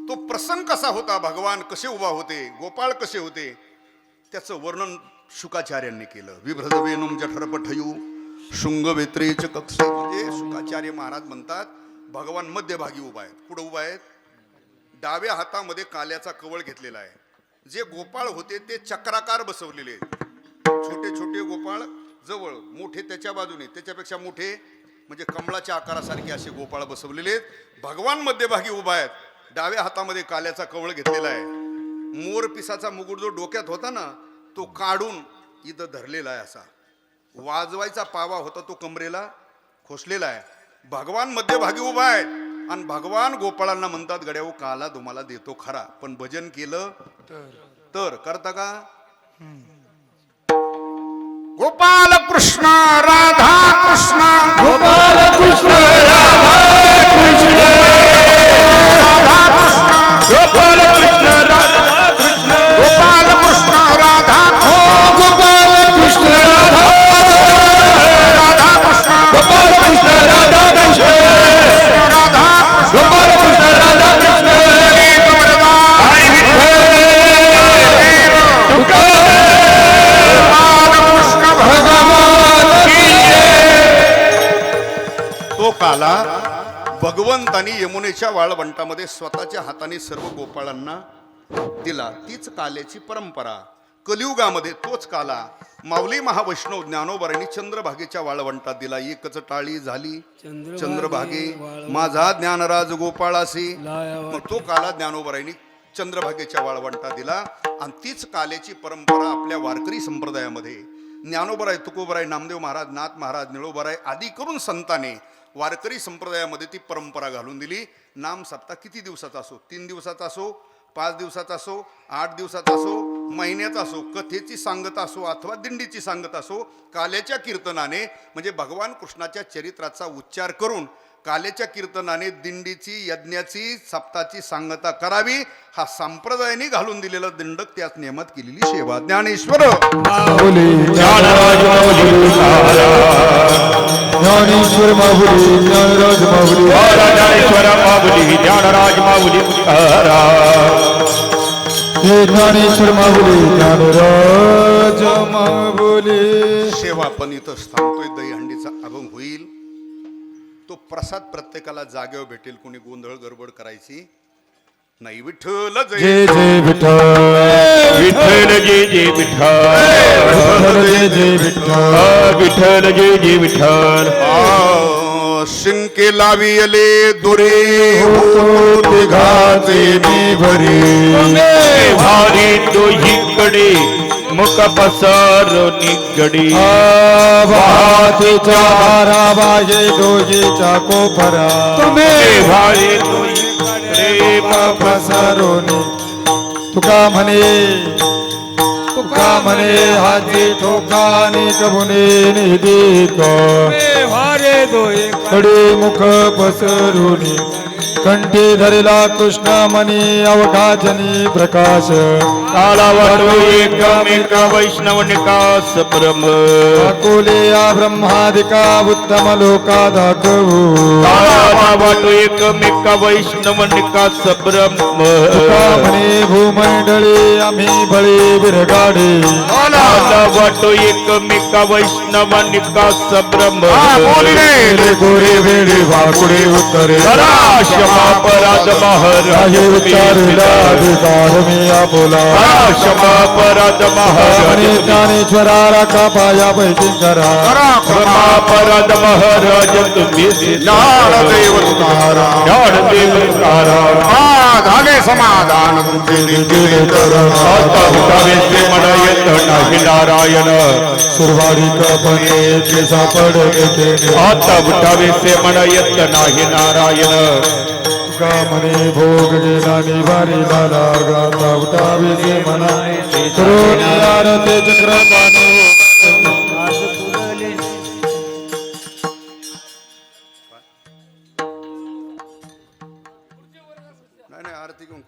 [SPEAKER 2] तो प्रसंग कसा होता, भगवान कसे उभा होते, गोपाळ कसे होते, त्याचं वर्णन शुकाचार्यांनी केलं. विभ्रदवेनुम जठरपठयू शृंगवेत्रेच कक्षे. म्हणजे शुकाचार्य महाराज म्हणतात भगवान मध्यभागी उभा आहेत. कुठं उभा आहेत? डाव्या हातामध्ये काल्याचा कवळ घेतलेला आहे. जे गोपाळ होते ते चक्राकार बसवलेले आहेत. छोटे छोटे गोपाळ जवळ, मोठे त्याच्या बाजूने, त्याच्यापेक्षा मोठे म्हणजे कमळाच्या आकारासारखे असे गोपाळ बसवलेले आहेत. भगवान मध्यभागी उभा आहेत. डाव्या हातामध्ये काल्याचा कवळ घेतलेला आहे. मोर पिसाचा मुकुट जो डोक्यात होता ना, तो काढून इथं धरलेला आहे. असा वाजवायचा पावा होता, तो कमरेला खोसलेला आहे. भगवान मध्यभागी उभा आहे आणि भगवान गोपाळांना म्हणतात, गड्याओ काला तुम्हाला देतो खरा, पण भजन केलं तर करता का?
[SPEAKER 3] गोपाल कृष्ण राधा कृष्ण
[SPEAKER 4] गोपाल कृष्ण राधा कृष्ण गोपाल कृष्ण राधा कृष्ण
[SPEAKER 3] गोपाल कृष्ण राधा
[SPEAKER 4] गोपाल कृष्ण राधा
[SPEAKER 3] राधा कृष्ण
[SPEAKER 4] गोपाल कृष्ण राधा कृष्ण
[SPEAKER 3] राधा
[SPEAKER 4] गोपाल कृष्ण राधा कृष्ण हरी
[SPEAKER 3] कृष्ण
[SPEAKER 4] भगवान की
[SPEAKER 2] तो काला भगवंतानी यमुनेच्या वाळवंटामध्ये स्वतःच्या हाताने सर्व गोपाळांना दिला. तीच काल्याची परंपरा. कलियुगामध्ये तोच काला माऊली महावैष्णव ज्ञानोबारांनी चंद्रभागेच्या वाळवंटात दिला. एकच टाळी झाली चंद्रभागे माझा ज्ञानराज गोपाळासी. मग तो काला ज्ञानोबारांनी चंद्रभागेच्या वाळवंटात दिला. आणि तीच काल्याची परंपरा आपल्या वारकरी संप्रदायामध्ये ज्ञानोबराय, तुकोबराय, नामदेव महाराज, नाथ महाराज, निळोबराय आदी करून संतांनी वारकरी संप्रदायामध्ये ती परंपरा घालून दिली. नाम सप्ताह किती दिवसाचा असो, 3 दिवसाचा असो, 5 दिवसाचा असो, 8 दिवसाचा असो, महिन्याचा असो, कथेची सांगता असो अथवा दिंडीची सांगता असो, काल्याच्या कीर्तनाने म्हणजे भगवान कृष्णाच्या चरित्राचा उच्चार करून काल्याच्या कीर्तनाने दिंडीची, यज्ञाची, सप्ताची सांगता करावी. हा संप्रदायाने घालून दिलेला दंडक, त्याच नियमात केलेली सेवा. ज्ञानेश्वर
[SPEAKER 4] माऊली ज्ञानराज माऊली ज्ञानेश्वर माऊली ज्ञानराज माऊली
[SPEAKER 5] ज्ञानेश्वर माऊली ज्ञानराज माऊली
[SPEAKER 4] हे ज्ञानेश्वर माऊली ज्ञानराज माऊली.
[SPEAKER 2] सेवा पण इथं थांबतोय. दहीहंडीचा अभंग होईल. तो प्रसाद प्रत्येकाला जागेवर भेटेल. कोणी गोंधळ गडबड करायची नाही. विठ्ठल जय
[SPEAKER 4] जय जय विठ्ठल
[SPEAKER 5] विठ्ठल जय जय विठ्ठल
[SPEAKER 4] जय जय विठ्ठल
[SPEAKER 5] विठ्ठल जय जय विठ्ठल.
[SPEAKER 3] शिंके लावियले दुरे
[SPEAKER 4] तिघाचे मी भरी
[SPEAKER 5] भारी दोहीकडे मुख पसरून निगडी
[SPEAKER 4] भातीच्या बारा बाजे दोजीच्या कोपरा
[SPEAKER 5] भारी दोहीकडे मुख
[SPEAKER 4] पसरोनी तुका म्हणे हाती ठोकाने कबुने निधिक कडे मुख पसरुनी कंठी धरिला कृष्ण मनी अवघाजनी प्रकाश
[SPEAKER 5] कालावरो एकमेक वैष्णव निकास ब्रह्म
[SPEAKER 4] अकोलिया ब्रह्मादिका उत्तम लोका दाखवू
[SPEAKER 5] कालावरो एकमेक वैष्णव निकास ब्रह्म
[SPEAKER 4] म्हणे भूमंडळी आम्ही बळी विरगाडे
[SPEAKER 5] कालावरो एकमेक वैष्णव निकास ब्रह्म
[SPEAKER 4] गोरे वेळे वाकुडे उत्तरे
[SPEAKER 5] क्षमापराध
[SPEAKER 4] राजे उच्चारला अधिकार मी आपोला
[SPEAKER 5] क्षमापराध महाराज
[SPEAKER 4] ज्ञानेश्वराला कापाया पैकी करा
[SPEAKER 5] क्षमापराध महाराज तुम्ही
[SPEAKER 3] ज्ञानदेव तुकाराम
[SPEAKER 5] ज्ञानदेव तुकाराम.
[SPEAKER 3] झाले समाधान तुमचे दिले तर
[SPEAKER 5] आता उठावेचे म्हणा येत नाही नारायण
[SPEAKER 4] सुरवारी कपणे ते सापडले
[SPEAKER 5] आता उठावेचे म्हणा येत नाही नारायण
[SPEAKER 4] का म्हणे भोग गेला निवारी लागा गाता उठावे से मना आरते चक्र